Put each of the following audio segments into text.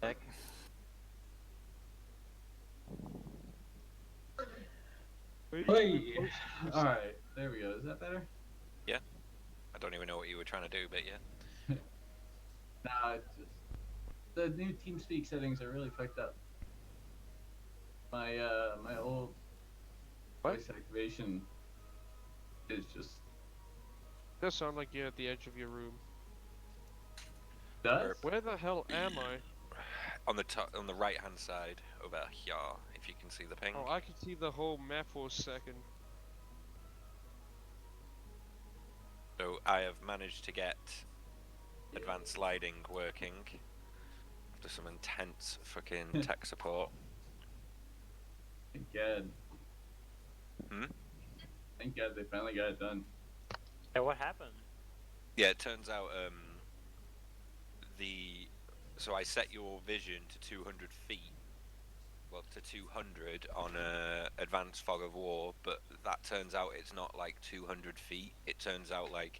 Heck. Wait. Alright, there we go. Is that better? Yeah. I don't even know what you were trying to do, but yeah. Nah, it's just the new TeamSpeak settings are really fucked up. My old voice activation is just Does sound like you're at the edge of your room. does. Where the hell am I? On the top, on the right hand side over here, if you can see the ping. Oh, I can see the whole map for a second. So I have managed to get advanced lighting working after some intense fucking tech support. Thank God. Hmm? Thank God they finally got it done. Hey, what happened? Yeah, it turns out so I set your vision to 200 feet. Well, to 200 on advanced fog of war, but that turns out it's not like 200 feet. It turns out like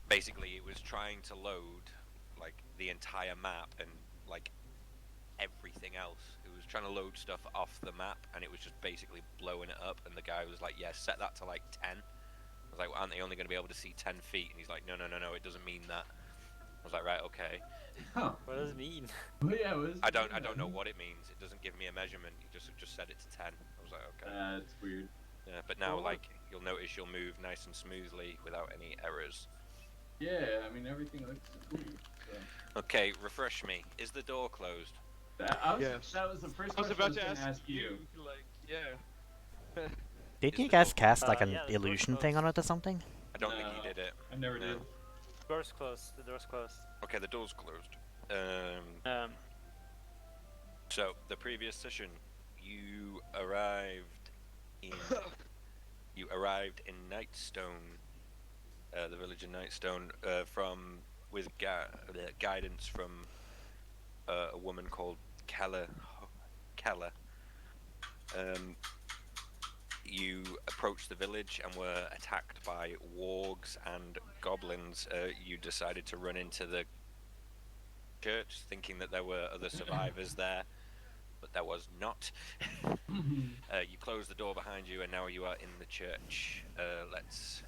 basically it was trying to load like the entire map and like everything else. It was trying to load stuff off the map and it was just basically blowing it up. And the guy was like, "Yeah, set that to like 10." I was like, "Well, aren't they only going to be able to see 10 feet?" And he's like, "No, it doesn't mean that." I was like, "Right, okay." Huh. What does it mean? Well, yeah, what is I don't know what it means. It doesn't give me a measurement. You just set it to 10. I was like, okay. That's weird. Yeah, but now like you'll notice you'll move nice and smoothly without any errors. Yeah, I mean everything looks smooth. So. Okay, refresh me. Is the door closed? That was the first I was question about to gonna ask you. like, yeah. Didn't Is you the guys door- cast like an yeah, the door's illusion thing closed. on it or something? I don't think you did it. I never No. did. Door's closed. The door's closed. Okay, the door's closed. So the previous session, you arrived in Nightstone, the village in Nightstone, with guidance from a woman called Keller. You approached the village and were attacked by wargs and goblins. You decided to run into the church, thinking that there were other survivors there, but there was not. You closed the door behind you, and now you are in the church. Let's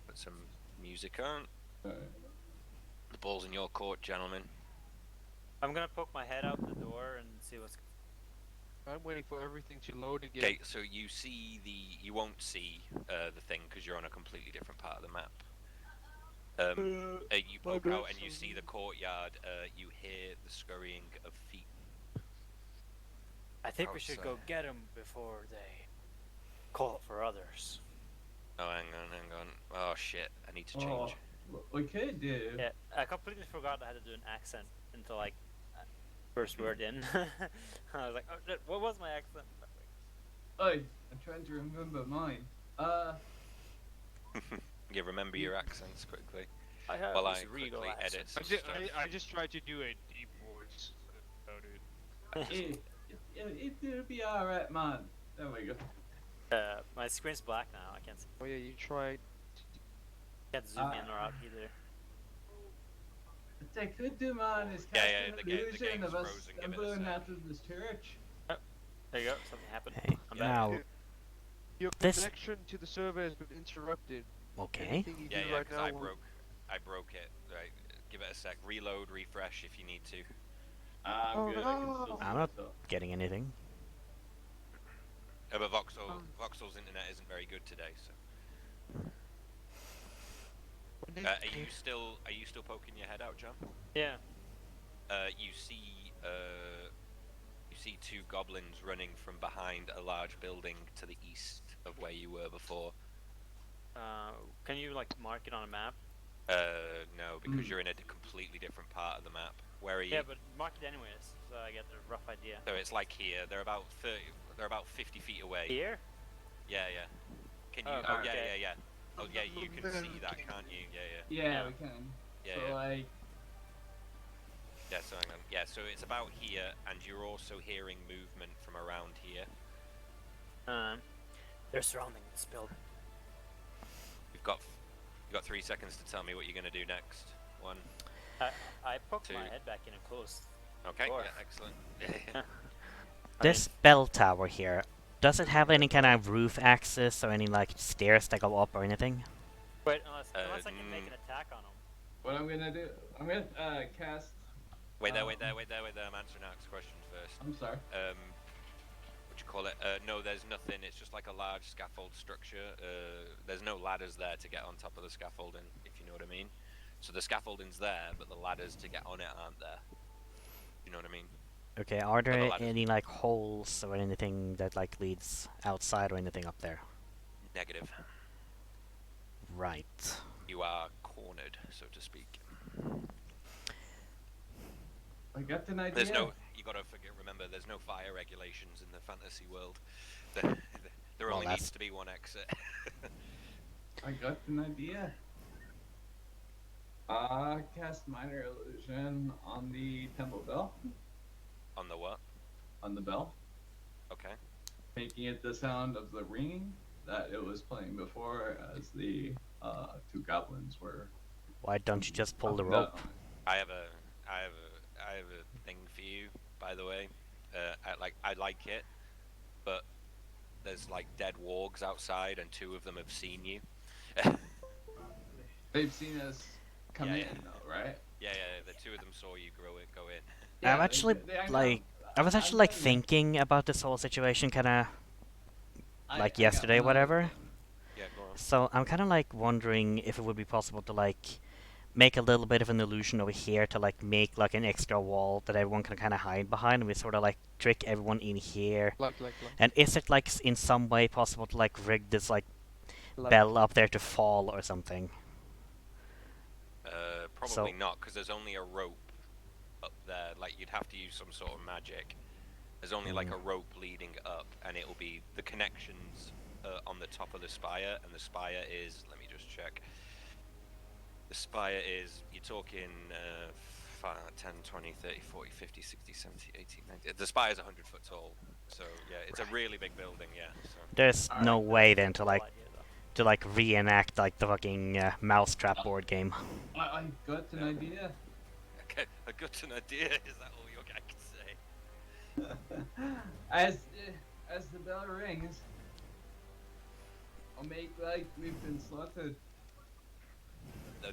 put some music on. The ball's in your court, gentlemen. I'm gonna poke my head out the door and see what's. I'm waiting for everything to load again. Okay, so you won't see the thing because you're on a completely different part of the map. You poke out and you see the courtyard. You hear the scurrying of feet. I think we should go get him before they call for others. Oh, hang on. Oh shit, I need to change. We could do. Yeah, I completely forgot I had to do an accent until like first word in. I was like, oh shit, what was my accent? Hey, I'm trying to remember mine. You remember your accents quickly. I have While I this regal quickly accent. edit some I just tried to do a deep voice. About it. It'll be alright, man. There we go. My screen's black now. I can't see. Oh yeah, you tried. Can't zoom in or out either. What I could do, man, is Yeah, cast yeah, an the illusion game's of us frozen, give it a stumbling sec. out of this church. There you go. Something happened. Hey, I'm now, back. Your This- connection to the server has been interrupted. okay. Anything you Yeah, do yeah, right because now I will- broke it. Right, give it a sec. Reload, refresh if you need to. I'm good. I can no. still see I'm not myself. getting anything. But Voxel's internet isn't very good today, so. Are you still poking your head out, John? Yeah. You see two goblins running from behind a large building to the east of where you were before. Can you like mark it on a map? No, because you're in a completely different part of the map. Where are you? Yeah, but mark it anyways, so I get a rough idea. So it's like here. They're about 50 feet away. Here? Yeah, yeah. Can you? Oh, Oh, yeah, okay. yeah, yeah. Oh, yeah. You can see that, can't you? Yeah, yeah. Yeah, Yeah. we can. Yeah, So, yeah. like, Yeah. So hang on. Yeah. So it's about here, and you're also hearing movement from around here. They're surrounding this building. You've got 3 seconds to tell me what you're gonna do next. One. I poked my Two. head back in and closed. Okay, Door. yeah, excellent. Yeah. This bell tower here, does it have any kind of roof access or any like stairs that go up or anything? Wait, unless I can make an attack on him. What I'm gonna do? I'm gonna cast. Wait there. I'm answering Alex' questions first. I'm sorry. What you call it? No, there's nothing. It's just like a large scaffold structure. There's no ladders there to get on top of the scaffolding, if you know what I mean. So the scaffolding's there, but the ladders to get on it aren't there. You know what I mean? Okay, are the there ladders. any like holes or anything that like leads outside or anything up there? Negative. Right. You are cornered, so to speak. I got an idea. There's no. You gotta remember, there's no fire regulations in the fantasy world. There only needs to be one exit. I got an idea. Cast minor illusion on the temple bell. On the what? On the bell, Okay. making it the sound of the ringing that it was playing before, as the two goblins were. Why don't you just pull the up and rope? down. I have a thing for you, by the way. I like it, but there's like dead wargs outside, and two of them have seen you. They've seen us come Yeah, in, yeah. though, right? Yeah, the two of them saw you go in. I'm actually I was actually like thinking about this whole situation kind of like yesterday, whatever. Yeah, go on. So I'm kind of like wondering if it would be possible to like make a little bit of an illusion over here to like make like an extra wall that everyone can kind of hide behind, and we sort of like trick everyone in here. Like. And is it like in some way possible to like rig this like bell up there to fall or something? Probably not, because there's only a rope up there. Like, you'd have to use some sort of magic. There's only like a rope leading up, and it'll be the connections on the top of the spire, and the spire is, let me just check. The spire is, you're talking 10, 20, 30, 40, 50, 60, 70, 80, 90. The spire's 100 foot tall. So, yeah, it's a really big building, yeah. So. There's no way then to like Cool idea, though. reenact like the fucking Mousetrap board game. I got an idea. Okay, I got an idea. Is that all you can say? As the bell rings, I'll make like we've been slaughtered. The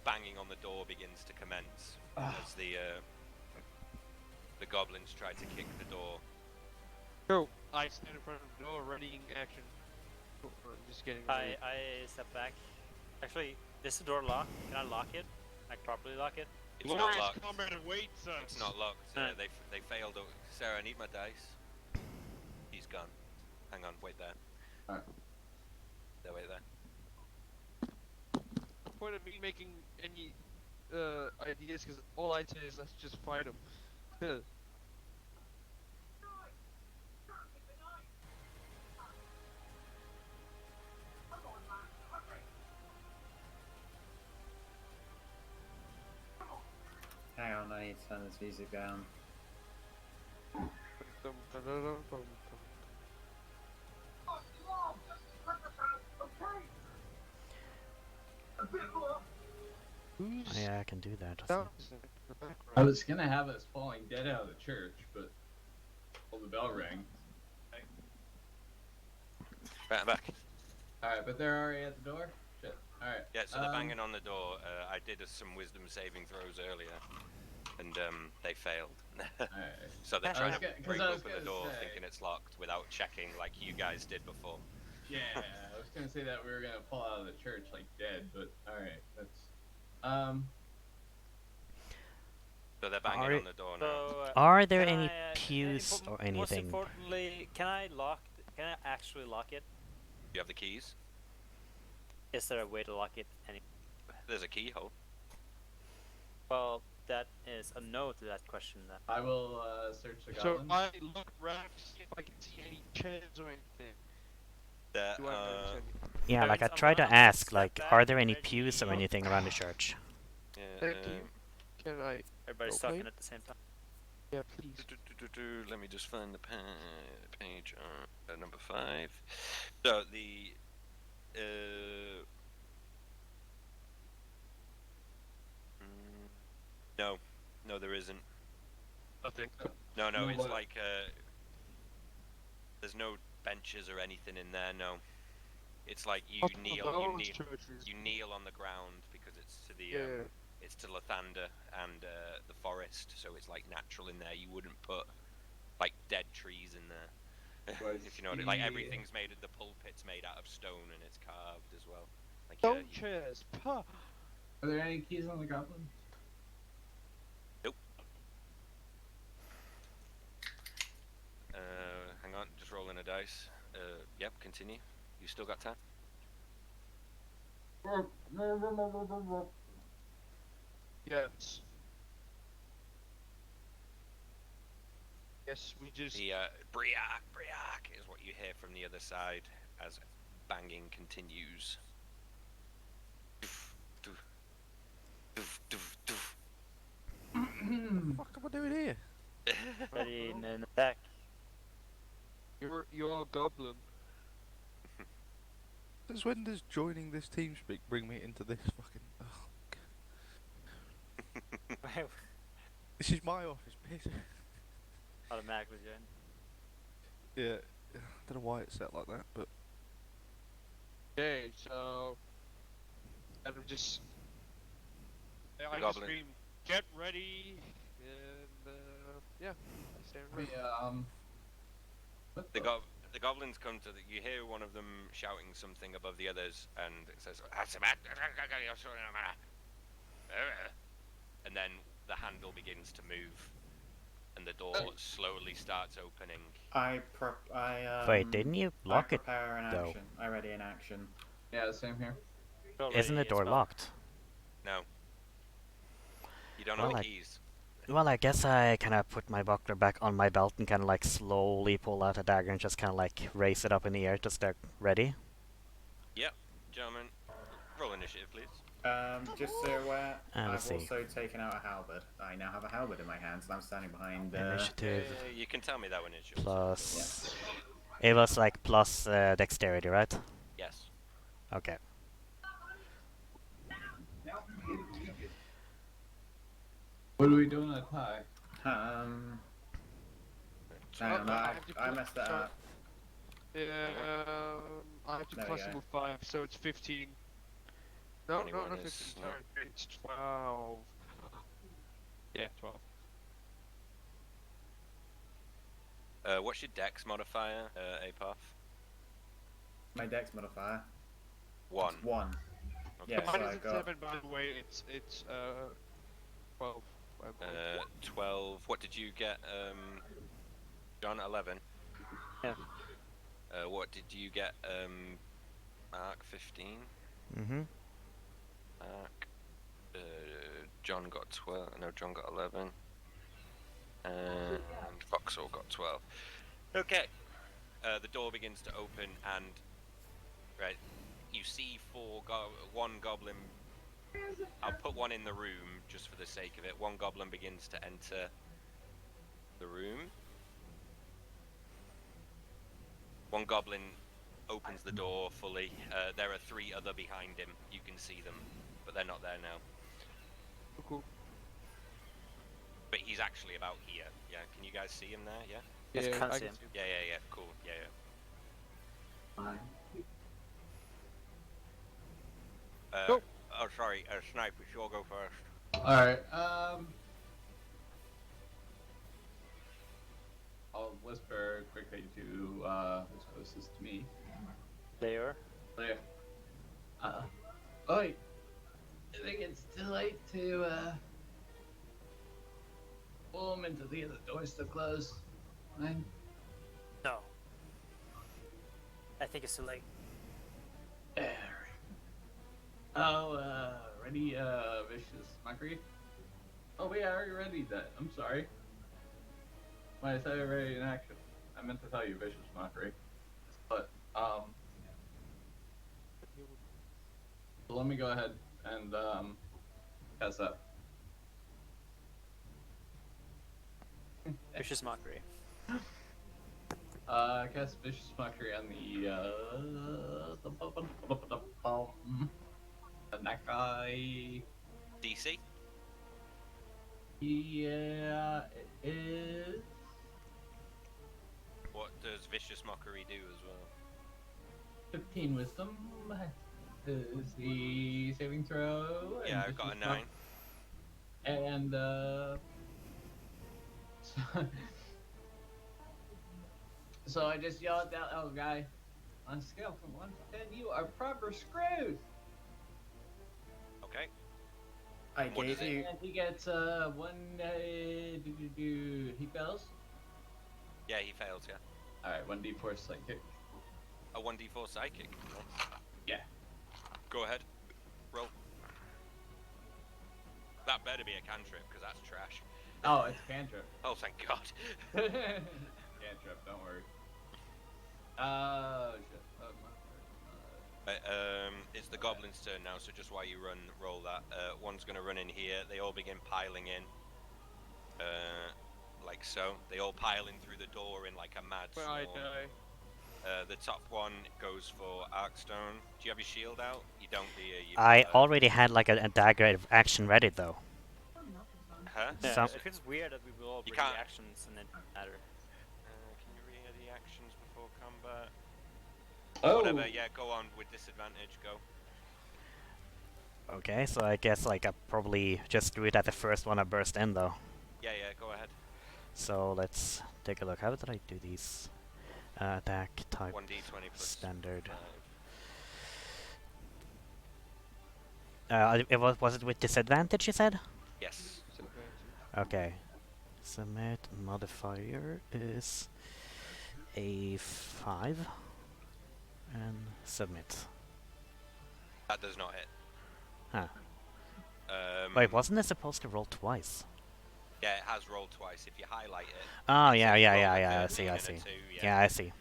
banging on the door begins to commence as the goblins try to kick the door. Go. I stand in front of the door, readying action. Just getting ready. I step back. Actually, is the door locked? Can I lock it? Like properly lock it? It's not Glorious locked. combat awaits us. It's not locked. Alright. They failed. Sarah, I need my dice. He's gone. Hang on, wait there. Alright. There, wait there. Point of me making any ideas, because all I'd say is let's just fight them. Hang on, I need to turn this music down. Who's Yeah, I can do that. that? I was gonna have us falling dead out of the church, but well, the bell rang. Right, I'm back. Alright, but they're already at the door? Shit. Alright. Yeah, so they're banging on the door. I did some wisdom saving throws earlier, and they failed. Alright. So they're I trying was to gonna- 'cause break I was open the gonna door, say- thinking it's locked, without checking like you guys did before. Yeah, I was gonna say that we were gonna fall out of the church like dead, but alright, that's So they're banging Are- on the door now. So, Are there can any I, pews or Most anything? importantly, can I actually lock it? You have the keys. Is there a way to lock it? There's a keyhole. Well, that is a no to that question. Then. I will search the So goblins. I look around to see if I can see any chairs or anything. There, Do I notice any? Yeah, like I I'm tried to gonna ask, step like, back are there any ready- pews or anything around the church? yeah, Thank you. Can I? Everybody's Okay. talking at the same time. Yeah, please. Let me just find the page number 5. So the No, there isn't. Nothing. No, No, it's what- like there's no benches or anything in there. No, it's like you What kneel, are you those kneel, churches? you kneel on the ground because it's to the Yeah. it's to Lathander and the forest, so it's like natural in there. You wouldn't put like dead trees in there. Was If you know what I mean. Like the- everything's made, the pulpit's made out of stone and it's carved as well. Like Stone chairs. Pah. Are there any keys on the goblin? hang on, just rolling a dice. Yep, continue. You still got time. Yes. Yes, we just. The Briac is what you hear from the other side as banging continues. What am I doing here? Ready in an attack. You're a goblin. Since when does joining this team speak bring me into this fucking? Oh, God. This is my office, piss. Automatically join. Yeah, I don't know why it's set like that, but Okay, so. And I'm just. I just goblin. scream, get ready, and yeah, I stand ready. What The goblins come to you hear one of them shouting something above the others, and it says, and then the handle begins to move, and the door slowly starts opening. Wait, didn't you lock I it? prepare an though? action. I ready an action. Yeah, same here. Isn't the door locked? No. You don't Well, have I- the keys. Well, I guess I kind of put my buckler back on my belt and kind of like slowly pull out a dagger and just kind of like raise it up in the air to start ready. Yep, gentlemen, roll initiative, please. Just so you're aware, I've let's see. also taken out a halberd. I now have a halberd in my hands, and I'm standing behind. Initiative You can tell me that when it's yours. plus. It was like plus dexterity, right? Yes. Okay. What are we doing at a tie? Hang on, I I messed that up. I have to There we plus go. level 5, so it's 15. No, 21 not is 15, not- sorry, it's 12. Yeah, 12. What's your dex modifier, Apoth? My dex modifier. 1. 1. Okay. Yeah, so Mine I is at got. 7, by the way, it's 12. I believe. 12. What did you get, John? 11? Yeah. What did you get, Mark? 15? Mm-hmm. Mark. John got 12. No, John got 11. And Vauxhall got 12. Okay. The door begins to open, and right, you see one goblin. I'll put one in the room just for the sake of it. One goblin begins to enter the room. One goblin opens the door fully. There are 3 other behind him. You can see them, but they're not there now. Cool. But he's actually about here. Yeah, can you guys see him there? Yeah. Yes, Yeah, can't I see can him. see. Yeah. Cool. Yeah. Go. Oh, sorry. Sniper, you'll go first. Alright, I'll whisper quickly to, who's closest to me. There. Leia. Oi! I think it's too late to, pull him into the other doors to close. Fine. No. I think it's too late. There. Oh, ready, vicious mockery? Oh, wait, I already ready that. I'm sorry. Why is that already in action? I meant to tell you vicious mockery. But, so let me go ahead and, cast that. Vicious mockery. Cast vicious mockery on the Nakai. DC. Yeah, it is. What does Vicious Mockery do as well? 15 wisdom is the saving throw. Yeah, and I've got a vicious mock- 9. And so I just yell at that little guy. On a scale from 1 to 10, you are proper screwed. Okay. I What gave is it? you. And he gets one. He fails. Yeah, he fails, yeah. All right, 1d4 psychic. A 1d4 psychic. Nice. Yeah. Go ahead. Roll. That better be a cantrip, because that's trash. Oh, it's a cantrip. Oh, thank God. Cantrip, don't worry. Oh shit. It's the goblin's turn now, so just while you roll that, one's going to run in here. They all begin piling in. Like so. They all pile in through the door in like a mad Where swarm. I die. The top one goes for Arkstone. Do you have your shield out? You don't, do you? I already had like a dagger action ready though. Huh? Yeah, Some- it feels weird that we will all You bring can't- reactions and then matter. Can you read the actions before combat? Oh. Whatever, yeah, go on with disadvantage, go. Okay, so I guess like I probably just do it at the first one I burst in though. Yeah, go ahead. So let's take a look. How did I do these? Attack type 1d20 plus standard. 5. It was it with disadvantage? You said. Yes. Okay. Submit modifier is a 5 and submit. That does not hit. Huh. Um, Wait, wasn't it supposed to roll twice? Yeah, it has rolled twice. If you highlight it. Oh it yeah, says yeah, roll yeah, a yeah. I 13 see, I and a see. 2, Yeah, I see.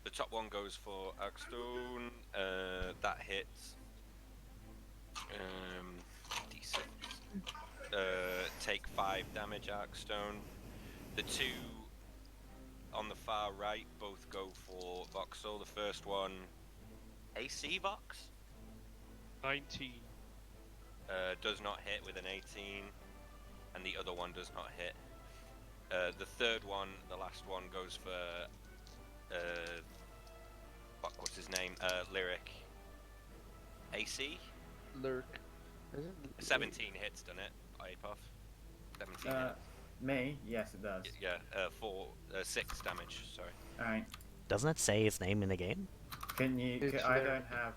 The top one goes for Arkstone. That hits. D6. Take 5 damage, Arkstone. The two on the far right both go for Voxel. The first one, AC Vox, 19. does not hit with an 18, and the other one does not hit. The third one, the last one, goes for what's his name? Lyric. AC. Lurk. Is it? 17 hits, done it? Apoth. 17 hits. Me? Yes, it does. Yeah, 6 damage, sorry. Alright. Doesn't it say his name in the game? Can you? It's I there. don't have.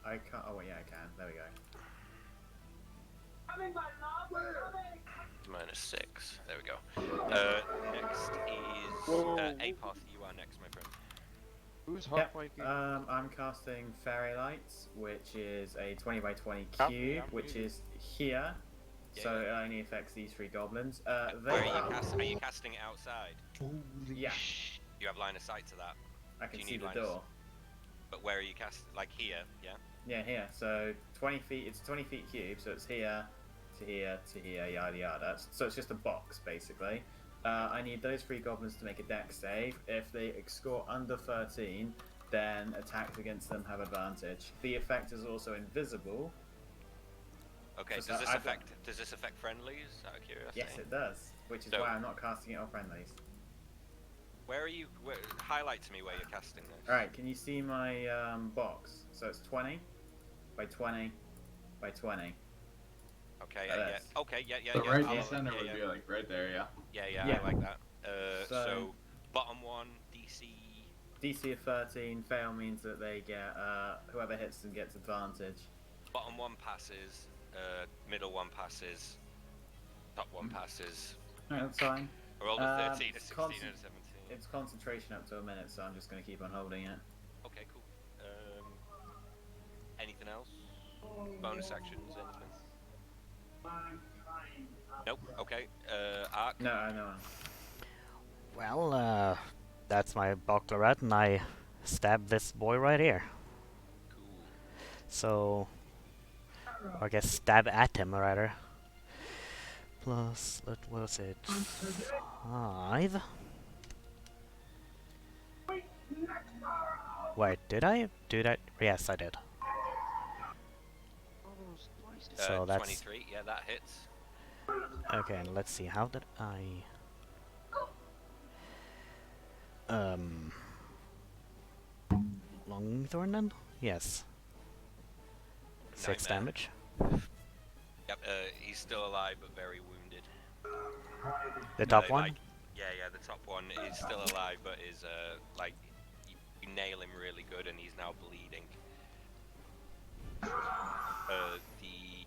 I can't. Oh, yeah, I can. There we go. -6. There we go. Next is Apoth. You are next, my friend. Who's hot Yep. fighting? I'm casting Fairy Lights, which is a 20 by 20 Yep, cube, yep. which is here. Yeah, So yeah. it only affects these 3 goblins. Where They are you casting it outside? Yeah, You have line of sight to that. I Do can you see need the line of door. But where are you casting? Like here, yeah? Yeah, here. So 20 feet. It's a 20 feet cube. So it's here, to here, to here, yada yada. So it's just a box basically. I need those 3 goblins to make a dex save. If they score under 13, then attacks against them have advantage. The effect is also invisible. Okay, So does this I've got- affect friendlies, out of curiosity? Yes, it does. Which is So- why I'm not casting it on friendlies. Where are you? Highlight to me where you're casting this. Alright, can you see my box? So it's 20 by 20 by 20. Okay, Like yeah. this. Okay, yeah. The right follow it, center yeah, would yeah. be like right there, yeah. Yeah, Yeah. I like that. So, So- bottom one, DC. DC of 13, fail means that they get, whoever hits them gets advantage. Bottom one passes. Middle one passes. Top one passes. Alright, that's fine. I rolled a 13, a it's 16, and a 17. It's concentration up to a minute, so I'm just going to keep on holding it. Okay, cool. Anything else? Bonus actions, anything? Nope. Okay. Arc. No, I know. Well, that's my Boclaret, and I stab this boy right here. Cool. So, or I guess stab at him rather. Plus, what was it? 5. Wait, did I do that? Yes, I did. So that's 23. Yeah, that hits. Okay, and let's see. How did I? Longthorn then? Yes. 6 Nightmare. damage. Yep, he's still alive but very wounded. The top Like, one. yeah, the top one is still alive but is like you nail him really good and he's now bleeding. The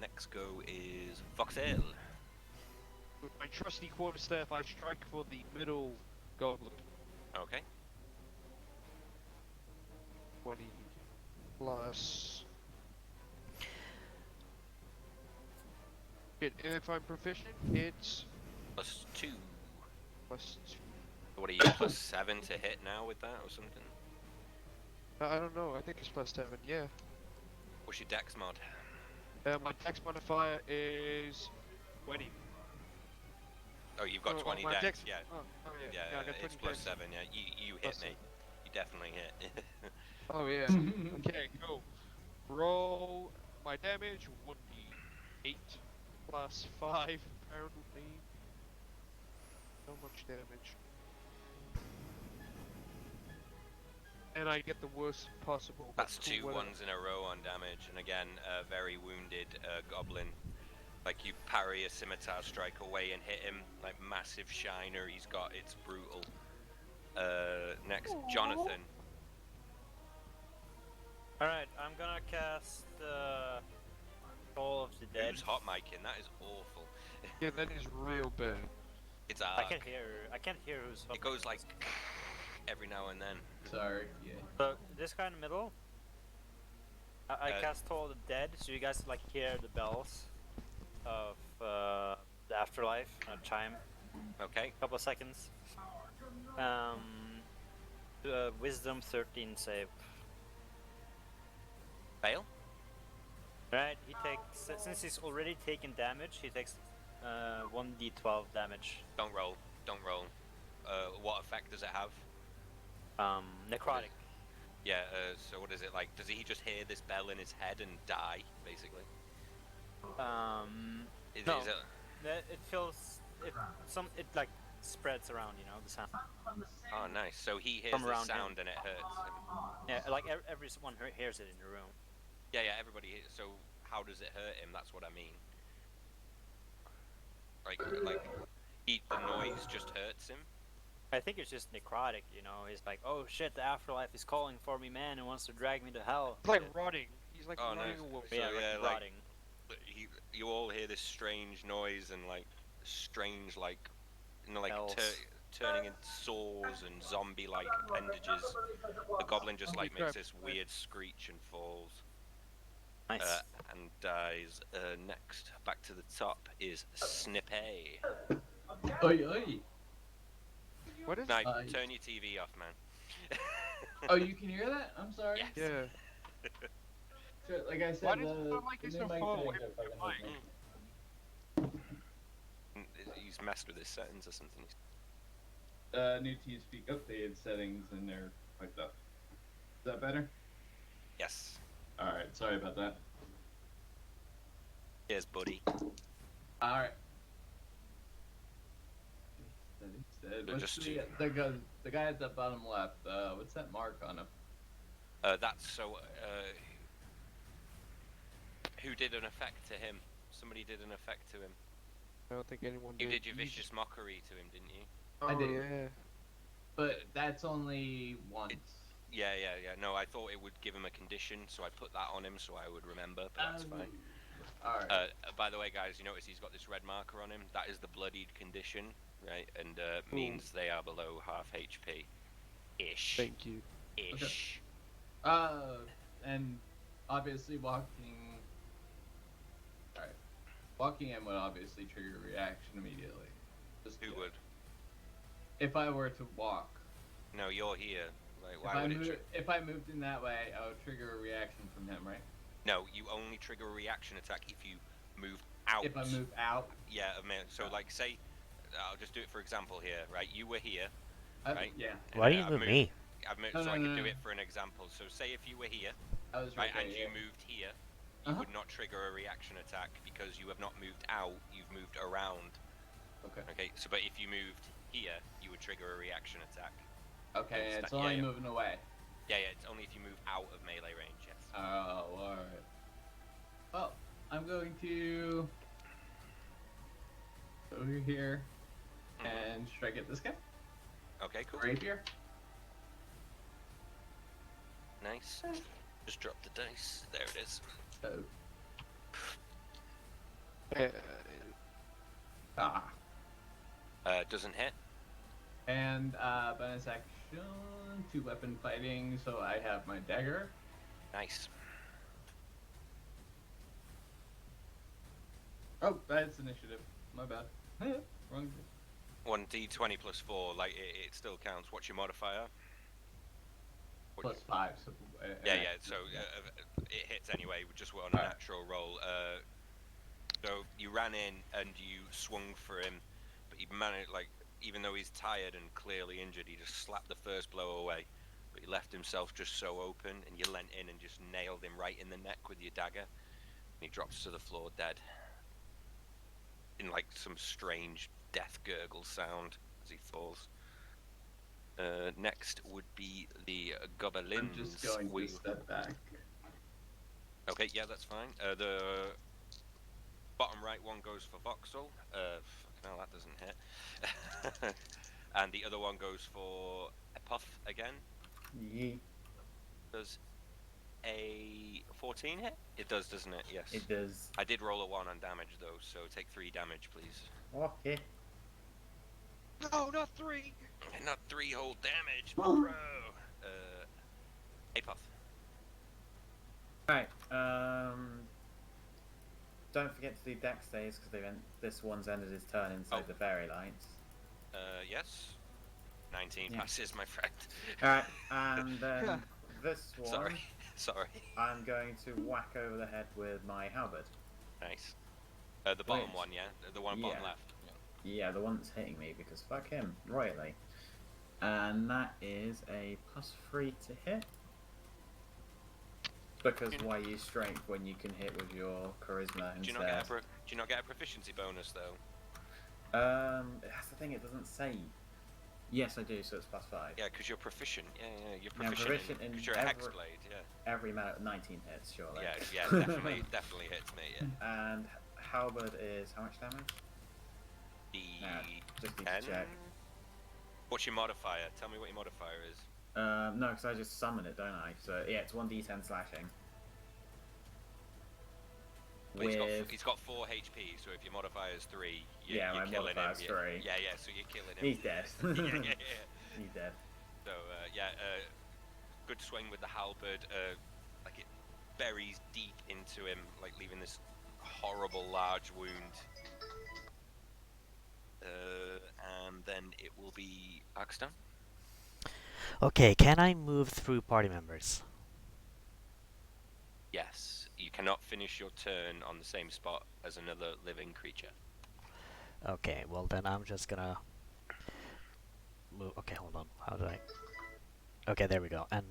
next go is Voxel. With my trusty quarterstaff, I strike for the middle goblin. Okay. 20 plus. And if I'm proficient, it's +2. +2. What are you, +7 to hit now with that or something? I don't know. I think it's +7. Yeah. What's your dex mod? My dex modifier is 20. Oh, you've got Oh, 20 my dex, yeah. Oh, yeah. Yeah, I got 20 it's dex. +7, yeah. You hit +7. me. You definitely hit. Oh yeah. Okay, go. Roll my damage. 1d8 plus 5 apparently. So much damage. And I get the worst possible. but That's cool, 2 whatever. ones in a row on damage, and again, very wounded goblin. Like you parry a scimitar strike away and hit him, like massive shiner he's got, it's brutal. Next, Jonathan. Alright, I'm gonna cast Soul of the Dead. Who's hot micing? That is awful. Yeah, that is real bad. It's I arc. can't hear who's hot. It goes like every now and then. Sorry. Yeah. So this guy in the middle. I cast Soul of the Dead, so you guys like hear the bells of the afterlife chime. Okay. Couple of seconds. Wisdom 13 save. Fail? Right, he takes since he's already taken damage, he takes 1d12 damage. Don't roll. Don't roll. What effect does it have? Necrotic. Yeah, so what is it like? Does he just hear this bell in his head and die, basically? Is No. it... It feels it like spreads around, you know, the sound. Oh, nice. So he hears From the around sound and it hurts him. Yeah, like everyone hears it in the room. Yeah, everybody hears. So how does it hurt him? That's what I mean. Like the noise just hurts him? I think it's just necrotic, you know. He's like, oh shit, the afterlife is calling for me, man, and wants to drag me to hell. It's like rotting. He's like Oh, rotting nice. away. So, Yeah, yeah, like like- rotting. You all hear this strange noise and like strange like Bells. turning into sores and zombie-like appendages. The goblin just like makes this weird screech and falls. Nice. And dies. Next, back to the top is Snippy. Oi, oi. What is? Now, Uh, turn your TV off, man. Oh, you can hear that? I'm sorry. Yes. Yeah. Sure, like I said, Why does it sound like it's new so mic far settings away are from fucking your with me. He's messed with his settings or something. New TeamSpeak updated settings and they're fucked up. Is that better? Yes. Alright, sorry about that. Cheers, buddy. Alright. They're What's just the guy at the bottom left, what's that mark on him? That's so. Who did an effect to him? Somebody did an effect to him. I don't think anyone You did. did your vicious mockery to him, didn't you? Oh, I did. Yeah. But that's only once. Yeah. No, I thought it would give him a condition, so I put that on him so I would remember, but that's fine. Alright. By the way, guys, you notice he's got this red marker on him? That is the bloodied condition, right? And means they are below half HP. Ish. Thank you. Ish. And obviously walking. Alright. Walking in would obviously trigger a reaction immediately. Just Who would? if I were to walk. No, you're here. Like, If why I, would it? move, if I moved in that way, I would trigger a reaction from him, right? No, you only trigger a reaction attack if you move out. If I move out. Yeah, so like say, I'll just do it for example here, right? You were here, right? Yeah. and, Why do you I've move moved- me? I've moved, No, so no, I no, can do no. it for an example. So say if you were here, I was right, right and there, you yeah. moved here, you Uh-huh. would not trigger a reaction attack because you have not moved out, you've moved around. Okay. Okay, so but if you moved here, you would trigger a reaction attack. Okay, Insta- it's only yeah. moving away. Yeah, it's only if you move out of melee range, yes. Oh, alright. Well, I'm going to go over here and strike at this guy. Okay, cool. Right here. Nice. Just drop the dice. There it is. Oh. Uh, Doesn't hit. And bonus action, 2 weapon fighting, so I have my dagger. Nice. Oh, that's initiative. My bad. Wrong. 1d20 plus 4, like it still counts. What's your modifier? Plus 5. So, Yeah, so it hits anyway, just on a Alright. natural roll. So you ran in and you swung for him, but he managed, like, even though he's tired and clearly injured, he just slapped the first blow away. But he left himself just so open, and you leant in and just nailed him right in the neck with your dagger. And he drops to the floor dead. In like some strange death gurgle sound as he falls. Next would be the goblins. I'm just going to step back. Okay, yeah, that's fine. The bottom right one goes for Voxel. Fucking hell, that doesn't hit. And the other one goes for a puff again. yeah, Does a 14 hit? It does, doesn't it? Yes. it does. I did roll a 1 on damage though, so take 3 damage, please. Okay. No, not 3. And not 3 whole damage, bro. A puff. Right. Don't forget to do dex saves because this one's ended his turn inside the fairy lights. Yes. 19 Yeah. passes, my friend. Alright, and then this one, Sorry. I'm going to whack over the head with my halberd. Nice. The bottom Which- one, yeah? The one bottom yeah. left. Yeah, the one that's hitting me because fuck him, royally. And that is a +3 to hit. Because why use strength when you can hit with your charisma Do you instead? not get a proficiency bonus though? That's the thing, it doesn't say. Yes, I do, so it's +5. Yeah, because you're proficient. Yeah, you're Yeah, I'm proficient. proficient in Because you're a hexblade. Yeah. Every amount 19 hits, surely. Yeah, definitely hits me. Yeah. And halberd is how much damage? The No, just need 10. to check. What's your modifier? Tell me what your modifier is. No, because I just summon it, don't I? So yeah, it's 1d10 slashing. Well, With he's got 4 HP, so if your modifier is 3, Yeah, you're my killing him. modifier's 3. Yeah, so you're killing him. he's dead. yeah. He's dead. So good swing with the halberd. Like it buries deep into him, like leaving this horrible large wound. And then it will be Arkstone. Okay, can I move through party members? Yes, you cannot finish your turn on the same spot as another living creature. Okay, well then I'm just gonna move. Okay, hold on. How did I? Okay, there we go. And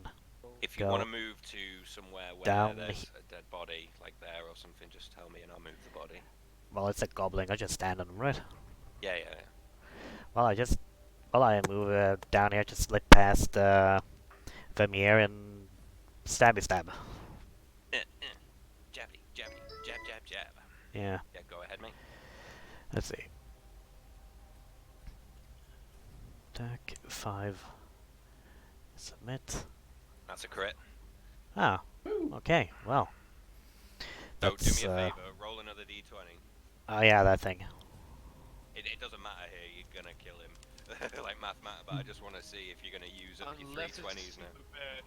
If you Go want to move to somewhere where down there's a dead body, like there or something, just tell me and I'll move the body. well, it's a goblin. I just stand on him, right? Yeah. Well, I move down here, just slip past Vermeer and stabby stab. Jabbity, jab. Yeah. Yeah, go ahead, mate. Let's see. Attack 5. Submit. That's a crit. Ah. Okay. Well. So do That's, me a favor, roll another d20. Oh yeah, that thing. It doesn't matter here, you're gonna kill him. Like math, but I just want to see if you're gonna use up your Unless 320s it's now. super bad.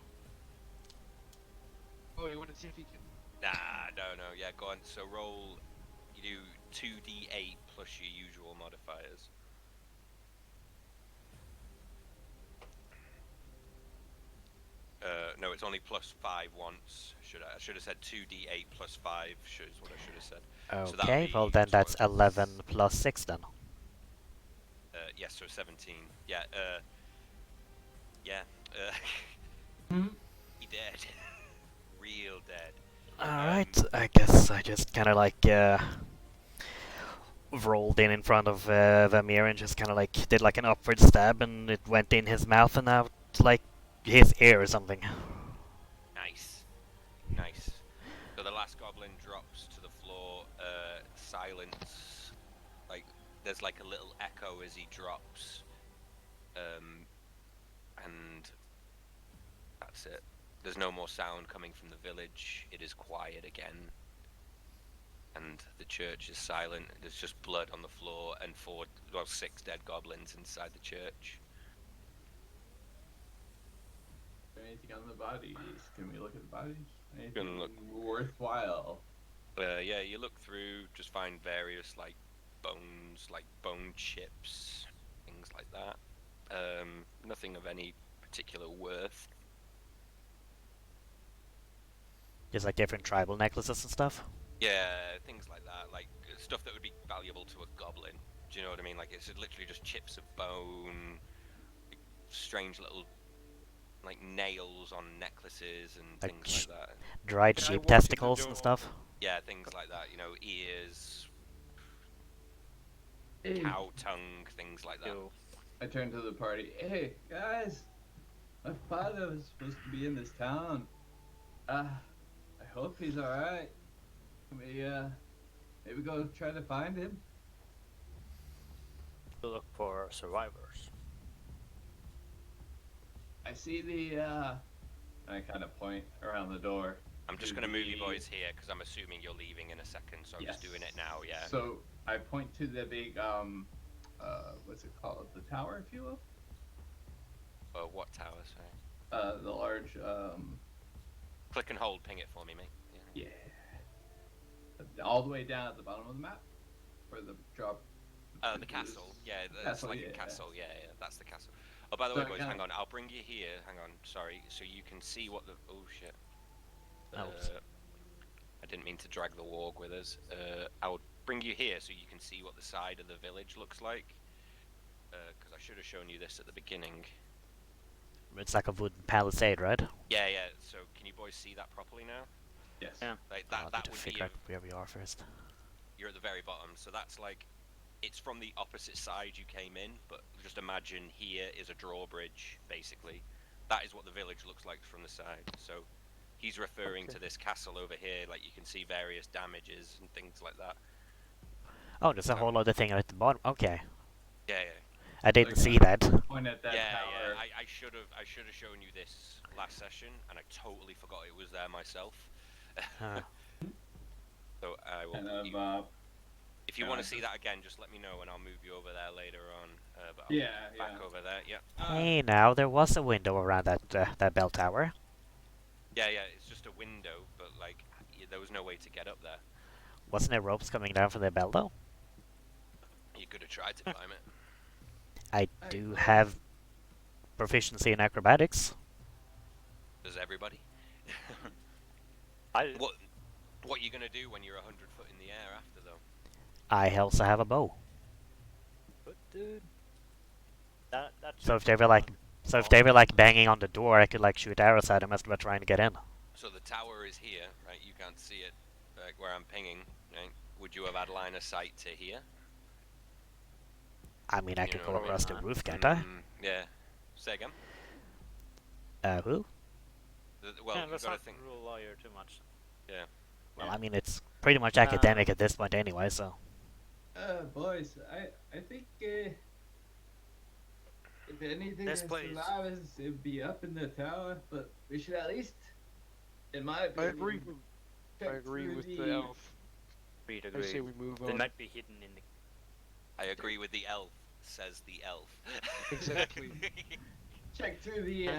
Oh, you want to see if he can? Nah, no, yeah, go on. So roll, you do 2d8 plus your usual modifiers. No, it's only +5 once. I should have said 2d8 plus 5. Is what I should have said. So that'll Okay. be Well then, that's sort of- 11 plus 6 then. Yes, so 17. Yeah. Yeah. Hmm? He dead. Real dead. Alright, I guess I just kind of like rolled in front of Vamir and just kind of like did like an upward stab and it went in his mouth and out like his ear or something. Nice. Nice. So the last goblin drops to the floor, silence. Like, there's like a little echo as he drops. And that's it. There's no more sound coming from the village. It is quiet again. And the church is silent. There's just blood on the floor and 6 dead goblins inside the church. Anything on the bodies? Can we look at the bodies? Gonna Anything look. worthwhile? Yeah, you look through, just find various like bones, like bone chips, things like that. Nothing of any particular worth. Just like different tribal necklaces and stuff. Yeah, things like that, like stuff that would be valuable to a goblin. Do you know what I mean? Like it's literally just chips of bone, like, strange little like nails on necklaces and Like things like that. Dried Yeah, I sheep walk in the testicles and door. stuff. Yeah, things like that. You know, ears, Hey, cow tongue, things like that. Yo. I turned to the party. Hey, guys! My father was supposed to be in this town. I hope he's alright. Can we, maybe go try to find him? To look for survivors. I see the, and I kind of point around the door. I'm just going to move you boys here because I'm assuming you're leaving in a second, so I'm just doing it now, yeah. So I point to the big, what's it called? The tower, if you will? What tower, sorry? The large, Click and hold, ping it for me, mate. yeah. All the way down at the bottom of the map? Where the drop... The castle. Yeah, it's Castle, like yeah. a castle. Yeah, that's the castle. Oh, by the So way, I boys, kinda- hang on. I'll bring you here. Hang on, sorry. So you can see what the... Oh, shit. Ouch. I didn't mean to drag the warg with us. I'll bring you here so you can see what the side of the village looks like. Because I should have shown you this at the beginning. It's like a wooden palisade, right? Yeah. So can you boys see that properly now? Yes. Yeah. Like I'll that need to would be... figure out where we are first. You're at the very bottom, so that's like... It's from the opposite side you came in, but just imagine here is a drawbridge, basically. That is what the village looks like from the side. So he's referring to this castle over here, like you can see various damages and things like that. Oh, there's a whole other thing at the bottom. Okay. Yeah. I didn't Okay. see that. Point at that Yeah. tower. I should have shown you this last session, and I totally forgot it was there myself. So I will. Kind of, If you want to see that again, just let me know, and I'll move you over there later on. But I'll Yeah, move you back yeah. over there. Yeah. Hey, now there was a window around that bell tower. Yeah. It's just a window, but like there was no way to get up there. Wasn't there ropes coming down from the bell though? You could have tried to climb it. I do have proficiency in acrobatics. Does everybody? I What are you gonna do when you're 100 foot in the air after though? I also have a bow. But dude, that So if they were like banging on the door, I could like shoot arrows at them as they were trying to get in. So the tower is here, right? You can't see it, like where I'm pinging. Right? Would you have had line of sight to here? I mean, I You could know go what I mean? across the roof, can't I? Yeah. Say again. Who? Well, yeah, you've let's got to not think. rule lawyer too much. Yeah. Well, I mean, it's pretty much academic at this point anyway, so. Boys, I think, if anything Yes, is please. alive, it'd be up in the tower, but we should at least, in my I opinion, agree. I check agree through with the elf. Agreed, I agreed. say we move They on. might be hidden in the. I agree with the elf. Says the elf. Exactly. check through the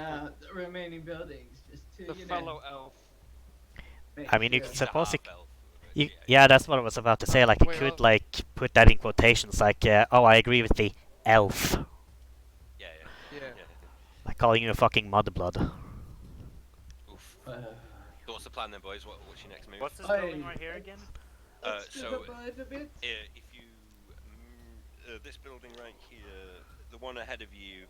remaining buildings, just to, The you fellow know, elf. I mean, you sure. could The suppose half elf. yeah, that's what I was about to say. Like, you Wait, could I'll- like put that in quotations, like, oh, I agree with the elf, Yeah. Yeah. like calling you a fucking mudblood. Oof. Uh, So what's the plan then, boys? What's your next move? What's this Hey. building right here again? let's do so, the blood a bit. If you this building right here, the one ahead of you,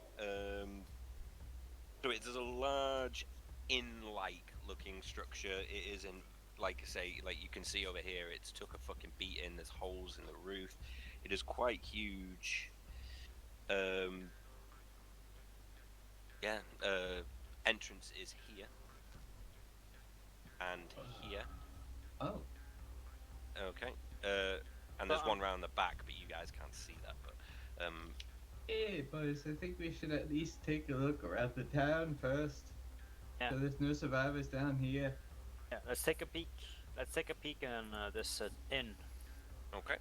so it's a large inn-like looking structure. It is in like I say, like you can see over here, it's took a fucking beating. There's holes in the roof. It is quite huge. Yeah. Entrance is here and here. Oh. Okay. And there's one round the back, but you guys can't see that. But Hey, boys, I think we should at least take a look around the town first. Yeah. So there's no survivors down here. Yeah, let's take a peek. Let's take a peek in this inn. okay.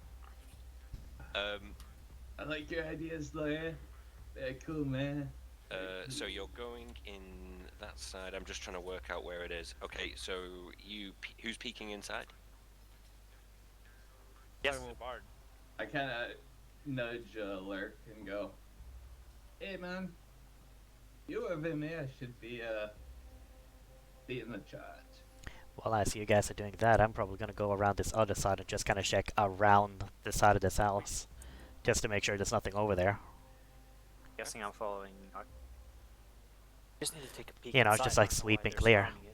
I like your ideas, lawyer. Very cool, man. So you're going in that side. I'm just trying to work out where it is. Okay, so who's peeking inside? Yes, will. the bard. I kind of nudge Lurk and go, "Hey, man, you or Vimir should be in the charge." Well, as you guys are doing that, I'm probably gonna go around this other side and just kind of check around the side of this house, just to make sure there's nothing over there. Guessing I'm following. Just need to take a peek. You know, inside. just like I don't know why sweeping they're clear. surrounding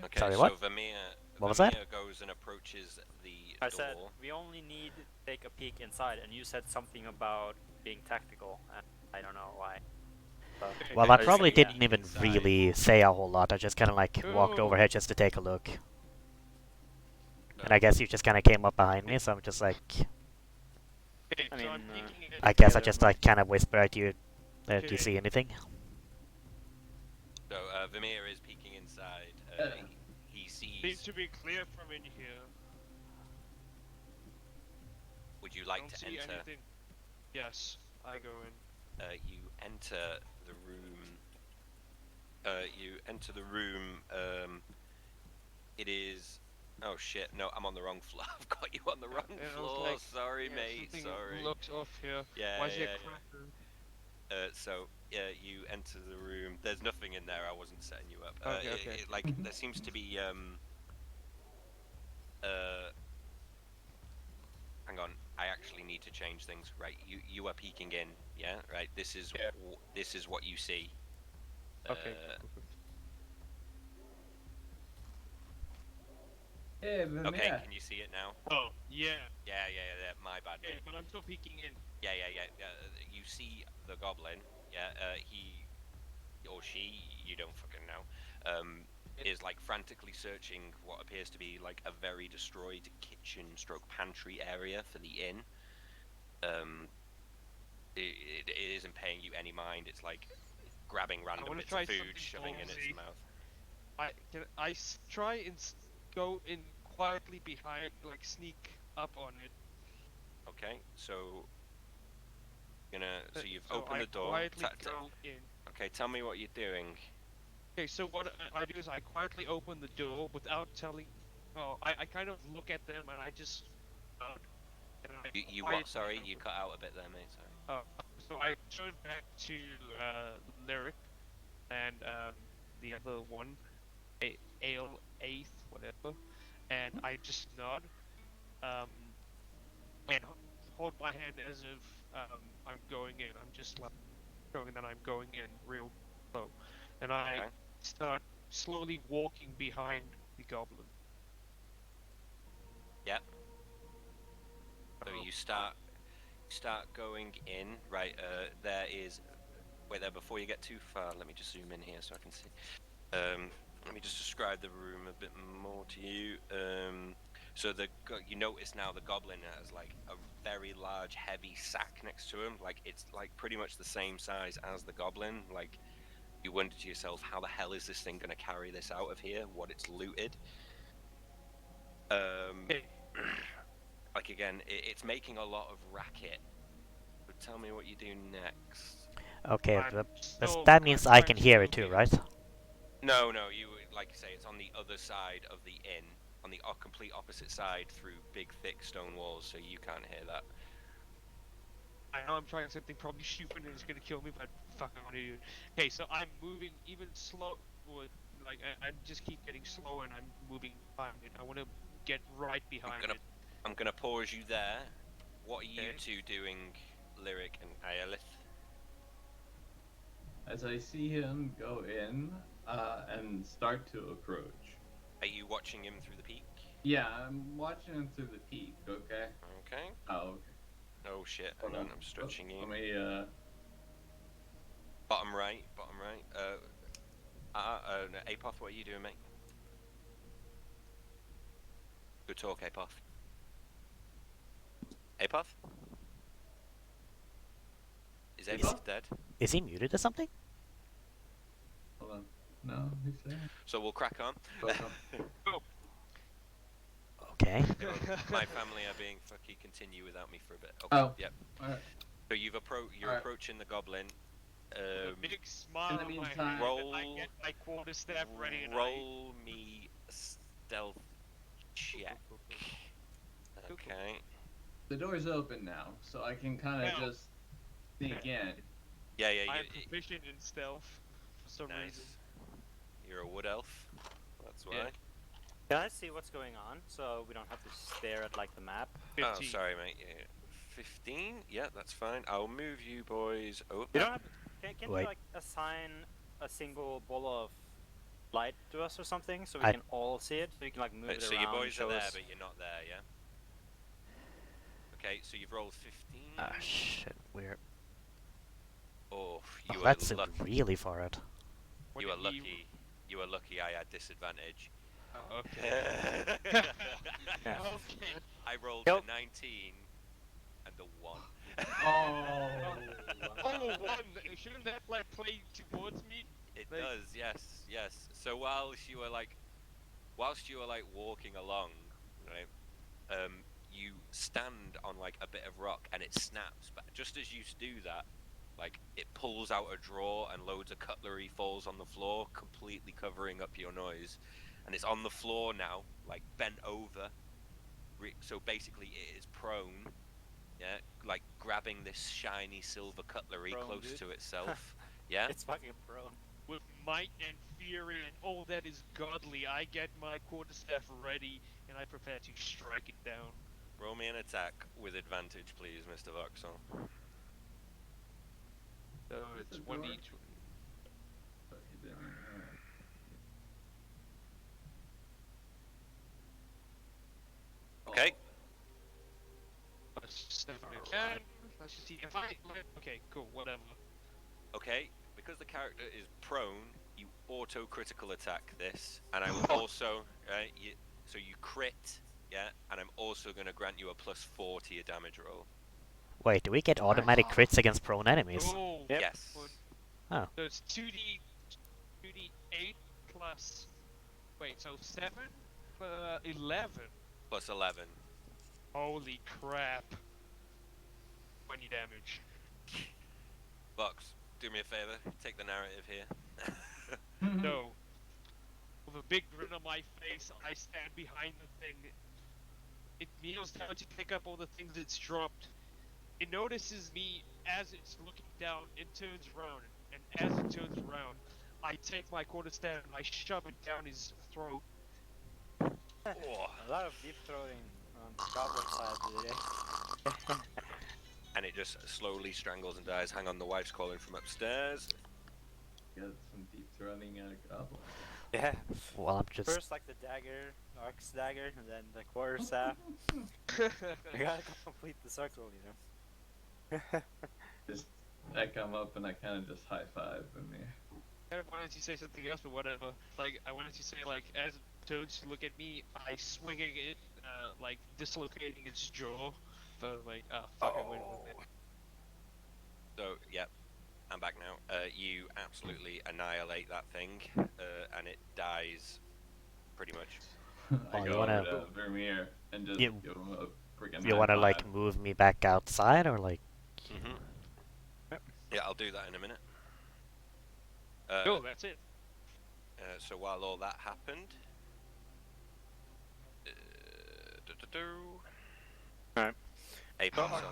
it. Okay, Sorry, so what? Vermeer What was that? goes and approaches the I door. said we only need to take a peek inside, and you said something about being tactical, and I don't know why. But Well, I just probably said, yeah. didn't even inside. really say a whole lot. I just kind of like walked Ooh. over here just to take a look. No. And I guess you just kind of came up behind me, so I'm just like, Okay, I so I'm mean, peeking in I guess I together, just but- like kind of whisper at you. Do you Okay. see anything? So Vermeer is peeking inside. He Needs sees. to be clear from in here. Would you like Don't to see enter? anything. Yes, I go in. You enter the room. You enter the room. It is. Oh shit! No, I'm on the wrong floor. I've got you on the wrong And I was floor. like, Sorry, yeah, mate. something Sorry. looks off here. Yeah, Why is yeah, there a yeah. cracker? So you enter the room. There's nothing in there. I wasn't setting you up. Okay. Like there seems to be hang on. I actually need to change things. Right, you are peeking in. Yeah, right. This is Yeah. this is what you see. Okay. Hey, Vimir. Okay, can you see it now? Oh, yeah. Yeah. My bad. Okay, Mate. but I'm still peeking in. Yeah. You see the goblin. Yeah. He or she, you don't fucking know. Is like frantically searching what appears to be like a very destroyed kitchen/pantry area for the inn. It isn't paying you any mind. It's like grabbing random wanna bits try of food, something shoving in its ballsy. mouth. Try and go in quietly behind, like sneak up on it. Okay, so so you've So opened I the door. quietly go in. Okay, tell me what you're doing. Okay, so what I do is I quietly open the door without telling. Oh, I kind of look at them and I just. And I You what? quietly Sorry, open. you cut out a bit there, mate. Sorry. So I turn back to Lyric and the other one, Ale Eighth, whatever, and I just nod, and hold my hand as if I'm going in. I'm just like showing that I'm going in real slow, and I Okay. start slowly walking behind the goblin. Yep. So Oh. you start going in. Right. There is. Wait there. Before you get too far, let me just zoom in here so I can see. Let me just describe the room a bit more to you. So you notice now the goblin has like a very large, heavy sack next to him. Like it's like pretty much the same size as the goblin. Like you wonder to yourself, how the hell is this thing gonna carry this out of here? What it's looted. Hey. Like again, it's making a lot of racket. So tell me what you do next. Okay, I'm still that means I trying can to hear it still too, get- right? No, you like I say, it's on the other side of the inn, on the complete opposite side through big, thick stone walls, so you can't hear that. I know I'm trying something probably stupid and it's gonna kill me, but fuck, I'm gonna do it. Okay, so I'm moving even slow, like I just keep getting slower and I'm moving behind it. I want to get right behind it. I'm gonna pause you there. What are you Okay. two doing, Lyric and Aelith? As I see him go in, and start to approach. Are you watching him through the peak? Yeah, I'm watching him through the peak. Okay. Okay. Oh, okay. Oh shit, hang on, I'm stretching you. Let me Bottom right, bottom right. No, Apoth, what are you doing, mate? Good talk, Apoth. Apoth? Is Apoth dead? Is he muted or something? hold on. No, he's there. So we'll crack on. Okay. My family are being fucky. Continue without me for a bit. Okay. Oh. Yep. Alright. So you're Alright. approaching the goblin. A big smile in the on my meantime- hand, and I get my quarterstaff ready and roll me a stealth check. Okay. The door's open now, so I can kind of Well- just sneak in. Yeah, I'm proficient in stealth for some nice. reason. You're a wood elf. That's why. Yeah. Can I see what's going on so we don't have to stare at like the map? 15. Oh, sorry, mate. Yeah. 15? Yeah, that's fine. I'll move you boys over. You don't have to, can Wait. you like assign a single ball of light to us or something so we I- can all see it? So you can like move it So around. your boys show are there, us- but you're not there, yeah? Okay, so you've rolled 15. Ah, shit. We're. Oh, Oh, you that's are lucky. really far out. What You are did he- lucky. You are lucky I had disadvantage. Oh, okay. Yeah. Okay. I rolled Nope. a 19 and a 1. Oh. Oh, one. Shouldn't that like play towards me? It Like- does, yes, yes. So whilst you were like walking along, right, you stand on like a bit of rock and it snaps. But just as you do that, like it pulls out a drawer and loads of cutlery falls on the floor, completely covering up your noise. And it's on the floor now, like bent over. So basically, it is prone. Yeah, like grabbing this shiny silver cutlery Prone, close dude. to itself. Yeah. It's fucking prone. With might and fury and all that is godly, I get my quarterstaff ready and I prepare to strike it down. Roll me an attack with advantage, please, Mr. Voxel. So it's the 1d. door? But he didn't. Alright. Okay. Let's just see if I can. Let's just see if I. Okay, cool, whatever. Okay, because the character is prone, you auto-critical attack this, and I will also, so you crit, yeah, and I'm also going to grant you a +4 to your damage roll. Wait, do we get automatic crits against prone enemies? Oh, Yep. Yes. Oh. so it's 2d8 plus. Wait, so 7? 11. +11. Holy crap. 20 damage. Vox, do me a favor, take the narrative here. No. With a big grin on my face, I stand behind the thing. It kneels down to pick up all the things it's dropped. It notices me as it's looking down, it turns around, and as it turns around, I take my quarterstaff and I shove it down his throat. Oh. A lot of deep throating on the goblin side today. And it just slowly strangles and dies. Hang on, the wife's calling from upstairs. Got some deep throating at a goblin. Yeah. Well, I'm just. First like the dagger, Ark's dagger, and then the quarterstaff. We gotta complete the circle, you know. Just I come up and I kind of just high five him here. I wanted to say something else, but whatever. Like, I wanted to say, like, as it turns to look at me, I swinging it, like, dislocating its jaw. But, like, fuck, I win with it. So, yep, I'm back now. You absolutely annihilate that thing, and it dies, pretty much. I Oh, you go wanna- over to Vermeer and just You- give him a freaking You want to high like five. move me back outside or like? Mm-hmm. Yeah, I'll do that in a minute. Cool, that's it. So while all that happened, Alright. Apex on.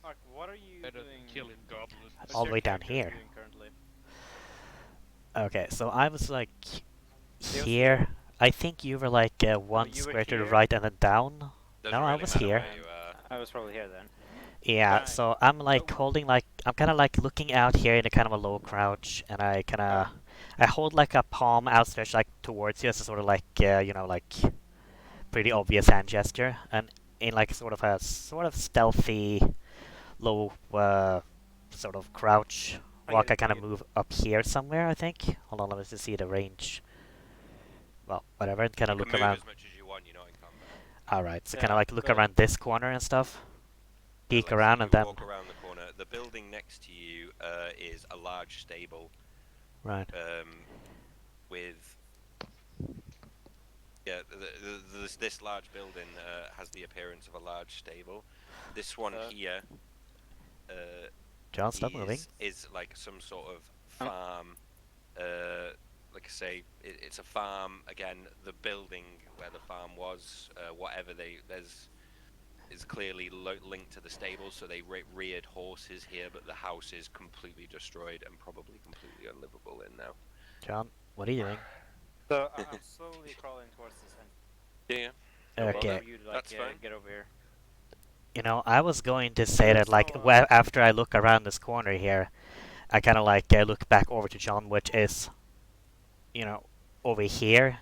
Ark, what are you Better doing? than killing goblins. what's All the your way down character here. doing currently? Okay, so I was like Seriously? here. I think you were like one you were square to the here? right and then down. Doesn't No, I really was matter here. where you are. I was probably here then. Yeah, Right. so I'm like holding like I'm kind of like looking out here in a kind of a low crouch, and I kind of I hold like a palm outstretched like towards you as a sort of like like pretty obvious hand gesture, and in like sort of a sort of stealthy, low sort of crouch walk, I kind of move up here somewhere. I think. Hold on, let me just see the range. Well, whatever, and kind You of can look move around. as much as you want, you know, in combat. All right, so Yeah, kind of like look go ahead. around this corner and stuff, peek Like, so around, you and then walk around the corner. The building next to you is a large stable. right. With this large building has the appearance of a large stable. This one here John, stop moving. is like some sort of farm. Like I say, it's a farm. Again, the building where the farm was, whatever is clearly linked to the stable. So they reared horses here, but the house is completely destroyed and probably completely unlivable in now. John, what are you doing? So I'm slowly crawling towards this end. Yeah. Okay. For you to, like, That's fine. get over here. You know, I was going to say that, So, like, after I look around this corner here, I kind of like look back over to John, which is, over here,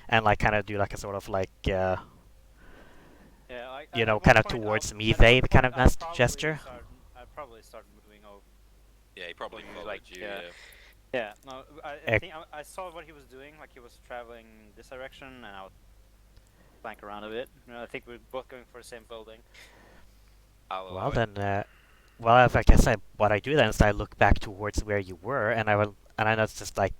and like kind of do like a sort of like, Yeah, at one kind of point towards I'll- me at one vape kind point of I'll probably gesture. I'll probably start moving over. Yeah, he probably Like, followed you. yeah. Yeah. Yeah, no, I Ec- think I saw what he was doing. Like, he was traveling this direction, and I was flank around a bit. I think we're both going for the same building. I'll allow Well it. then, well, if I guess what I do then is I look back towards where you were, and I just like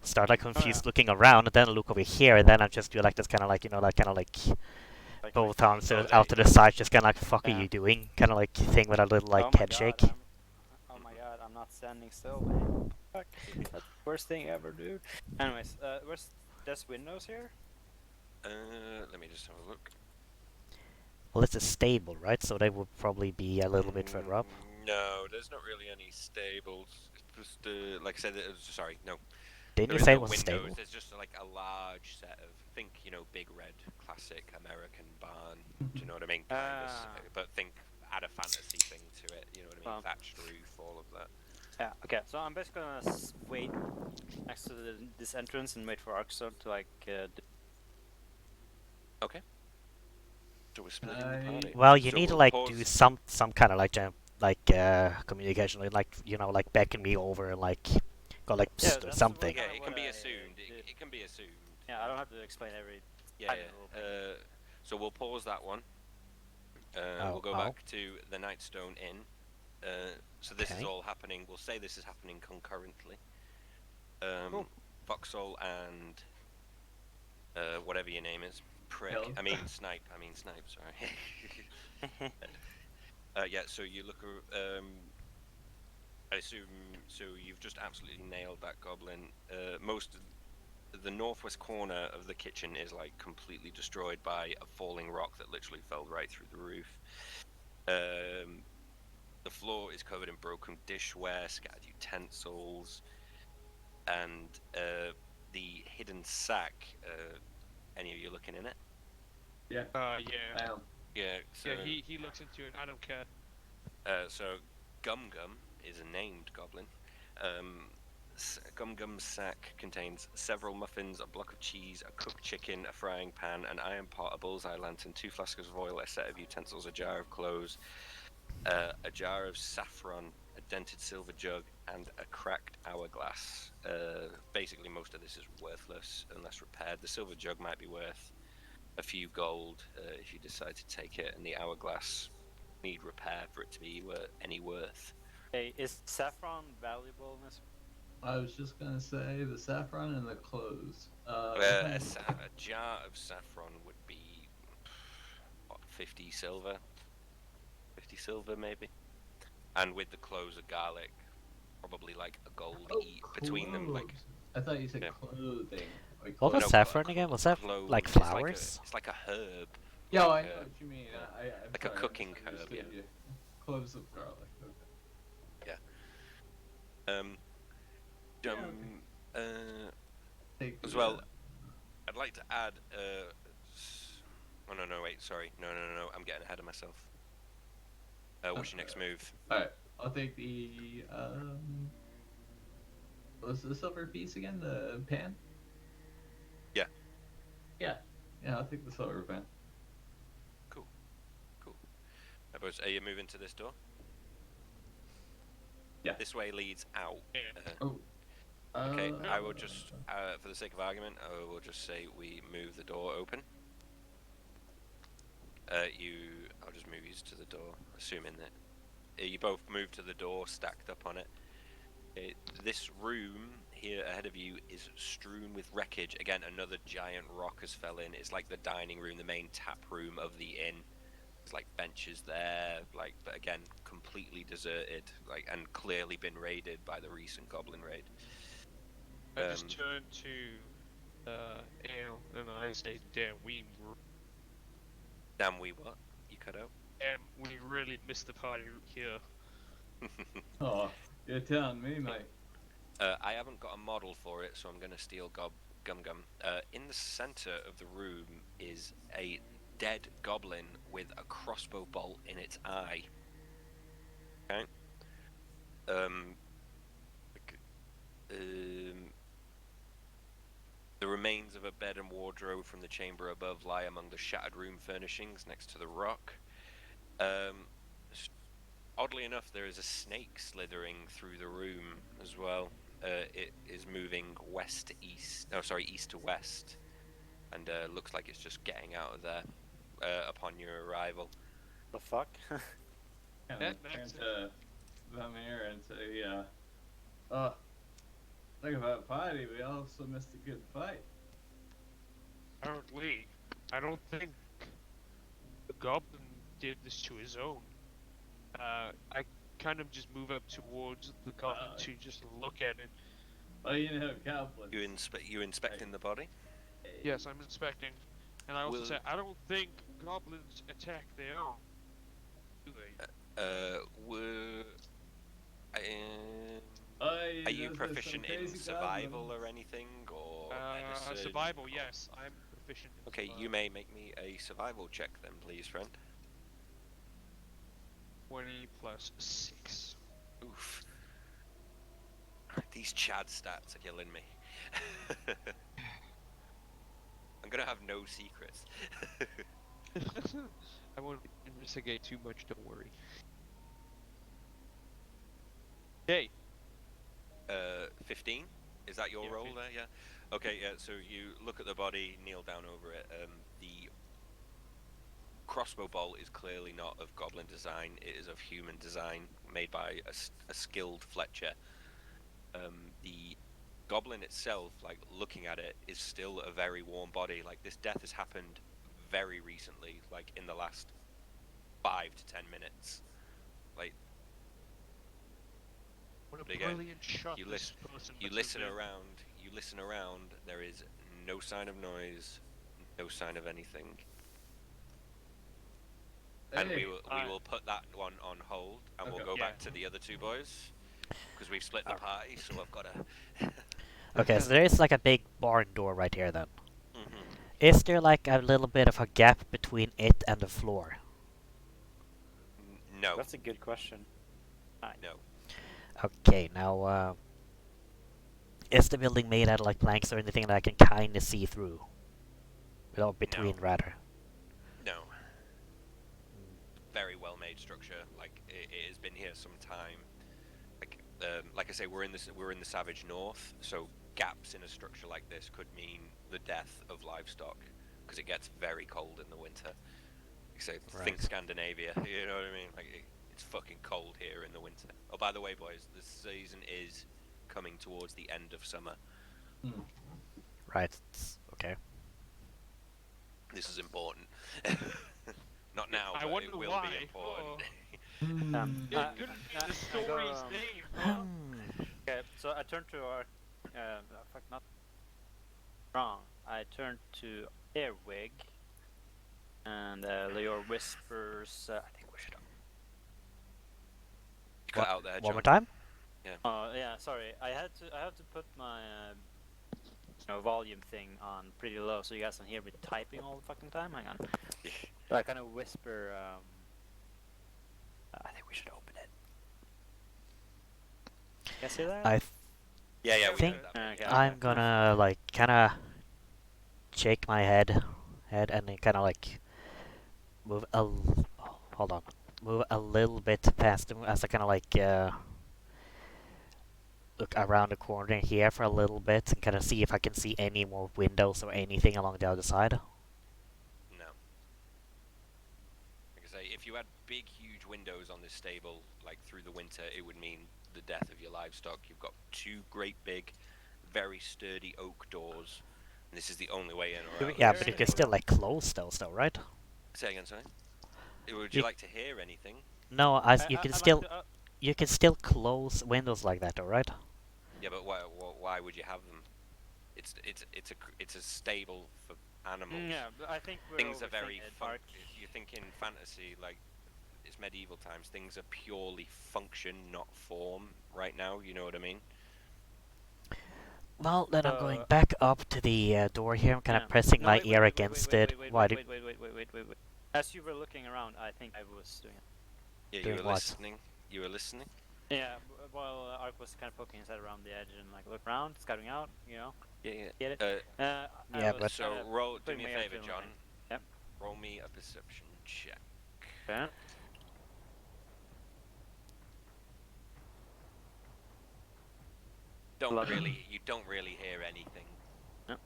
start like confused looking around, and then look over here, and then I just do like this kind of like Like, both arms Oh, out to the side, just kind of like fuck are Yeah. you doing, kind of like thing with a little like oh my head god, shake. oh my god, I'm not standing still, man. Fuck, that's the worst thing ever, dude. Anyways, there's windows here? Let me just have a look. Well, it's a stable, right? So they would probably be a little bit further up. No, there's not really any stables. It's just, like I said, sorry, no. Didn't There you is say no it was a windows. stable? There's just like a large set of, think, big red classic American barn. Do you know what I mean? Kind of, but think, add a fantasy thing to it. You know what I mean? Thatched roof, all of that. Yeah, okay, so I'm basically gonna wait next to this entrance and wait for Arxon to, like, Okay. So we're splitting the party. Well, you So need to we'll like pause. do some kind of like communication, like like beckon me over and like go like Yeah, psst or that's something. Yeah, kinda it can what be I assumed. did. It can be assumed. Yeah, I don't have to explain every Yeah, tiny yeah. little thing. So we'll pause that one. We'll go back to the Nightstone Inn. So this is Okay. all happening. We'll say this is happening concurrently. Cool. Foxhole and whatever your name is, prick. Hill. I mean snipe. Sorry. Yeah. So you look. I assume. So you've just absolutely nailed that goblin. Most of the northwest corner of the kitchen is like completely destroyed by a falling rock that literally fell right through the roof. The floor is covered in broken dishware, scattered utensils, and the hidden sack. Any of you looking in it? Yeah. I am. Yeah. So, Yeah, he looks into it. I don't care. so Gum Gum is a named goblin. Gum Gum's sack contains several muffins, a block of cheese, a cooked chicken, a frying pan, an iron pot, a bullseye lantern, 2 flasks of oil, a set of utensils, a jar of clothes, a jar of saffron, a dented silver jug, and a cracked hourglass. Basically, most of this is worthless unless repaired. The silver jug might be worth a few gold if you decide to take it, and the hourglass need repair for it to be any worth. Hey, is saffron valuable in this? I was just gonna say the saffron and the clothes. A jar of saffron would be what, 50 silver? 50 silver maybe. And with the cloves of garlic, probably like a gold each between them. Like, I thought you said Yeah. clothing. Like What was No, saffron again? Was that cloves. like It's flowers? It's like a herb. Yeah, like I know a- what you mean. I'm like a sorry, I cooking herb, misunderstood you. Cloves of garlic. Okay. Take As the, well, I'd like to add. Oh no, wait, sorry, no, I'm getting ahead of myself. What's your next move? Alright, I'll take the was the silver piece again? The pan? Yeah. Yeah. Yeah, I'll take the silver pan. Cool. Boys, are you moving to this door? Yeah. This way leads out. Oh. Okay, I will just, for the sake of argument, I will just say we move the door open. I'll just move you to the door, assuming that you both move to the door, stacked up on it. This room here ahead of you is strewn with wreckage. Again, another giant rock has fell in. It's like the dining room, the main tap room of the inn. There's like benches there, but again, completely deserted, and clearly been raided by the recent goblin raid. I just turn to Ale and I say, "Damn, we What? You cut out? we really missed the party here." Oh, you're telling me, Mike. I haven't got a model for it, so I'm going to steal Gum Gum. In the center of the room is a dead goblin with a crossbow bolt in its eye. Okay. The remains of a bed and wardrobe from the chamber above lie among the shattered room furnishings next to the rock. Oddly enough, there is a snake slithering through the room as well. It is moving east to west, and looks like it's just getting out of there upon your arrival. The fuck? Kind of turn to Vamir and say, think about party, we also missed a good fight. Apparently, I don't think the goblin did this to his own. I kind of just move up towards the goblin to just look at it. Well, you know, goblins. You inspecting the body? Yes, I'm inspecting. And I also say, I don't think goblins attack their own. Do they? Are you proficient in survival or anything, or medicine? Survival, yes. I'm proficient in Okay, survival. you may make me a survival check then, please, friend. 20 plus 6. Oof. These Chad stats are killing me. I'm gonna have no secrets. I won't investigate too much, don't worry. Okay. 15? Is that your roll 15. there? Yeah. Okay, yeah, so you look at the body, kneel down over it. The crossbow bolt is clearly not of goblin design, it is of human design, made by a skilled Fletcher. The goblin itself, looking at it, is still a very warm body. This death has happened very recently, in the last 5 to 10 minutes. What a But again, brilliant shot you this person you must have listen around, there is no sign of noise, no sign of anything. And we will put that one on hold, and we'll go back to the other two boys, because we've split the party, so I've got to... Okay, so there is like a big barn door right here then. Mm-hmm. Is there like a little bit of a gap between it and the floor? No. That's a good question. No. Okay, now, is the building made out of like planks or anything that I can kind of see through? Or between, rather? No. Very well made structure. It has been here some time. Like I say, we're in the Savage North, so gaps in a structure like this could mean the death of livestock, because it gets very cold in the winter. Think Scandinavia, you know what I mean? It's fucking cold here in the winter. Oh, by the way, boys, the season is coming towards the end of summer. Right, okay. This is important. Not now, I but wonder it will why. be important. It couldn't be the story's name, huh? Okay, so I turned to our... fuck, not... Wrong. I turned to Airwig, and your whispers... I think we should... You cut out there, John. One more time? yeah, sorry. I have to put my volume thing on pretty low, so you guys can hear me typing all the fucking time. Hang on. So I kind of whisper. I think we should open it. You guys hear that? Yeah, Yeah, we think heard that. Okay. I'm gonna like kind of shake my head and then kind of like move hold on, move a little bit past him as I kind of like look around the corner here for a little bit and kind of see if I can see any more windows or anything along the other side. No. Like I say, if you had big, huge windows on this stable, like through the winter, it would mean the death of your livestock. You've got two great big, very sturdy oak doors, and this is the only way in or out. Yeah, hear but you can anything, still though? like close those though, right? Say again, sorry. Would You- you like to hear anything? No, you can I'd still like to, you can still close windows like that, though, right? Yeah, but why would you have them? It's a stable for animals. yeah, but I think we're Things are very overthinking it, Mark. you think in fantasy, like it's medieval times, things are purely function, not form right now, you know what I mean? Well, then I'm going So- back up to the door here. I'm kind of Yeah. pressing No, my wait, ear wait, against wait, it. wait, Why wait, do wait, wait, wait, wait, wait, wait, wait. As you were looking around, I think I was doing it. Yeah, Doing you were what? listening. You were listening. Yeah, while Ark was kind of poking his head around the edge and like look around, scouting out, you know. Yeah, Get it? Yeah, I was but- So kinda roll. Do putting me a my ear favor, to the John. line. Yep. Roll me a perception check. Okay. You don't really hear anything. Yep.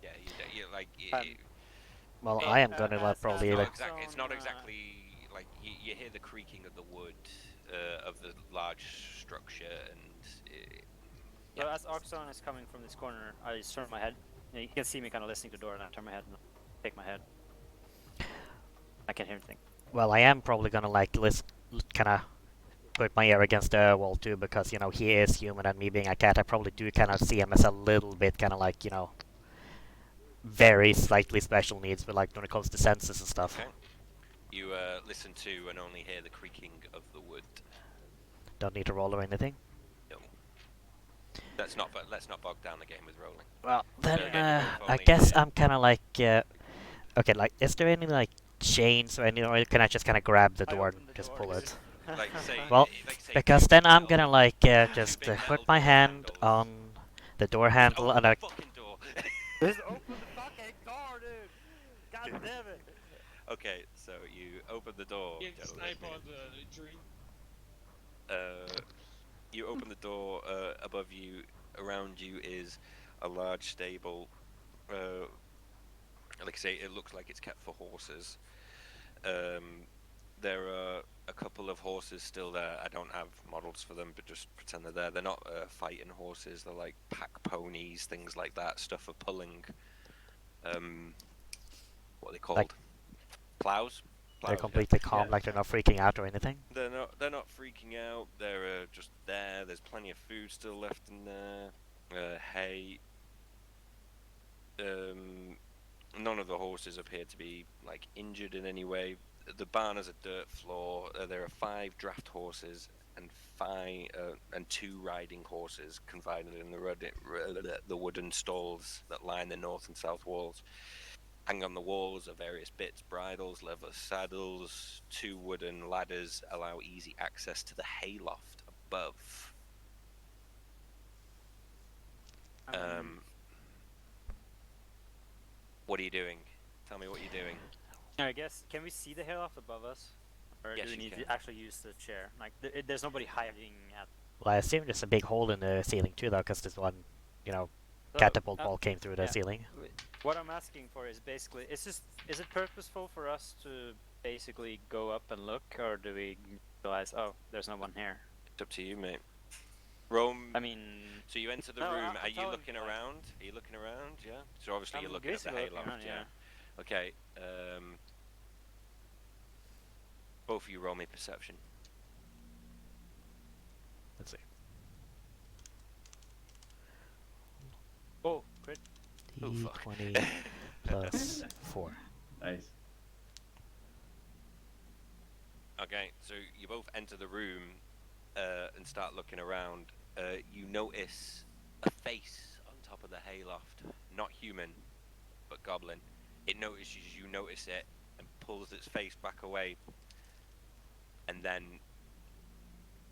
Yeah, you like. Well, Hey, I am gonna as- probably as like. It's not Oxon, exactly like you hear the creaking of the wood of the large structure, and So as Oxon is coming from this corner, I just turn my head. You can see me kind of listening to the door, and I turn my head and take my head. I can't hear anything. Well, I am probably gonna like list, kind of put my ear against the wall too, because you know he is human, and me being a cat, I probably do kind of see him as a little bit kind of like very slightly special needs, but like when it comes to senses and stuff. okay. You listen to and only hear the creaking of the wood. Don't need to roll or anything. No. Let's not bog down the game with rolling. Well, then again, you both I only guess hear- I'm kind of like okay, like is there any like chains or any, or can I just kind of grab the I door open and the just door, pull dude. it? Like say, Well, like say Because two then big I'm metal- gonna like two just big put metal my door hand handles. on the door Just handle open and the I fucking door. Just open the fucking door, dude! God damn it! Okay, so you open the door. Get gentlemen. snipe on the dream. You open the door. Above you, around you is a large stable. Like I say, it looks like it's kept for horses. There are a couple of horses still there. I don't have models for them, but just pretend they're there. They're not fighting horses. They're like pack ponies, things like that. Stuff for pulling. What are they called? Like- Plows. they're Plows, yeah. completely calm, Yeah. like they're not freaking out or anything. They're not freaking out. They're just there. There's plenty of food still left in there. Hay. None of the horses appear to be like injured in any way. The barn has a dirt floor. There are 5 draft horses and 2 riding horses confined in the wooden stalls that line the north and south walls. Hang on the walls are various bits, bridles, leather saddles, 2 wooden ladders allow easy access to the hayloft above. What are you doing? Tell me what you're doing. I guess, can we see the hayloft above us? Or Yes, do we you need can. to actually use the chair? Like, there's nobody hiding at... Well, I assume there's a big hole in the ceiling too, though, because this one, So, catapult ball came through the yeah. ceiling. What I'm asking for is basically, is it purposeful for us to basically go up and look, or do we realize, oh, there's no one here? It's up to you, mate. Rome. I mean, So you enter the No, room. I'm Are you telling looking you, like- around? Are you looking around? Yeah. So obviously you're I'm looking at the basically looking hayloft. around, Yeah. yeah. Okay. Both of you roll me perception. Let's see. Oh, crit. Oh, fuck. D20 plus 4. Nice. Okay, so you both enter the room and start looking around. You notice a face on top of the hayloft. Not human, but goblin. It notices you notice it and pulls its face back away. And then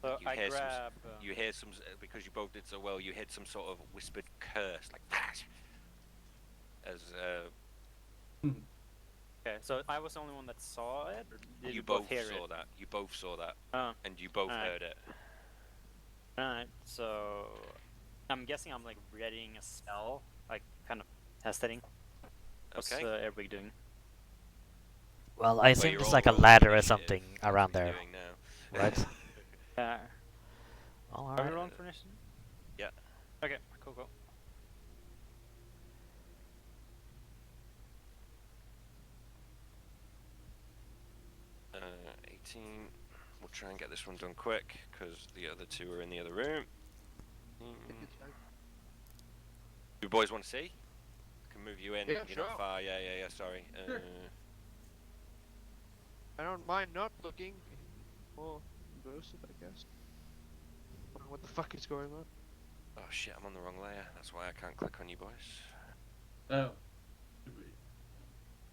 So You I hear some s- grab. You hear some because you both did so well. You heard some sort of whispered curse, like that, as Okay, so I was the only one that saw it, or did you we both both hear saw it? that. You both saw that, Oh, and you both alright. heard it. Alright, so I'm guessing I'm like readying a spell, like kind of testing. What's Okay. Erbig doing? Well, I Well, assume you're there's all like a rolling ladder or initiative. something That's around what you're there, doing now. right? Yeah. Well, Are we alright. rolling for initiative? Yeah. Okay, cool. 18. We'll try and get this one done quick because the other two are in the other room. You boys want to see? I can move you in. Yeah, You're sure. not far. Yeah. Sorry. Sure. I don't mind not looking. More immersive, I guess. Wonder what the fuck is going on? Oh shit! I'm on the wrong layer. That's why I can't click on you boys. Oh.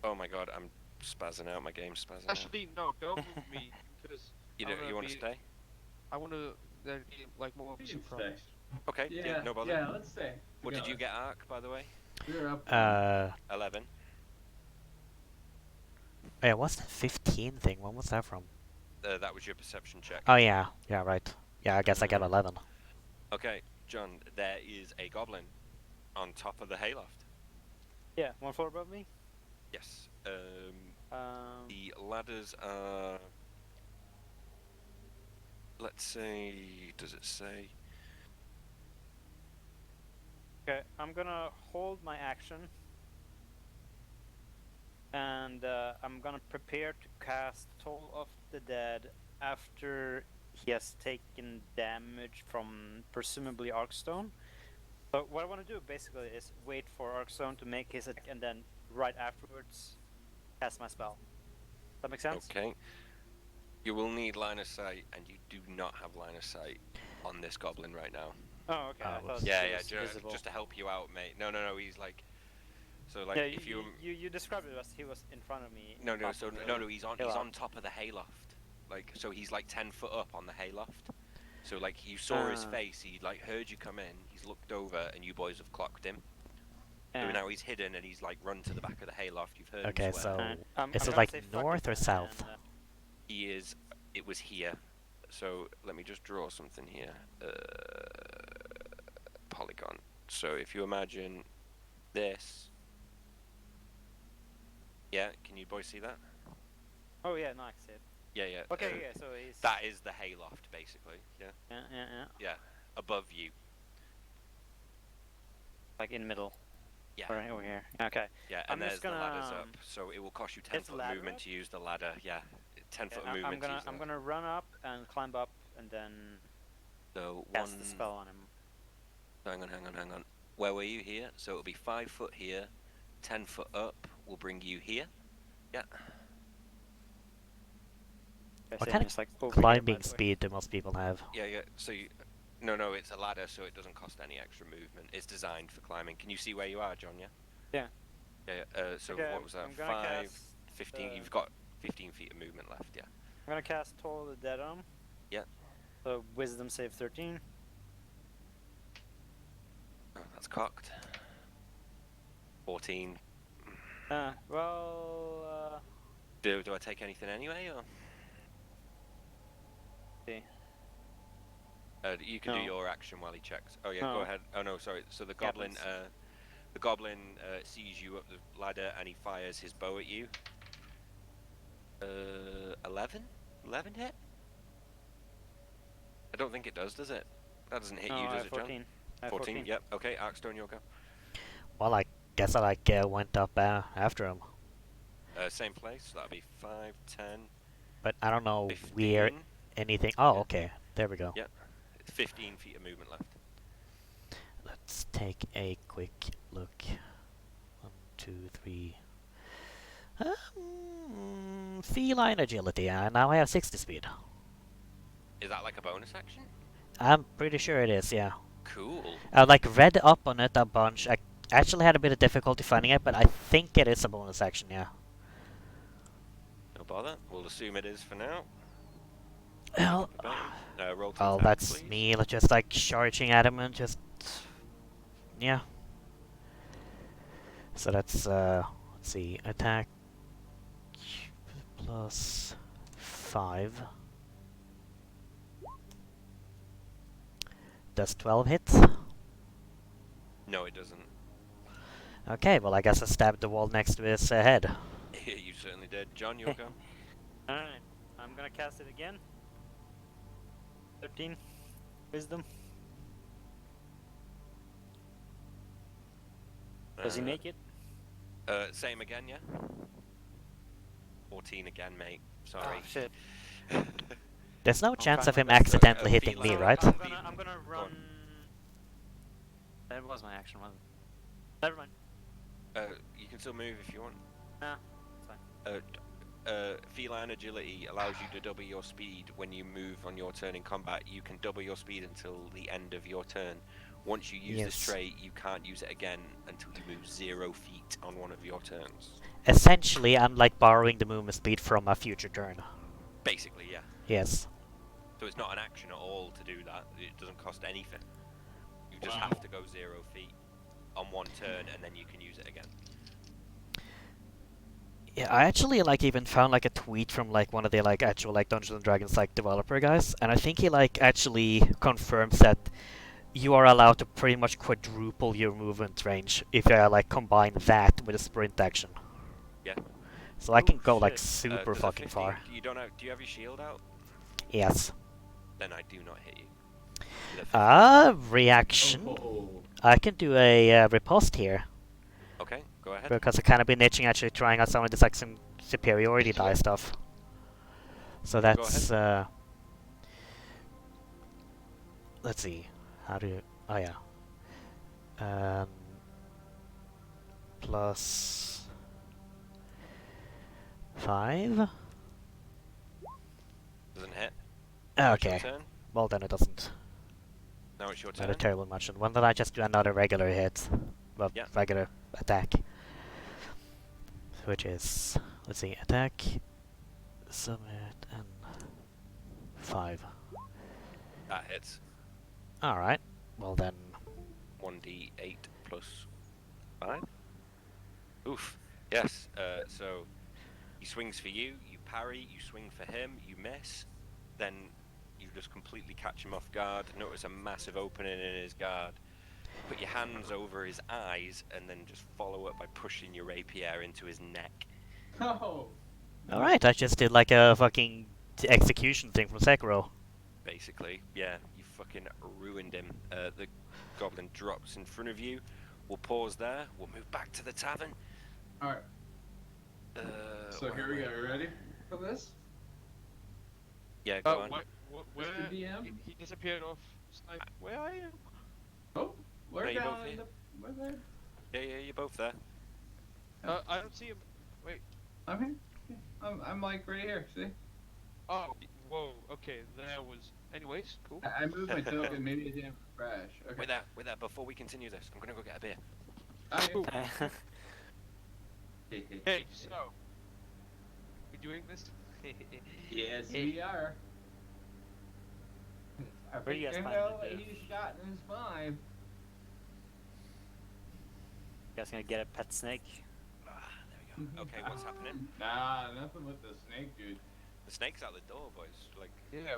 Oh my god! I'm spazzing out. My game's spazzing out. Actually, no, don't move me because You I don't. wanna You want to be- stay? I want to there be like more of a You can surprise. stay. Okay. Yeah, no bother. yeah, let's stay. What did you get, Ark? By the way, We're up. 11. Yeah, what's the 15 thing? When was that from? That was your perception check. Oh yeah, right. Yeah, I guess I got 11. Okay, John. There is a goblin on top of the hayloft. Yeah, 1 floor above me. Yes. Um, The ladders are. Let's say. Does it say? okay, I'm gonna hold my action, and I'm gonna prepare to cast Toll of the Dead after he has taken damage from presumably Arkstone. So what I want to do basically is wait for Arkstone to make his attack, and then right afterwards cast my spell. Does that make sense? Okay. You will need line of sight, and you do not have line of sight on this goblin right now. Oh, okay. I thought whoops. he Yeah, was visible. just to help you out, mate. No, he's like. So like, yeah, if you described it as he was in front of me. No, top so of the no, he's on hayloft. top of the hayloft. Like, so he's like 10 foot up on the hayloft. So like, you saw his face. He like heard you come in. He's looked over, and you boys have clocked him. So Yeah. now he's hidden, and he's like run to the back of the hayloft. You've heard Okay, him swear. so Alright, is I'm it gonna like say fuck north it or south? and, He is. It was here. So let me just draw something here. Polygon. So if you imagine this. Yeah, can you boys see that? oh yeah, no, I see it. Yeah. Okay, yeah, so he's That is the hayloft, basically. Yeah. yeah, Above you. like in middle. Yeah. Right over here. Okay. Yeah, I'm and just there's the gonna, ladders up, so it will cost you 10 is the foot ladder movement up? to use the ladder. Yeah, 10 foot Yeah, movement. to use the I'm ladder. gonna run up and climb up and then So cast the spell on him. Hang on. Where were you here? So it'll be 5 foot here, 10 foot up will bring you here. Yeah. What kind of It's like over here, by climbing the way. speed do most people have? Yeah. So you. No, it's a ladder, so it doesn't cost any extra movement. It's designed for climbing. Can you see where you are, John? Yeah. Yeah. Yeah. So Okay, what was that? I'm gonna 5, cast, 15. You've got 15 feet of movement left. Yeah. I'm gonna cast Toll of the Dead on him. Yeah. So Wisdom save 13. Oh, that's cocked. 14. Well, Do I take anything anyway, or? see. You can do No. your action while he checks. Oh yeah, No. go ahead. Oh no, sorry. So the goblin, Happens. sees you up the ladder and he fires his bow at you. 11? 11 hit? I don't think it does it? That doesn't hit No, you, I does have it, John? 14. I have 14. Yep. Okay, Arkstone, you'll go. Well, I guess I went up after him, Same place. So that'll be 5, 10, but I don't know 15. where anything. Oh, Yeah. okay, there we go. Yeah. 15 feet of movement left. Let's take a quick look. 1, 2, 3. Feline agility. Now I have 60 speed. Is that like a bonus action? I'm pretty sure it is. Yeah. Cool. I like read up on it a bunch. I actually had a bit of difficulty finding it, but I think it is a bonus action. Yeah. No bother. We'll assume it is for now. Well, Roll to well, attack, that's please. me just like charging at him and just yeah. So that's let's see, attack plus 5. Does 12 hit? No, it doesn't. Okay, well I guess I stabbed the wall next to his head. You certainly did. John, your go. Alright, I'm gonna cast it again. 13. Wisdom. Does he make it? Same again, yeah? 14 again, mate. Sorry. Oh, shit. There's no I'm chance trying of my him best. accidentally hitting feline. me, So, right? I'm gonna Go run. on. That was my action, wasn't it? Never mind. You can still move if you want. Nah, it's fine. Feline agility allows you to double your speed when you move on your turn in combat. You can double your speed until the end of your turn. Once you use this Yes. trait, you can't use it again until you move 0 feet on one of your turns. Essentially, I'm like borrowing the movement speed from a future turn. Basically, yeah. Yes. So it's not an action at all to do that. It doesn't cost anything. You just have to go 0 feet on one turn, and then you can use it again. Yeah, I actually like even found like a tweet from like one of the like actual like Dungeons and Dragons like developer guys, and I think he like actually confirms that you are allowed to pretty much quadruple your movement range if you like combine that with a sprint action. Yeah. So I can Oh, go like shit. super Does a fucking 15 far. You don't have. Do you have your shield out? Yes. Then I do not hit you. With a 15. Reaction. Oh, I can do a riposte here Okay, go ahead. because I kind of been itching actually trying out some of this like some superiority die stuff. So that's let's see. How do you... Oh, yeah. Plus 5? Doesn't hit. Now it's your Okay. turn. Well, then it doesn't Now it's your turn. matter terribly much. And when did I just do another regular hit? Well, Yeah. regular attack. Which is... Let's see. Attack, summit, and 5. That hits. Alright. Well, then... 1d8 plus 5. Oof. Yes. So he swings for you. You parry. You swing for him. You miss. Then you just completely catch him off guard. Notice a massive opening in his guard. Put your hands over his eyes and then just follow up by pushing your rapier into his neck. no. Alright, I just did like a fucking execution thing from Sekiro. Basically, yeah, you fucking ruined him. The goblin drops in front of you. We'll pause there. We'll move back to the tavern. All right. So where here we am go. I? You ready for this? Yeah, go on. Where? Mr. DM? He disappeared off. Snipe. Where are you? Oh, we're No, you're down both in here. the. We're there. Yeah, you're both there. I don't see him. Wait. I'm here. Yeah, I'm like right here. See? Oh, whoa. Okay, that was. Anyways, cool. I moved my token. Maybe it didn't crash. Okay. Wait there. Before we continue this, I'm gonna go get a beer. Okay. Hey, so we doing this? Yes, we are. I Where do you guys think find that it, he's shot in his 5. You guys gonna get a pet snake? There we go. Okay, what's happening? Nah, nothing with the snake, dude. The snake's out the door, boys. Like, Yeah,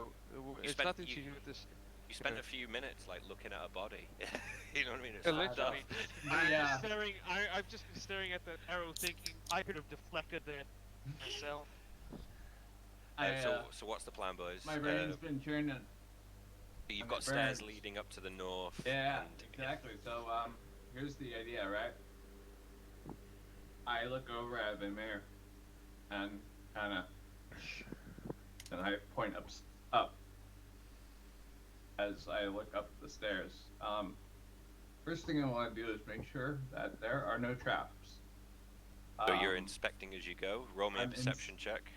it's spent- nothing you- to do with this. you spent Okay. a few minutes like looking at a body. You know what I mean? It's Literally. Yeah. I've just been staring at that arrow, thinking I could have deflected that myself. So what's the plan, boys? My brain's been churning. You've and got it stairs burns. leading up to the north. Yeah, and- exactly. So, here's the idea, right? I look over at the mirror and kind of, I point up as I look up the stairs. First thing I want to do is make sure that there are no traps. So you're inspecting as you go. Roll me a I'm perception check.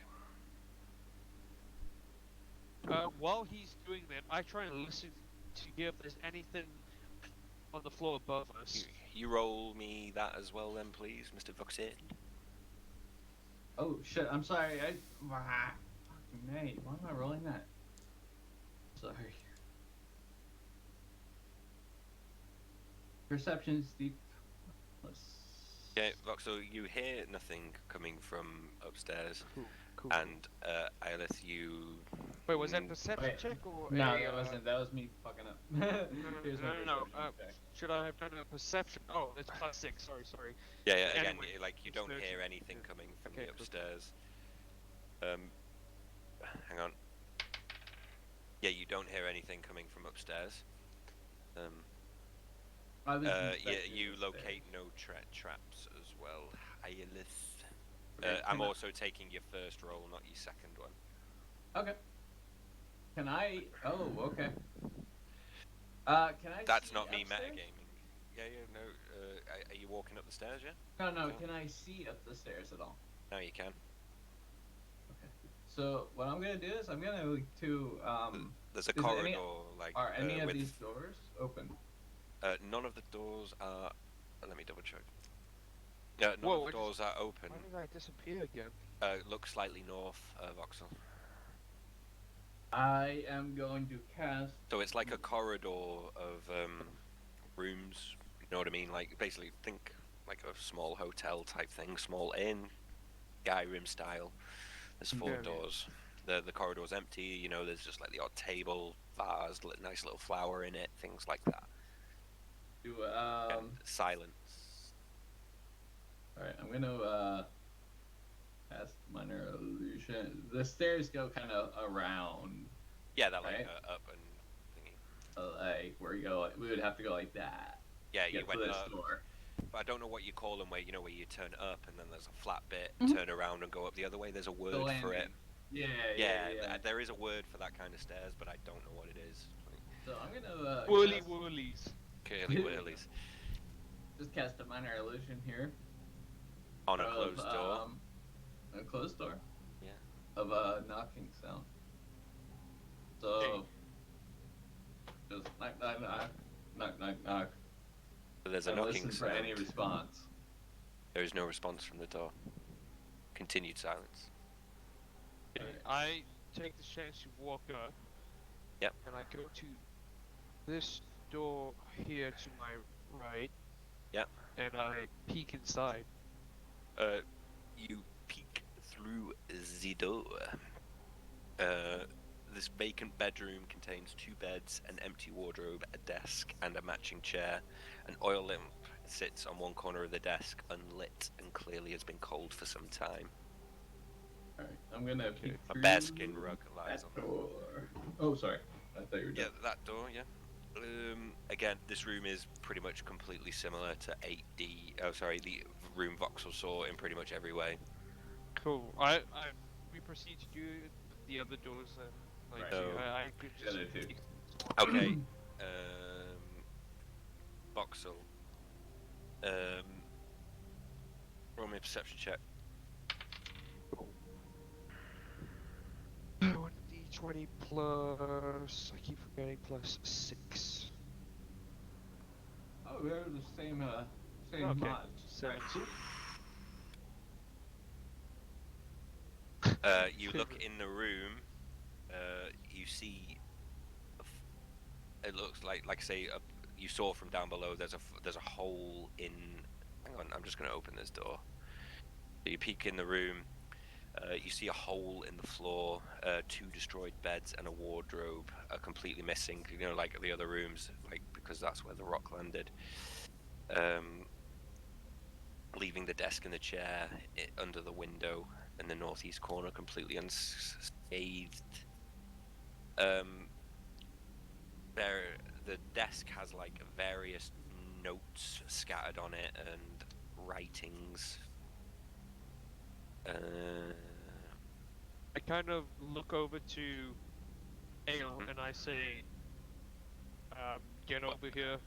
While he's doing that, I try and listen to hear if there's anything on the floor above us. You roll me that as well, then, please, Mr. Vuxid. Oh shit! I'm sorry. Fucking mate, why am I rolling that? sorry. Perception, Steve. Let's... Okay, Voxel, you hear nothing coming from upstairs, Cool. and Aelith, you. Wait, was that a perception Wait, check or No, a? that wasn't. That was me fucking up. Here's my No. perception check. Should I have done a perception? Oh, it's +6. Sorry. Yeah, again, Anyway, you it's don't 13. hear anything Yeah. coming from Okay, the cool. upstairs. Hang on. Yeah, you don't hear anything coming from upstairs. I was Yeah, inspecting you the locate stairs. no traps as well, Aelith. Okay, I'm can I- also taking your first roll, not your second one. Okay. Can I? Oh, okay. Can I? That's see not me upstairs? metagaming. Yeah, no. Are you walking up the stairs, yeah? No. Okay. Can I see up the stairs at all? No, you can. Okay. So what I'm gonna do is I'm gonna to There's a Is corridor, any- like, Are any of with... these doors open? none of the doors are... let me double check. None Whoa, of the doors are open. Why did I disappear again? Look slightly north, Voxel. I am going to cast. So it's like a corridor of rooms. You know what I mean? Like, basically, think like a small hotel type thing, small inn, Skyrim style. There's four Yeah. doors. The corridor's empty. You know, there's just like the odd table, vase, nice little flower in it, things like that. Do And silence. All right, I'm gonna cast minor illusion. The stairs go kind of around, Yeah, that like Right. up and thingy. like where you go. We would have to go like that. Yeah, to you get went to this up. door. But I don't know what you call them, where you turn up and then there's a flat bit, Mhm. turn around and go up the other way. There's a The word for it. landing. Yeah. Yeah, there is a word for that kind of stairs, but I don't know what it is. So I'm gonna Whirly cast- whirlies. Curly whirlies. just cast a minor illusion here. On a of, closed door. A closed door. Yeah. Of a knocking sound. So just knock, knock, knock, knock, knock, knock. So there's a And knocking listen for sound. any response. There is no response from the door. Continued silence. Alright. I take the chance to walk up. Yep. And I go to this door here to my right. Yep. And I peek inside. You peek through the door. This vacant bedroom contains 2 beds, an empty wardrobe, a desk, and a matching chair. An oil lamp sits on one corner of the desk, unlit, and clearly has been cold for some time. Alright, I'm gonna peek A through bearskin rug lies that on the door. Oh, sorry. I thought you were Yeah, done. that door, yeah. Again, this room is pretty much completely similar to 8D. Oh, sorry, the room Voxel saw in pretty much every way. Cool. We proceed to do the other doors then. Like, Right. So- I could The just other two. peek. Okay. Voxel. Roll me a perception check. 1d20 plus. I keep forgetting +6. Oh, we're the same Okay. mod. 17. You look in the room. You see. It looks like I say, you saw from down below. There's a hole in. Hang on, I'm just going to open this door. So you peek in the room. You see a hole in the floor. 2 destroyed beds and a wardrobe are completely missing. You know, like the other rooms, like because that's where the rock landed. Leaving the desk and the chair under the window in the northeast corner completely unscathed. The desk has like various notes scattered on it and writings. I kind of look over to Ale and I say, get over here.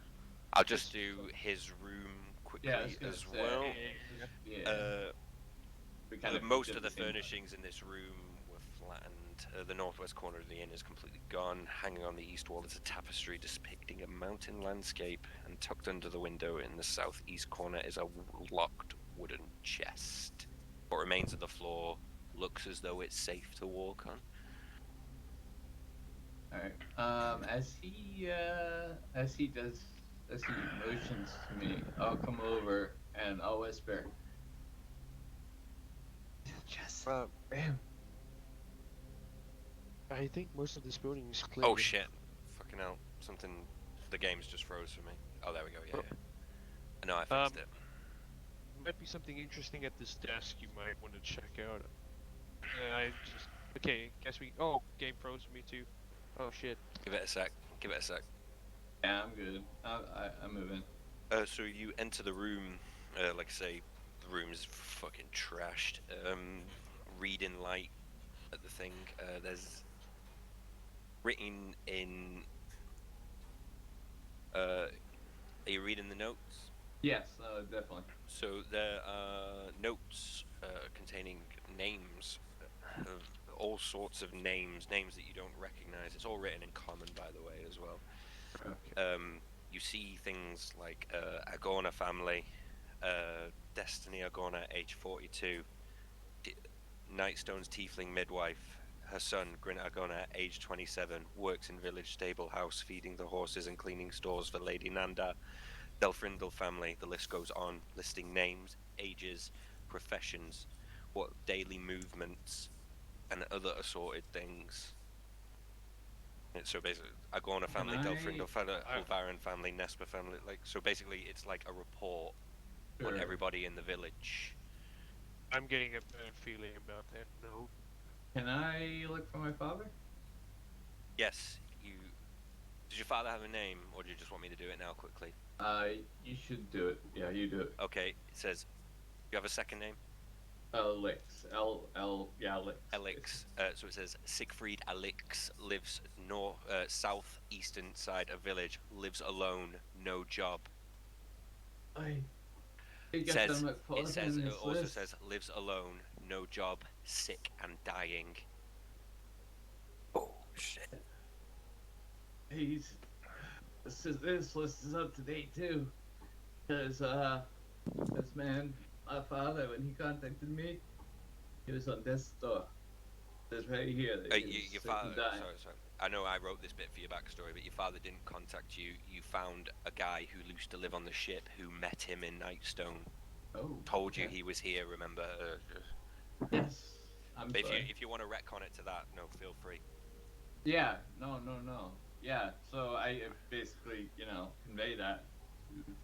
I'll just do his room quickly Yeah, I was gonna as say, well. Yeah. We Most did of the same thing. furnishings in this room were flattened. The northwest corner of the inn is completely gone. Hanging on the east wall is a tapestry depicting a mountain landscape, and tucked under the window in the southeast corner is a locked wooden chest. What remains of the floor looks as though it's safe to walk on. Alright. As he motions to me, I'll come over and I'll whisper. Just bam. I think most of this building is clear. Oh shit! Fucking hell! Something. The game's just froze for me. Oh, there we go. Yeah, yeah. No, I fixed it. Might be something interesting at this desk you might want to check out. Okay, guess we. Oh, game froze for me too. Oh shit. Give it a sec. Give it a sec. Yeah, I'm good. I'm moving. So you enter the room. Like I say, the room is fucking trashed. Reading light at the thing. There's written in. Are you reading the notes? Yes, definitely. So there are notes containing names, all sorts of names that you don't recognize. It's all written in common, by the way, as well. Okay. You see things like Agorna family, Destiny Agorna, age 42, Nightstone's tiefling midwife. Her son, Grin Agona, age 27, works in village stable house, feeding the horses and cleaning stores for Lady Nanda. Delfrindle family, the list goes on, listing names, ages, professions, what daily movements, and other assorted things. So basically, Agorna family, Delfrindle family, Ulvaran family, Nespa family, like, so basically it's like a report on everybody in the village. I'm getting a bad feeling about that. No. Can I look for my father? Yes, you. Does your father have a name, or do you just want me to do it now quickly? You should do it. Yeah, you do it. Okay, it says, you have a second name? Alix. Alix. Alix. So it says Siegfried Alix lives southeastern side of village, lives alone, no job. It also says lives alone, no job, sick and dying. Oh shit. This list is up to date too. Because this man, my father, when he contacted me, he was on death's door. There's right here that your father. Sorry. I know I wrote this bit for your backstory, but your father didn't contact you. You found a guy who used to live on the ship who met him in Nightstone. Oh. Told you he was here. Remember? Yes. If you want to retcon it to that, no, feel free. Yeah. No. Yeah. So I basically, convey that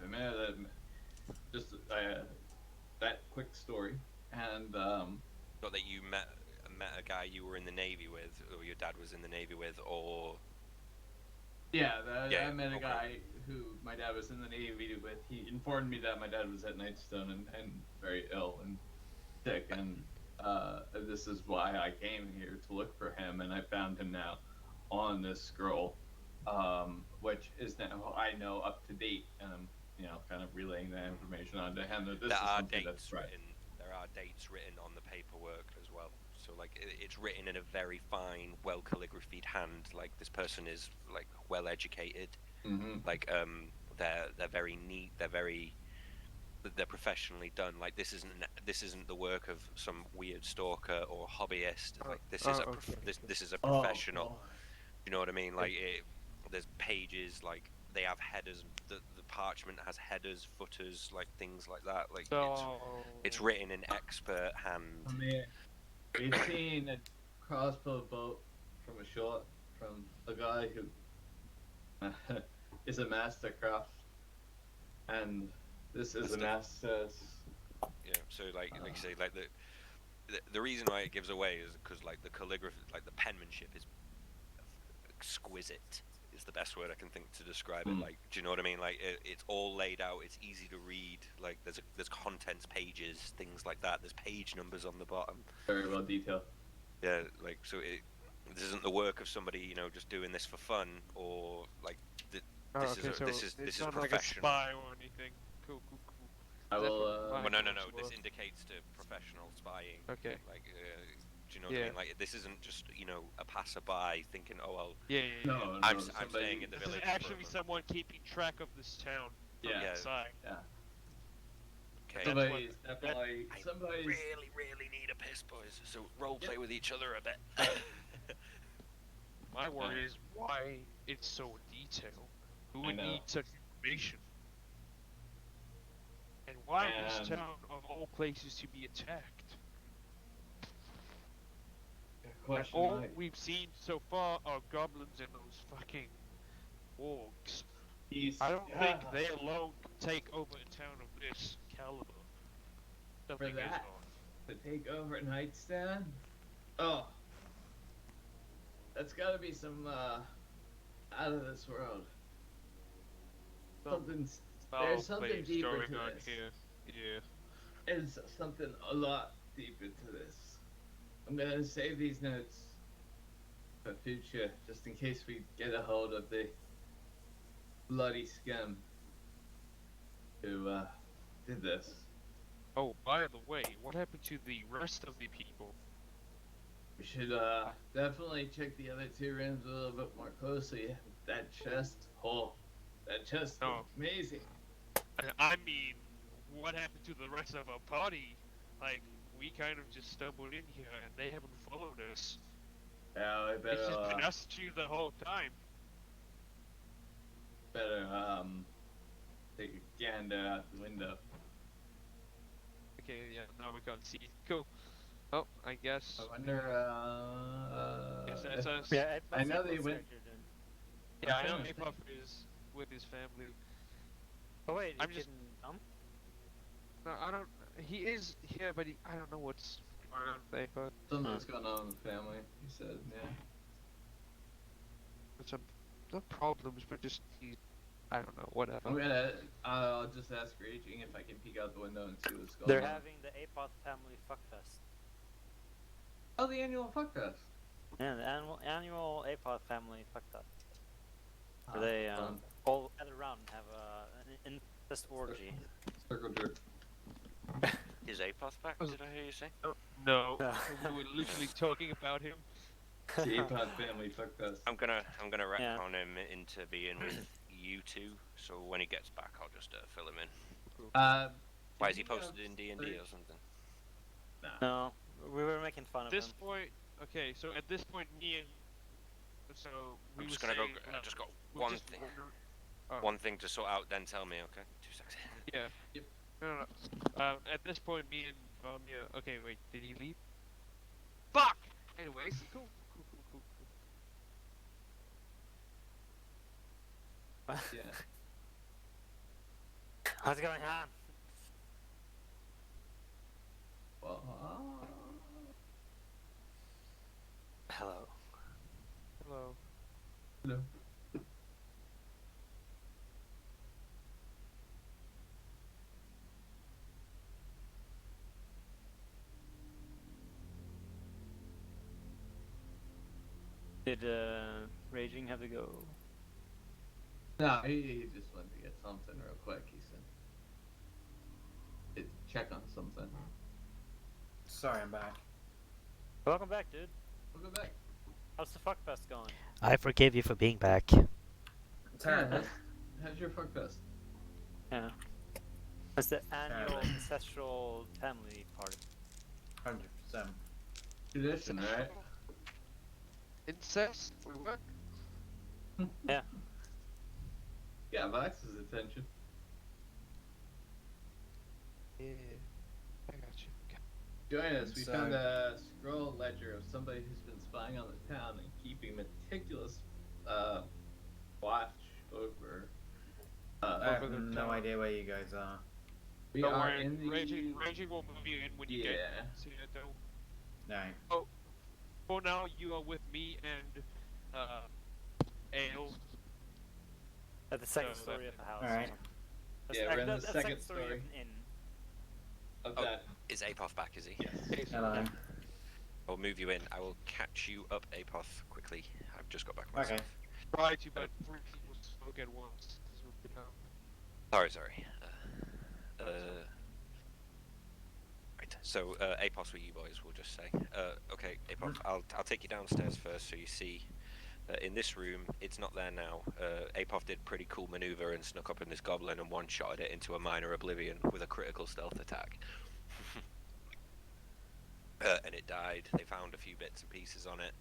to him. Just that quick story, and Not that you met a guy you were in the Navy with, or your dad was in the Navy with, or... I met a guy who my dad was in the Navy with. He informed me that my dad was at Nightstone and very ill and sick, and this is why I came here to look for him, and I found him now on this scroll, which is now, I know, up to date, and I'm, kind of relaying that information onto him, that this is something that's right. There are dates written on the paperwork as well. So like it's written in a very fine, well calligraphied hand. Like this person is like well educated. Mm-hmm. Like they're very neat. They're professionally done. Like this isn't the work of some weird stalker or hobbyist. Like this is a professional. You know what I mean? Like there's pages. Like they have headers. The parchment has headers, footers, like things like that. Like it's written in expert hand. I mean, we've seen a crossbow bolt from a shot from a guy who is a master craft, and this is a master. Yeah. So like I say, like the reason why it gives away is because like the calligraphy, like the penmanship is exquisite. Is the best word I can think to describe it. Like, do you know what I mean? Like, it's all laid out. It's easy to read. Like, there's contents pages, things like that. There's page numbers on the bottom. Very well detailed. Yeah, like so. This isn't the work of somebody, just doing this for fun or like. This is not professional. Like a spy or anything. Cool. I will. Well, no. This indicates to professional spying. Okay. Like, do you know what I mean? Like, this isn't just a passerby thinking, oh well. Yeah. No, I'm staying in the this village. Is actually someone keeping track of this town. Outside. Yeah. Okay. Somebody's really need a piss, boys. So role play with each other a bit. My worry is why it's so detailed. Who I would know. need such information? And why this And- town, of all places, to be attacked? And Question all mark. we've seen so far are goblins and those fucking wargs. He's, I don't think ah, they alone can take over a town of this caliber. Something is that. off. to take over Nightstand. Oh, that's gotta be some out of this world. Something's there's something Place deeper going to on this. here. Yeah. There's something a lot deeper to this. I'm gonna save these notes for future, just in case we get a hold of the bloody scum who did this. Oh, by the way, what happened to the rest of the people? We should definitely check the other two rooms a little bit more closely. That chest, that chest Oh. looks amazing. I mean, what happened to the rest of our party? Like, we kind of just stumbled in here and they haven't followed us. Yeah, we It's just been better us two the whole time. take a gander out the window. Okay, yeah, now we can't see. Cool. Oh, I guess. I wonder. Guess that's us. Yeah, I know they went- Yeah, I I'm know trying to Apuff is with his family. Oh wait, I'm you just- can No, I don't. He is here, but I don't know what's going on with Apuff. Something's going on in the family. He said, yeah. Some not problems, but just I don't know, whatever. I'm gonna. I'll just ask Raging if I can peek out the window and see what's going They're on. having the Apoth family fuckfest. Oh, the annual fuckfest. Yeah, the annual Apoth family fuckfest. Where Ah, they fun. all gather around and have an incest orgy. Circle jerk. Is Apoth back? Did I hear you say? No, we were literally talking about him. The Apod family fuckfest. I'm gonna Yeah. retcon him into being with you two. So when he gets back, I'll just fill him in. Why is he posted in D&D or something? Nah. No, we were making fun At of this him. point, okay, so at this point, me and so we I'm just were gonna go. saying, I just got we're one just thing. Oh. One thing to sort out. Then tell me, okay? 2 seconds. Yeah. Yep. No. At this point, me and yeah. Okay, wait. Did he leave? Fuck. Anyways, cool. Yeah. What's going on? Well, Hello. Hello. no. Did Raging have to go? No, he just went to get something real quick. He said, check on something. Sorry, I'm back. Welcome back, dude. We'll go back. How's the fuckfest going? I forgive you for being back. Terrible. How's your fuckfest? Yeah. It's the annual Apparently. ancestral family party. 100%. Tradition, right? Incest? Wait, what? Yeah. Yeah, Vox's attention. Yeah. I got you. Okay. Join us. We So- found a scroll ledger of somebody who's been spying on the town and keeping meticulous watch over. I have Over the no town. idea where you guys are. We Don't are worry, in the Raging will move you in when you get. Yeah. So yeah, don't. No. For now, you are with me and Ale. At the second So story that- of the house. Alright. Yeah, we're in the second story of story. an inn. of Oh. that. Is Apoth back? Is he? Okay, so Hello. I'll move you in. I will catch you up, Apoth, quickly. I've just got back myself. Okay. try to, but 3 people spoke at once. This would be hard. Sorry. Right. So Apoth with you boys, we'll just say. Okay, Apoth, I'll take you downstairs first, so you see. In this room, it's not there now. Apoth did pretty cool maneuver and snuck up in this goblin and one-shotted it into a minor oblivion with a critical stealth attack. And it died. They found a few bits and pieces on it.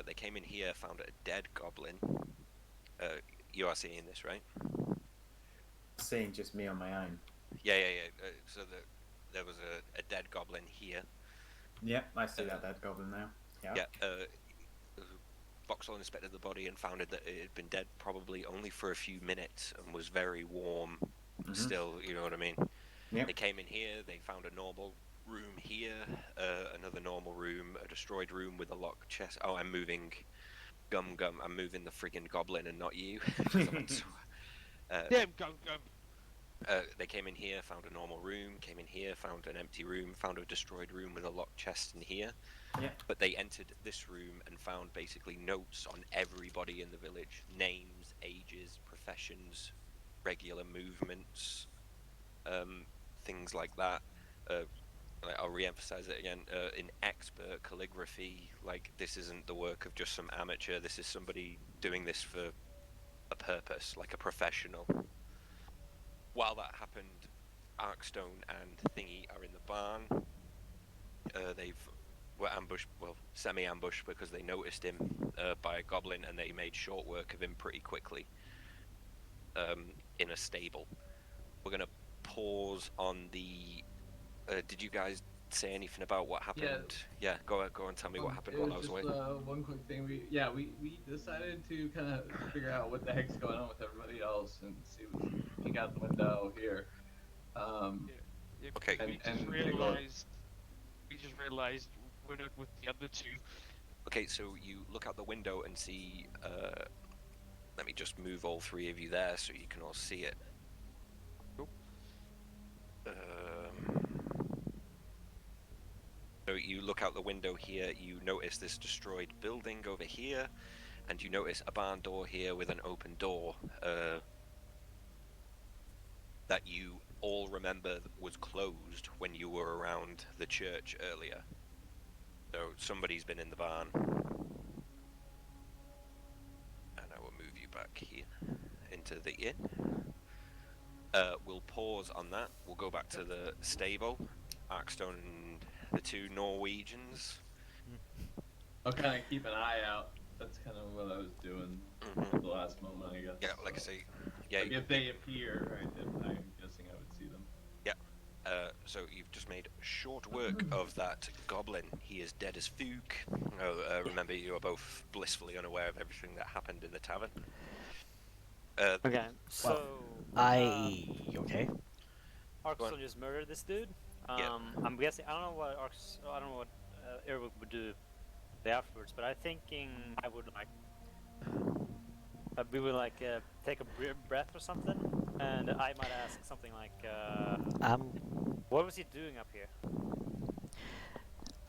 They came in here, found a dead goblin. You are seeing this, right? Seeing just me on my own. Yeah. So there was a dead goblin here. Yep, I see that dead goblin now. Yeah. Vauxhall inspected the body and found that it had been dead probably only for a few minutes and was very warm still, you know what I mean? Yep. They came in here, they found a normal room here, another normal room, a destroyed room with a locked chest. Oh, I'm moving Gum. I'm moving the friggin' goblin and not you. Damn, Gum. They came in here, found a normal room, came in here, found an empty room, found a destroyed room with a locked chest in here. Yeah. But they entered this room and found basically notes on everybody in the village, names, ages, professions, regular movements, things like that. I'll re-emphasize it again. In expert calligraphy, like this isn't the work of just some amateur. This is somebody doing this for a purpose, like a professional. While that happened, Arkstone and Thingy are in the barn. Were ambushed, well, semi-ambushed because they noticed him by a goblin and they made short work of him pretty quickly in a stable. We're going to pause on the... did you guys say anything about what happened? Yeah, go and tell me what happened while I was away. One quick thing. We decided to kind of figure out what the heck's going on with everybody else and see what's peek out the window here. Okay. We just realized we're not with the other two. Okay, so you look out the window and see. Let me just move all three of you there so you can all see it. So you look out the window here, you notice this destroyed building over here, and you notice a barn door here with an open door that you all remember was closed when you were around the church earlier. So somebody's been in the barn. And I will move you back here into the inn. We'll pause on that. We'll go back to the stable. Arkstone and the two Norwegians. I'll kind of keep an eye out. That's kind of what I was doing at the last moment, I guess. Yeah, like I say. Yeah. Like if they appear, right, then I'm guessing I would see them. Yeah. So you've just made short work of that goblin. He is dead as fook. Remember, you are both blissfully unaware of everything that happened in the tavern. Okay, so okay. Arkstone just murdered this dude. I'm guessing I don't know what Erwin would do afterwards, but I'm thinking I would like we would like take a breath or something, and I might ask something like, what was he doing up here?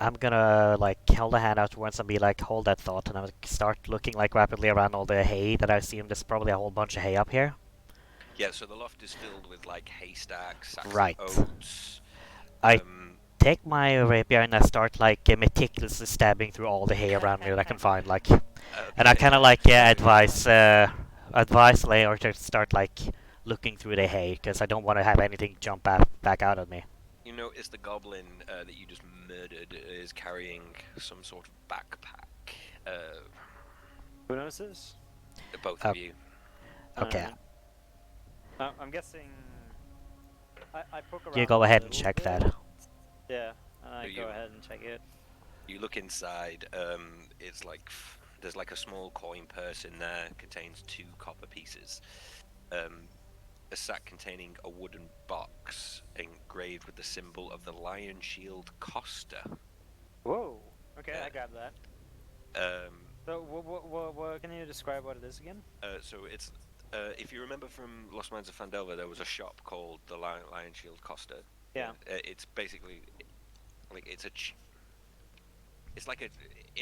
I'm gonna like hold a hand out towards and be like, hold that thought, and I'll start looking like rapidly around all the hay that I assume there's probably a whole bunch of hay up here. Yeah, so the loft is filled with like haystacks, sacks Right. of oats. I take my rapier and I start like meticulously stabbing through all the hay around me that I can find, like, and I kind of like advise Leor to start like looking through the hay because I don't want to have anything jump back out at me. You notice the goblin that you just murdered is carrying some sort of backpack. Who notices? Both of you. Okay. I'm guessing. I poke around. You go ahead a and little check bit. that. Yeah, and I go ahead and check it. You look inside. It's like there's like a small coin purse in there. Contains 2 copper pieces. A sack containing a wooden box engraved with the symbol of the lion shield Costa. Whoa. Okay, I grabbed that. So, what can you describe what it is again? So it's if you remember from Lost Mines of Fandelver, there was a shop called the Lion Shield Costa. Yeah. It's basically like it's like a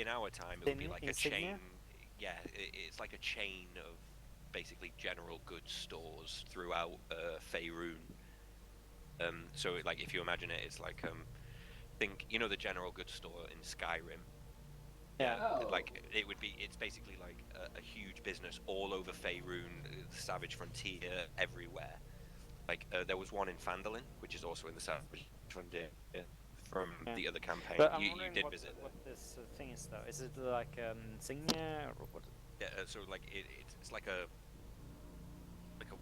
in our time it would be like insignia? a chain. Yeah, it's like a chain of basically general goods stores throughout Faerun. So like if you imagine it, it's like think the general goods store in Skyrim. Yeah. Oh. Like it would be. It's basically like a huge business all over Faerun, the Savage Frontier, everywhere. Like there was one in Phandalin, which is also in the Savage Frontier. from Yeah. the other campaign. But I'm You wondering did what, visit what there. this thing is though. Is it like insignia or what? Yeah, so like it's like a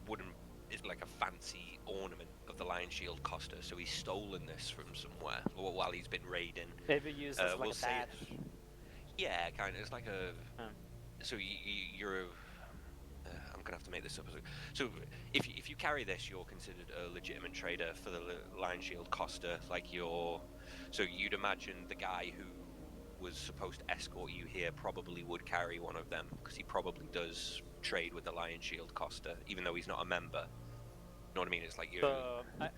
wooden, it's like a fancy ornament of the Lion Shield Costa. So he's stolen this from somewhere while he's been raiding. Maybe used as like we'll a say badge. Yeah, kind of. It's like a. Oh. So you're a. I'm gonna have to make this up. So if you carry this, you're considered a legitimate trader for the Lion Shield Costa. Like you're. So you'd imagine the guy who was supposed to escort you here probably would carry one of them because he probably does trade with the Lion Shield Costa, even though he's not a member. You know what I mean? It's like you. So I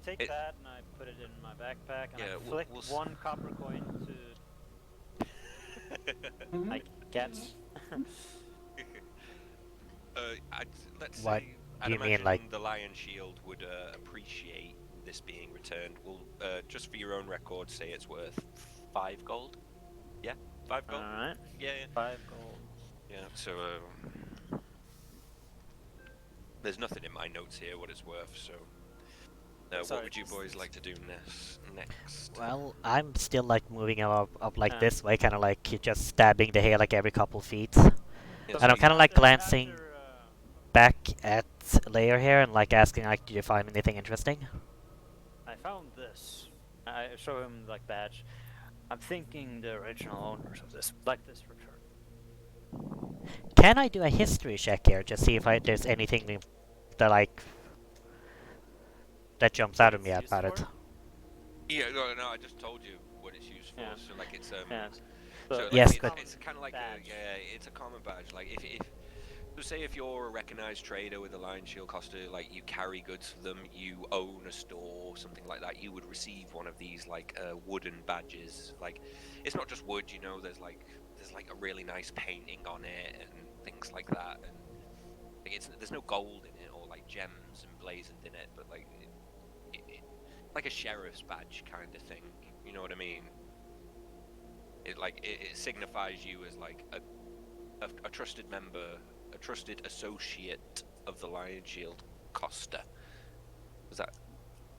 take that and I put it in my backpack and Yeah, I flick we'll one copper coin to I guess. Let's What say. do you mean, imagine like- the Lion Shield would appreciate this being returned. We'll just for your own record say it's worth 5 gold. Yeah, 5 gold. Alright. Yeah, 5 gold. yeah. So there's nothing in my notes here what it's worth. So Sorry, what would you just- boys like to do next? Well, I'm still like moving up like Yeah. this way, kind of like just stabbing the hair like every couple feet. Yeah, And I'm so kind of like After- glancing after, back at Layer here and like asking like, do you find anything interesting? I found this. I show him like badge. I'm thinking the original owners of this would like this return. Can I do a history check here, just see if there's anything that like that jumps out at me It's used about it? for? Yeah, no, I just told you what it's used for. Yeah. So like it's Yeah. So, So like, Yes, it's, but- it's kind of like badge. it's a common badge. Like if so say if you're a recognized trader with the Lion Shield Costa, like you carry goods for them, you own a store, something like that, you would receive one of these like wooden badges. Like it's not just wood, you know. There's like a really nice painting on it and things like that. And like, there's no gold in it or like gems emblazoned in it, but like it like a sheriff's badge kind of thing. You know what I mean? It signifies you as like a trusted member, a trusted associate of the Lion Shield Costa. Does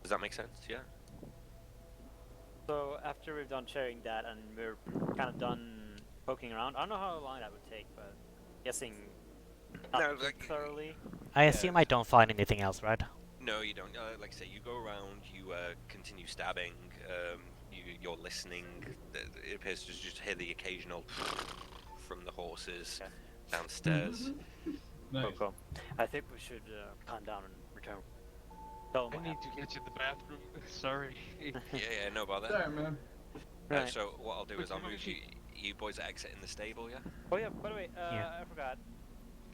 that make sense? Yeah. So after we've done sharing that and we're kind of done poking around, I don't know how long that would take, but guessing not No, too like- thoroughly. I assume I don't find anything else, right? No, you don't. Like I say, you go around, you continue stabbing, you're listening. It appears to just hear the occasional from the horses Okay. downstairs. Nice. Cool. I think we should calm down and return. Tell them I need to get to the bathroom. Sorry. yeah, no bother. Sorry, man. Right. So what I'll do is I'll Wait, move you. You boys are exiting the stable, yeah? Oh yeah, by the way, Yeah. I forgot.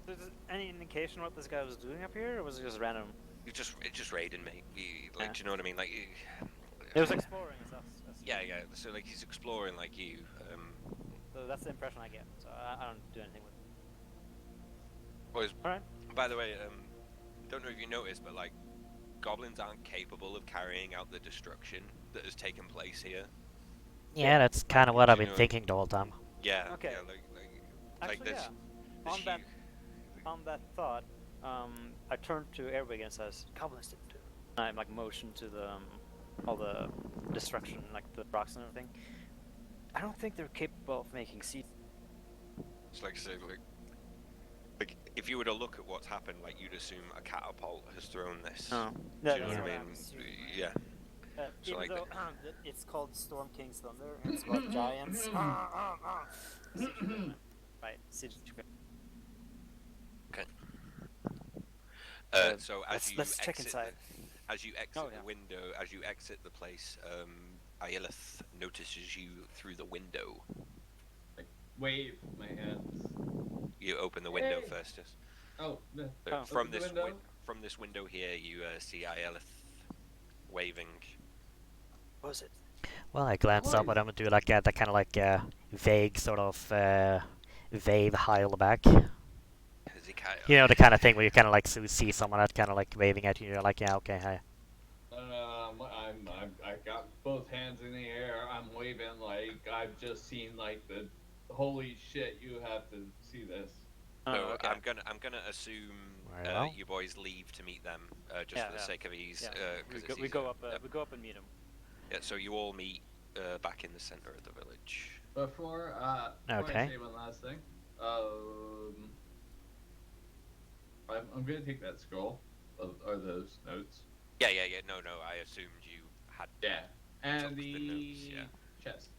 Is there any indication what this guy was doing up here, or was it just random? It just raiding me. Like, Yeah. do you know what I mean? Like, It was exploring and stuff. yeah. So like he's exploring like you. So that's the impression I get. So I don't do anything with it. Boys. Alright. By the way, don't know if you noticed, but like, goblins aren't capable of carrying out the destruction that has taken place here. Yeah, that's kind of what I've been Genuine. thinking the whole time. Yeah. Okay. Yeah, like Actually, this. yeah. On that thought, I turned to Airwig and says, "Goblins didn't do." I like motion to the all the destruction, like the rocks and everything. I don't think they're capable of making seeds. It's like I say, like if you were to look at what's happened, like you'd assume a catapult has thrown this. No, Do you know that's what what I I'm mean? assuming. Yeah. So Even like though it's called Storm King's Thunder, and it's about giants. Right, siege. So as let's check exit inside. as you exit Oh, yeah. the window, as you exit the place, Aelith notices you through the window. Wave my hands. You open the window Hey. first, yes. Oh, no. Oh. From Open the this window. from this window here, you see Aelith waving. What was it? Well, I glance up Boys. at him and do like that kind of like vague sort of wave heil back. As he You know, the kind of thing where you kind of like see someone that's kind of like waving at you, you're like, yeah, okay, hi. I got both hands in the air. I'm waving like I've just seen like the holy shit. You have to see this. Oh, So okay. I'm gonna assume Very well. you boys leave to meet them just Yeah, for the yeah. sake of ease. Yeah. 'Cause We it's go easier. up. We go up and meet him. Yeah, so you all meet back in the center of the village. Before Okay. I say one last thing, I'm gonna take that scroll or those notes. Yeah. No. I assumed you had. Yeah, and Took the notes, yeah. chest.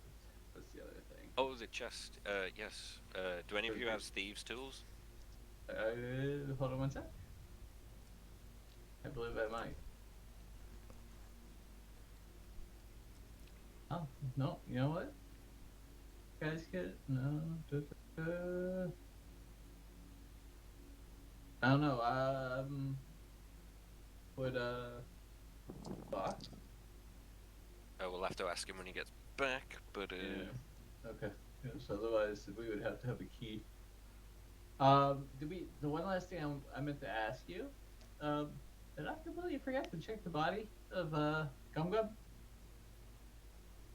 That's the other thing. Oh, the chest. Yes. Do any of you Okay. have thieves' tools? Hold on one sec. I believe I might. Oh no! You know what? Guys, get no. I don't know. Would box? We'll have to ask him when he gets back. But Yeah. Okay. Yes, otherwise, we would have to have a key. The one last thing I meant to ask you, did I completely forget to check the body of Gum Gum?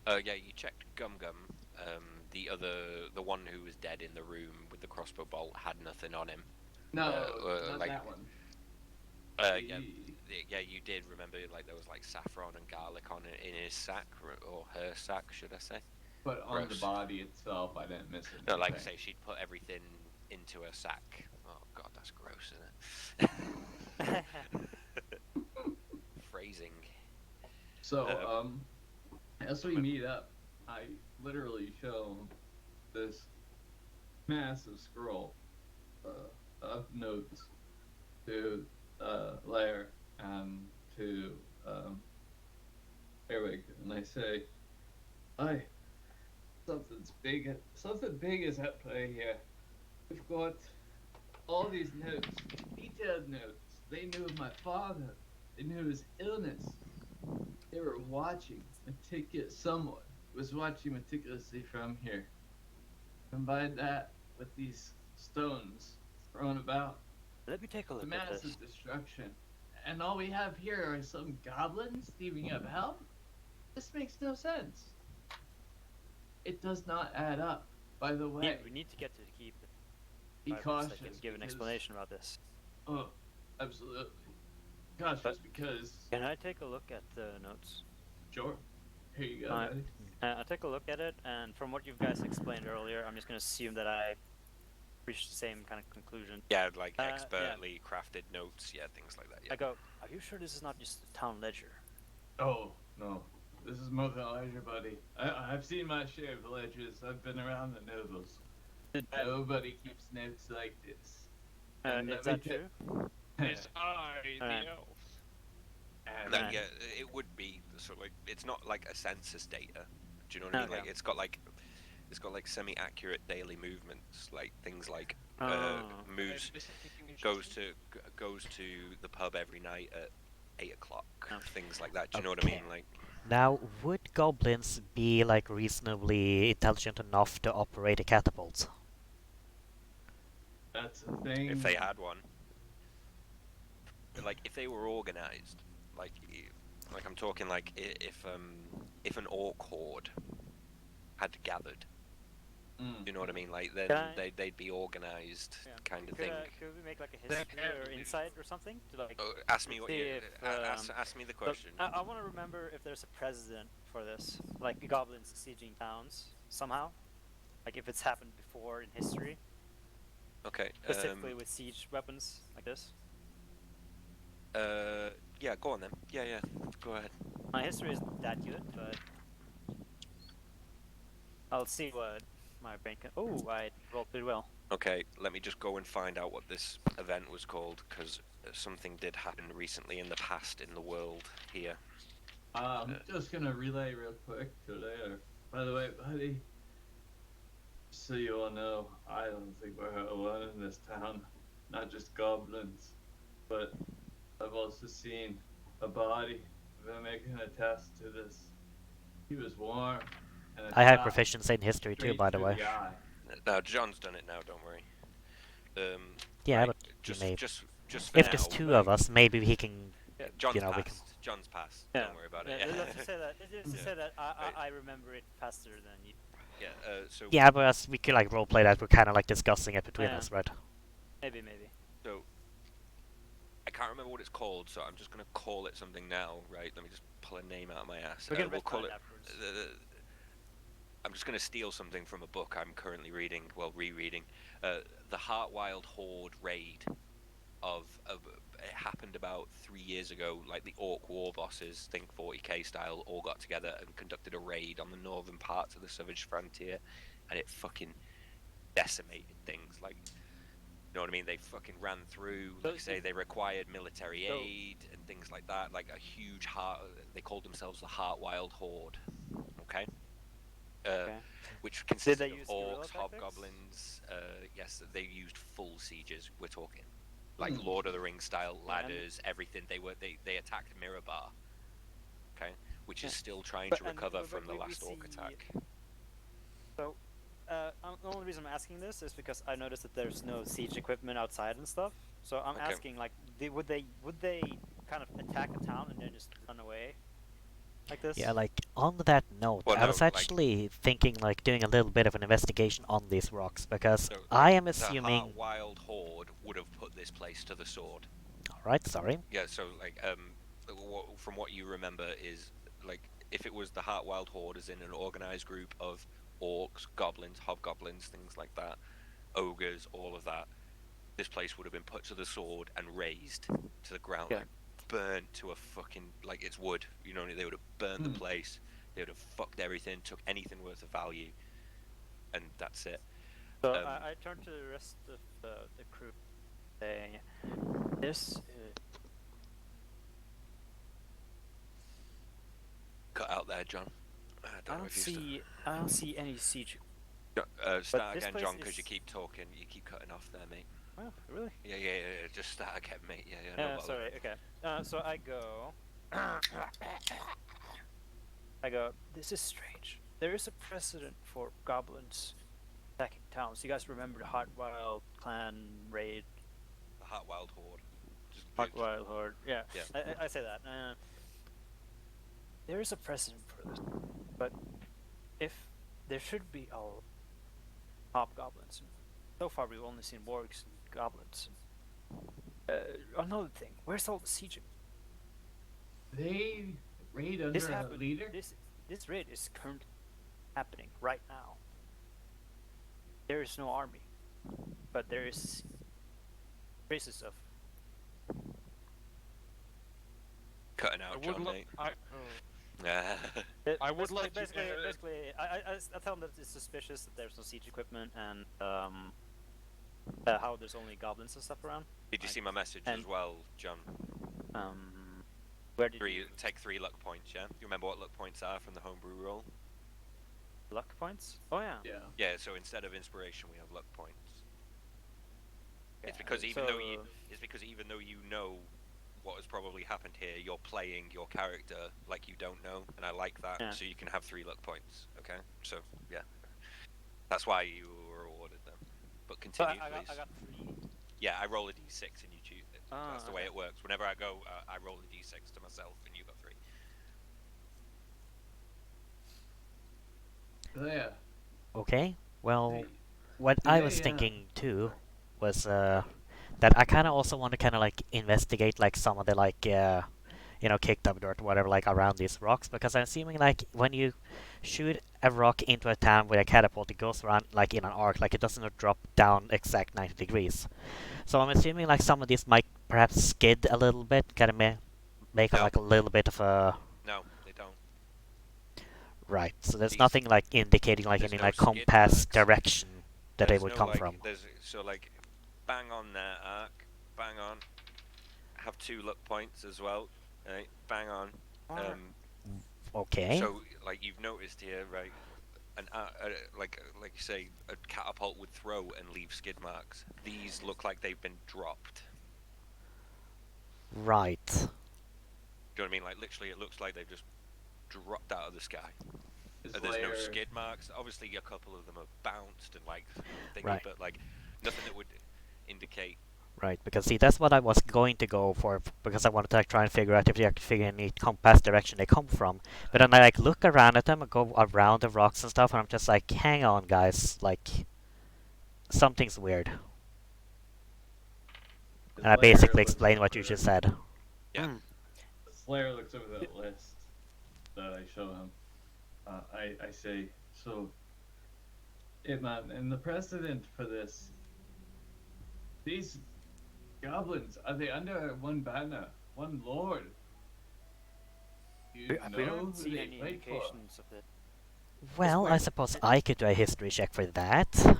yeah, you checked Gum Gum. The one who was dead in the room with the crossbow bolt had nothing on him. No, not that one. Yeah, you did remember like there was like saffron and garlic on it in his sack or her sack, should I say? But on the Gross. body itself, I didn't miss it. No, like I say, she'd put everything into her sack. Oh god, that's gross, isn't it? Phrasing. So, as we meet up, I literally show this massive scroll of notes to Lair and to Erwig, and I say, "Aye, something big is at play here. We've got all these notes, detailed notes. They knew of my father. They knew his illness. They were watching someone was watching meticulously from here. Combine that with these stones thrown about, Let me take a the look at this. massive destruction, and all we have here are some goblins thieving up help? This makes no sense. It does not add up. By the way, Yeah, we need to get to the keep. be I cautious. can give an because- explanation about this. Oh, absolutely. Cautious But- because Can I take a look at the notes? sure. Here you go. Alright. buddy. I'll take a look at it, and from what you guys explained earlier, I'm just going to assume that I reached the same kind of conclusion. Yeah, like Yeah. expertly crafted notes, yeah, things like that. Yeah. I go, are you sure this is not just a town ledger? Oh no, this is more than a ledger, buddy. I've seen my share of ledgers. I've been around the nobles. Nobody keeps notes like this. And Is let that me true? It's I, the Alright. elf. And, No, Right. yeah, it would be sort of like it's not like a census data. Do you know what I mean? Okay. Like it's got like semi-accurate daily movements, like things like Oh. moves goes to the pub every night at 8 o'clock, Oh. things like that. Do you know what I mean? Okay. Like Now, would goblins be like reasonably intelligent enough to operate a catapult? that's the thing. if they had one, like if they were organized, like I'm talking like if an orc horde had gathered. Mm. You know what I mean? Like then Can I- they'd be organized, Yeah. kind of Could, thing. could we make like a history or insight or something to like? Oh, ask me what see you if, ask me the Look, question. I want to remember if there's a precedent for this, like goblins sieging towns somehow, like if it's happened before in history, Okay. specifically with siege weapons like this. Yeah, go on then. Yeah, go ahead. My history isn't that good, but I'll see what my brain can. Oh, I rolled pretty well. Okay, let me just go and find out what this event was called, because something did happen recently in the past in the world here. I'm just gonna relay real quick to Lair. By the way, buddy, so you all know, I don't think we're alone in this town. Not just goblins, but I've also seen a body. I've been making a test to this. He was warm. And a I have shot proficiency in history too, straight by the through way. eye. Now, John's done it now, don't worry. Yeah, right, but just, may- just for If now, there's two of us, maybe he can. Yeah, John's you know, we passed. John's passed. Yeah. Don't worry about Yeah, it. let's just say that. Let's just Yeah. say that I remember it faster than you. Yeah. So Yeah, but as we could like roleplay that we're kind of like discussing it between Yeah. us, right? Maybe. So, I can't remember what it's called, so I'm just gonna call it something now, right? Let me just pull a name out of my ass. We can We'll call retcon it. afterwards. I'm just gonna steal something from a book I'm currently reading, well, rereading. The Heartwild Horde raid of it happened about 3 years ago. Like the Orc war bosses, think 40k style, all got together and conducted a raid on the northern parts of the Savage Frontier, and it fucking decimated things. Like, you know what I mean? They fucking ran through. Like I say, they required military aid and things like that. Like a huge heart. They called themselves the Heartwild Horde. Okay. Okay. Which consisted they of use guerrilla orcs, tactics? hobgoblins. Yes, they used full sieges. We're talking like Lord of the Rings style ladders, everything. They attacked Mirabar. Okay, which is still trying to recover from the last orc attack. So, the only reason I'm asking this is because I noticed that there's no siege equipment outside and stuff. So I'm asking, like, would they kind of attack a town and then just run away, like this? Yeah, like on that note, Well, I no, was like- actually thinking like doing a little bit of an investigation on these rocks because So, like, I am the assuming. Heartwild Horde would have put this place to the sword. All right, sorry. Yeah, so like from what you remember is like if it was the Heartwild Horde, as in an organized group of orcs, goblins, hobgoblins, things like that, ogres, all of that, this place would have been put to the sword and razed to the ground, Yeah. like burnt to a fucking, like it's wood. You know, they would have burned the place. They would have fucked everything, took anything worth of value, and that's it. So I turned to the rest of the crew, saying, "This Cut out there, John. I I don't see any siege. Start this again, place John, because is- you keep talking. You keep cutting off there, mate. Oh, really? Yeah. Just start again, mate. Yeah. No Yeah, bother. sorry. Okay. So I go. I go. This is strange. There is a precedent for goblins attacking towns. You guys remember the Heartwild clan raid? The Heartwild Horde. Just Heartwild horde. Yeah. Yeah. I say that. There is a precedent for this, but if there should be all hobgoblins. So far, we've only seen wargs and goblins. Another thing, where's all the siege? They raid under This a happened. leader? This raid is currently happening right now. There is no army, but there is traces of. cutting out, John, mate. I would like to- basically, I tell them that it's suspicious that there's no siege equipment and how there's only goblins and stuff around. Did you see my message and- as well, John? Where did you Take 3 luck points, yeah? You remember what luck points are from the homebrew roll? luck points? Oh yeah. Yeah. Yeah, so instead of inspiration, we have luck points. Yeah, It's because even though you so- know what has probably happened here, you're playing your character like you don't know, and I like that. Yeah. So you can have 3 luck points. Okay, so yeah, that's why you were awarded them. But So continue, I please. got 3. Yeah, I roll a d6 and you choose it. That's the way okay. it works. Whenever I go, I roll a d6 to myself, and you got 3. So yeah. Okay. Well, They- what do I they, was thinking too was that I kind of also want to kind of like investigate like some of the like kicked up dirt or whatever like around these rocks, because I'm assuming like when you shoot a rock into a town with a catapult, it goes around like in an arc, like it doesn't drop down exact 90 degrees. So I'm assuming like some of these might perhaps skid a little bit, kind of make No. like a little bit of a No, they don't. right. So there's These- nothing like indicating like there's any no like skid compass marks. direction that they There's would no, come like, from. So like, bang on there, arc, bang on. Have 2 luck points as well. Right, bang on. Okay. So like you've noticed here, right? Like you say, a catapult would throw and leave skid marks. These look like they've been dropped. Right. Do you know what I mean? Like literally, it looks like they've just dropped out of the sky. This There's no layer- skid marks. Obviously, a couple of them have bounced and like thingy, Right. but like nothing that would indicate. Right, because see, that's what I was going to go for, because I wanted to like try and figure out if I could figure any compass direction they come from. But then I like look around at them and go around the rocks and stuff, and I'm just like, hang on, guys, like something's weird. And I basically explain what you just said. Yeah. Slayer looks over that list that I show him. I say, so, hey man, and the precedent for this, these goblins, are they under one banner, one lord? You We know don't who see they any fight for? indications of it. Well, I wait, suppose I could do a history check for that.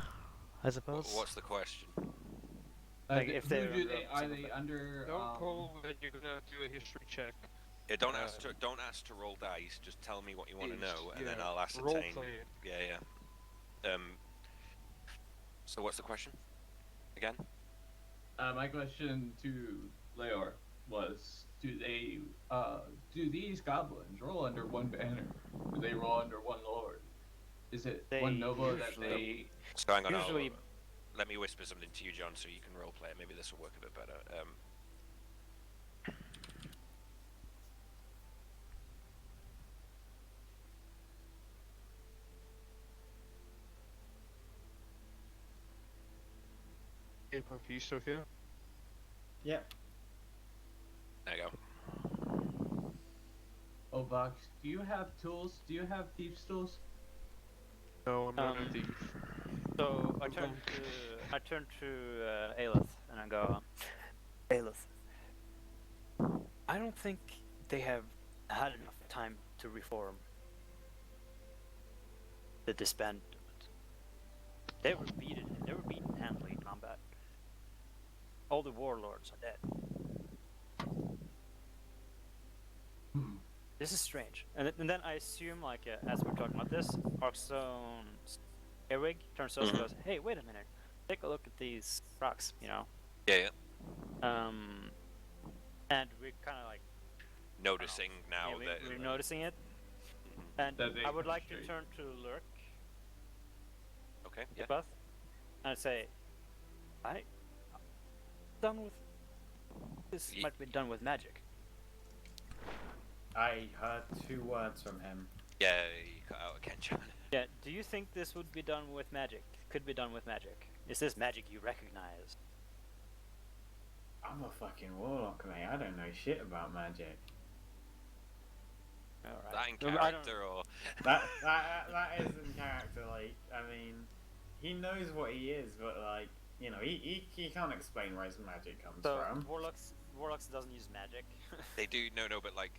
I suppose. What's the question? Like, if who they're do under they? a Are single they banner. under? Don't pull when you're gonna do a history check. Yeah, don't ask to roll dice. Just tell me what you want to know, and then Yeah, I'll role ascertain. play it. Yeah. So what's the question? Again? My question to Leor was: do these goblins roll under one banner? Do they roll under one lord? Is it They one noble that they? usually, So hang on. usually, Let me whisper something to you, John, so you can roleplay it. Maybe this will work a bit better. Hey, Puppy, you still here? Yep. There you go. Oh, Vox, do you have tools? Do you have thieves' tools? No, I'm not a Um, thief. so I turn to Aelith and I go, Aelith, I don't think they have had enough time to reform the disbandment. They were beaten handily in combat. All the warlords are dead. This is strange. And then I assume, like, as we're talking about this, Arxone's Earwig turns to us and goes, hey, wait a minute. Take a look at these rocks, you know? Yeah. And we're kind of like... Noticing now yeah, that... we're noticing it. Mhm. And That they I would like to straight. turn to Lurk, Okay, yeah. Beth, and say, done with... This might be done with magic. I heard 2 words from him. Yeah, you cut out again, John. Yeah, do you think this would be done with magic? Could be done with magic? Is this magic you recognize? I'm a fucking warlock, mate. I don't know shit about magic. Alright. That in No, I don't- character, or... That is in character. Like, I mean, he knows what he is, but like, you know, he can't explain where his magic comes So, from. Warlocks doesn't use magic. They do, no, but like,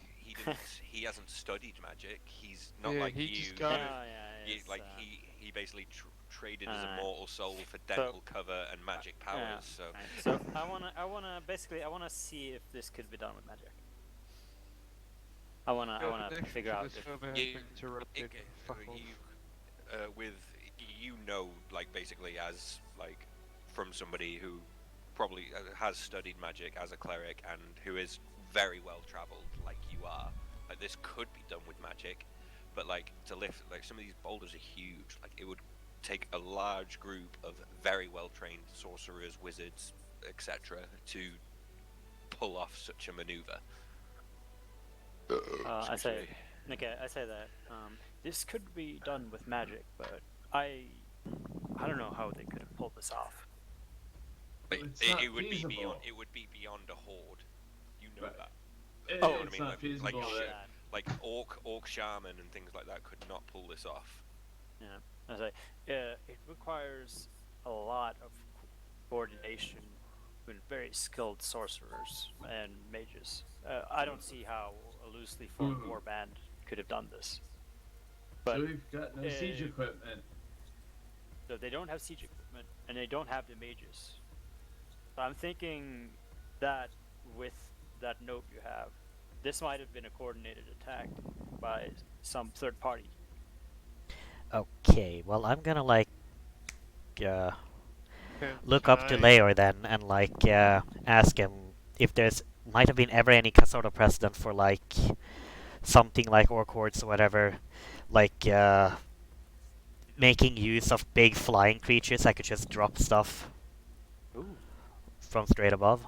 he hasn't studied magic. He's not Yeah, like he you. just got it. He basically traded his Alright. immortal soul for dental cover and magic powers. So Right. So I wanna see if this could be done with magic. I wanna figure out if it, like basically as like from somebody who probably has studied magic as a cleric and who is very well traveled, like you are. Like this could be done with magic, but like to lift, like some of these boulders are huge. Like it would take a large group of very well trained sorcerers, wizards, etc. to pull off such a maneuver. I say that this could be done with magic, but I don't know how they could have pulled this off. But It's not it would feasible. be beyond. It would be beyond a horde. You know Right. that. It's what I mean, not like feasible. shit. that- Like orc shaman and things like that could not pull this off. Yeah, I say it requires a lot of coordination with very skilled sorcerers and mages. I don't see how a loosely formed warband could have done this. But So we've got no siege equipment. so they don't have siege equipment and they don't have the mages. So I'm thinking that with that note you have, this might have been a coordinated attack by some third party. Okay, well I'm gonna like look up to Leor then and like ask him if there's might have been ever any sort of precedent for like something like orc hordes or whatever, like making use of big flying creatures that could just drop stuff from straight above.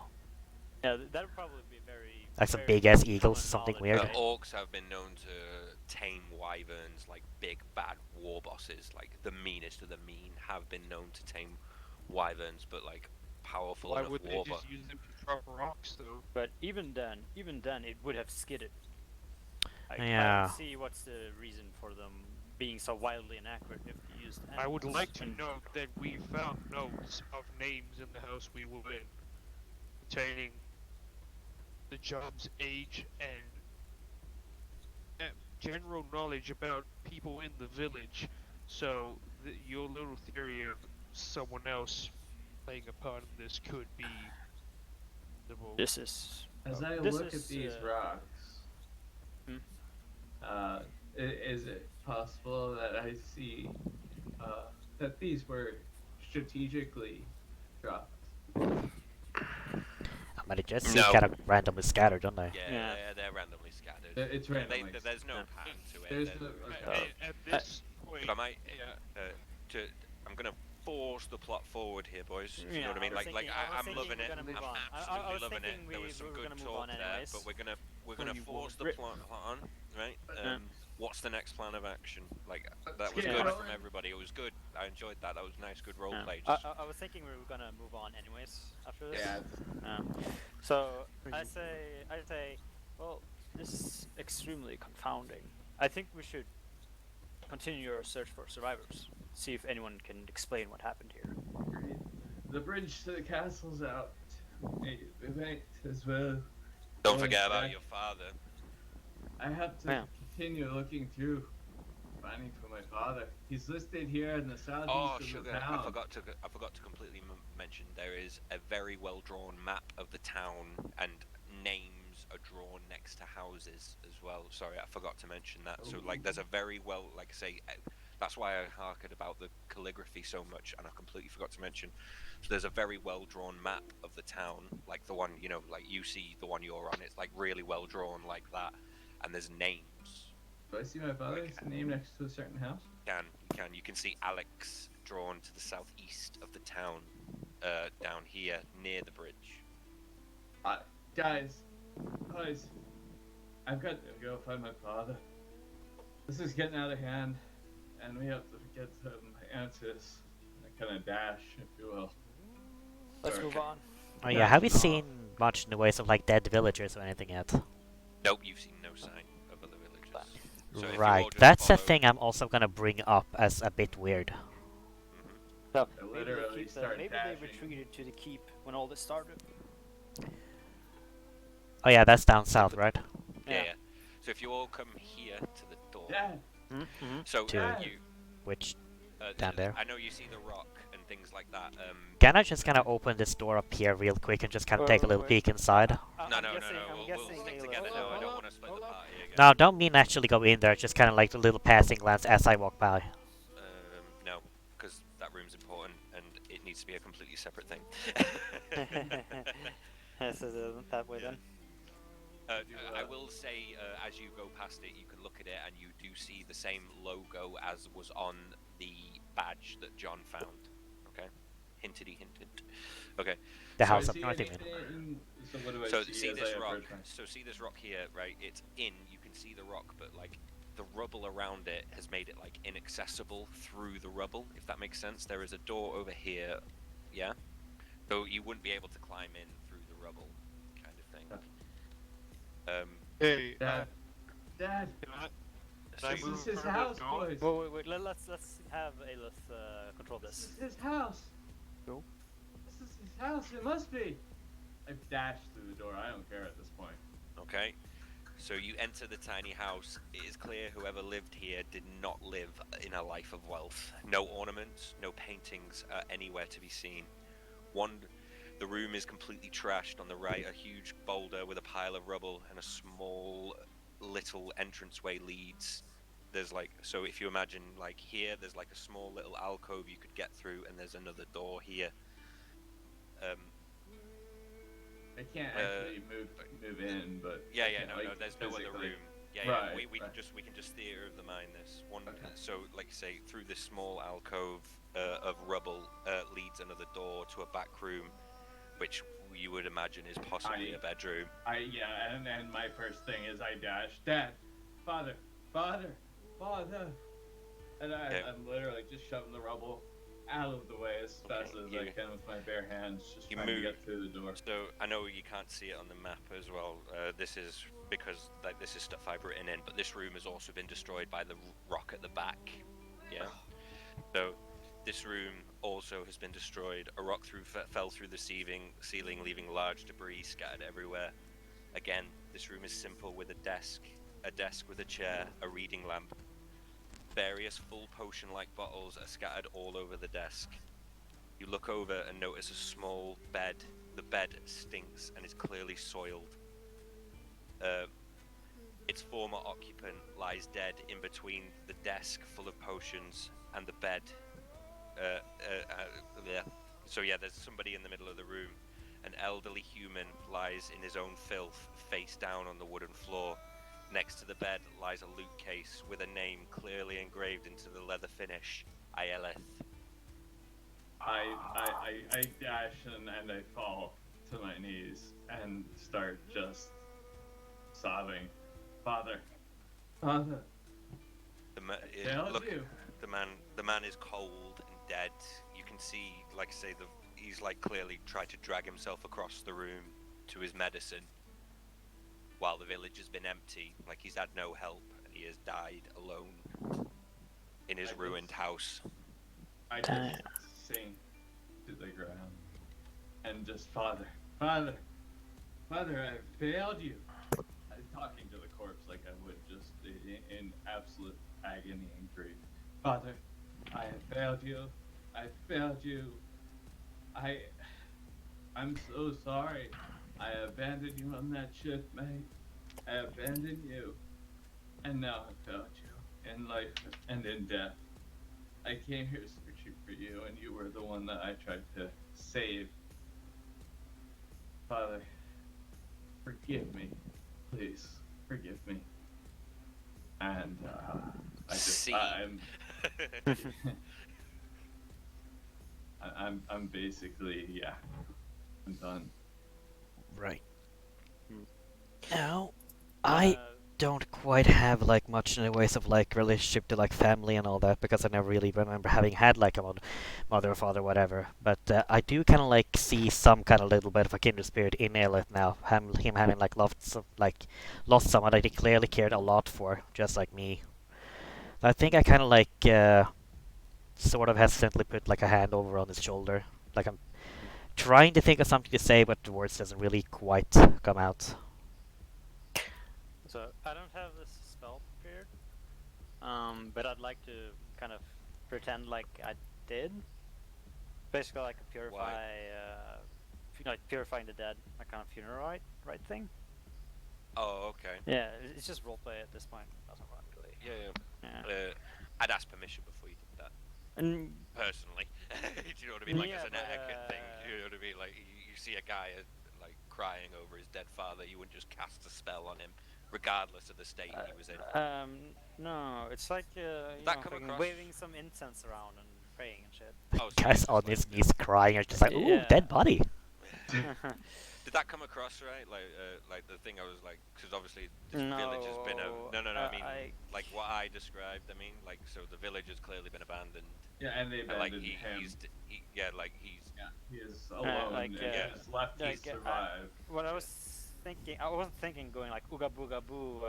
Yeah, that would probably be very Like some very big-ass common eagles or something knowledge, weird. right? Orcs have been known to tame wyverns, like big bad war bosses, like the meanest of the mean have been known to tame wyverns, but like powerful Why enough would they war just use them to drop rocks though. But even then, it would have skidded. Like, I Yeah. don't see what's the reason for them being so wildly inaccurate if they used I would animals. like to And note that we found notes of names in the house we were in, containing the job's age and general knowledge about people in the village. So your little theory of someone else playing a part in this could be reasonable. this is. As I this look is, at these rocks, Hmm? is it possible that I see that these were strategically dropped? But it just seems No. kind of randomly scattered, don't they? Yeah, Yeah. They're randomly scattered. It's Yeah, randomly. there's no Yeah. pattern to it. There's There's- no- okay. At this point, If I might, yeah. I'm gonna force the plot forward here, boys. If you know what I mean? was I'm thinking loving we're it. gonna move I'm on. absolutely I was loving thinking it. There was some we were good gonna move talk on there, anyways. but we're gonna When you force the rip- plot on, right? What's the next plan of action? Like that Let's was get good going. from everybody. It was good. I enjoyed that. That was nice, good role Yeah. play. I was thinking we were gonna move on anyways after this. Yeah. So I say, well, this is extremely confounding. I think we should continue your search for survivors. See if anyone can explain what happened here. Agreed. The bridge to the castle's out. We might as well. Don't Oh, forget about yeah. your father. I have to Yeah. continue looking through, finding for my father. He's listed here in the southeast Oh, of sugar! the town. I forgot to completely mention there is a very well drawn map of the town, and names are drawn next to houses as well. Sorry, I forgot to mention that. So like, there's a very well, like I say, that's why I harkered about the calligraphy so much, and I completely forgot to mention. So there's a very well drawn map of the town, like the one like you see the one you're on. It's like really well drawn like that, and there's names. Do I see my father's name next to a certain house? You can see Alex drawn to the southeast of the town, down here near the bridge. Guys, I've got to go find my father. This is getting out of hand, and we have to get some answers. Kind of dash, if you will. Let's Sorry. move on. Oh yeah, have you seen much in the ways of like dead villagers or anything yet? Nope, you've seen no sign of other villagers. So if you Right, all just that's a follow- thing I'm also gonna bring up as a bit weird. So I maybe literally start maybe dashing. they retreated to the keep when all this started. Oh yeah, that's down south, right? Yeah. So if you all come here to the door. Dad, So To- you. Which down there. I know you see the rock and things like that. Can I just kind of open this door up here real quick and just kind of take a little Wait. peek inside? No. I'm We'll guessing stick Ayla- together now. I don't Hold want to on, split hold the on. party again. No, don't mean actually go in there. Just kind of like a little passing glance as I walk by. No, because that room's important and it needs to be a completely separate thing. Yes, is it that way then? I will say, as you go past it, you can look at it and you do see the same logo as was on the badge that John found. Okay, hinted. Okay. The so I house up see north, you mean? anything- So what do I So see see as this I rock. approach my- So see this rock here, right? It's in. You can see the rock, but like the rubble around it has made it like inaccessible through the rubble. If that makes sense. There is a door over here. Yeah. So you wouldn't be able to climb in through the rubble, kind of thing. Hey, Dad, Dad, can I So I this you- move is his further house, down? boys. Wait. Let's have Aelith control This this. is his house. Cool. This is his house. It must be. I dashed through the door. I don't care at this point. Okay. So you enter the tiny house. It is clear whoever lived here did not live in a life of wealth. No ornaments, no paintings are anywhere to be seen. The room is completely trashed. On the right, a huge boulder with a pile of rubble and a small little entranceway leads. There's like, so if you imagine like here, there's like a small little alcove you could get through, and there's another door here. I can't actually move in, but Yeah, I can, no, like, there's no other physically- room. Yeah, Right, we right. can just theater of the mind this one. Okay. So, like you say, through this small alcove of rubble leads another door to a back room, which you would imagine is possibly a bedroom. And my first thing is I dash, Dad, Father, and Yeah. I'm literally just shoving the rubble out of the way as fast Okay, as you- I can with my bare hands, just you trying to move. get through the door. So I know you can't see it on the map as well. This is because like this is stuff I've written in, but this room has also been destroyed by the rock at the back. Yeah. So this room also has been destroyed. A rock fell through the ceiling, leaving large debris scattered everywhere. Again, this room is simple with a desk with a chair, a reading lamp. Various full potion-like bottles are scattered all over the desk. You look over and notice a small bed. The bed stinks and is clearly soiled. Its former occupant lies dead in between the desk full of potions and the bed. Yeah. So yeah, there's somebody in the middle of the room. An elderly human lies in his own filth, face down on the wooden floor. Next to the bed lies a loot case with a name clearly engraved into the leather finish, Aelith. I dash and I fall to my knees and start just sobbing. Father, Father, failed Look, you. the man is cold and dead. You can see, like I say, he's like clearly tried to drag himself across the room to his medicine, while the village has been empty. Like he's had no help and he has died alone in his ruined house. I just sink to the ground and just, Father, Father, Father, I failed you. I'm talking to the corpse like I would, just in absolute agony and grief. Father, I have failed you. I failed you. I'm so sorry. I abandoned you on that ship, mate. I abandoned you. And now I failed you in life and in death. I came here searching for you, and you were the one that I tried to save. Father, forgive me. Please, forgive me. And, I just, See. I'm basically, yeah, I'm done. Right. Hmm. Now, I Uh, don't quite have like much in the ways of like relationship to like family and all that because I never really remember having had like a mother or father, whatever. But I do kind of like see some kind of little bit of a kindred spirit in Elith now. Him having like lost someone that he clearly cared a lot for, just like me. I think I kind of like sort of hesitantly put like a hand over on his shoulder, like I'm trying to think of something to say, but the words doesn't really quite come out. so I don't have this spell prepared, but I'd like to kind of pretend like I did. Basically, like a purify, like purifying the dead, a kind of funeral rite thing. Oh, okay. Yeah, it's just roleplay at this point. That's not really. Yeah. Yeah. I'd ask permission before you did that. And Personally, do you know what I mean? Like Yeah, as an but, etiquette thing, you know what I mean? Like you see a guy like crying over his dead father, you wouldn't just cast a spell on him, regardless of the state he was in. no, it's like That come fucking across- waving some incense around and praying and shit. Oh, so Guy's it's on just his like, knees crying and just like, ooh, Yeah. dead body. Did that come across right? Like the thing I was like, because obviously this village has been no. I mean, like what I described. I mean, like so the village has clearly been abandoned. Yeah, and they And, like abandoned him. he's He is alone like, and yeah. is left Like, to survive. What I was thinking, I wasn't thinking going like ooga booga boo,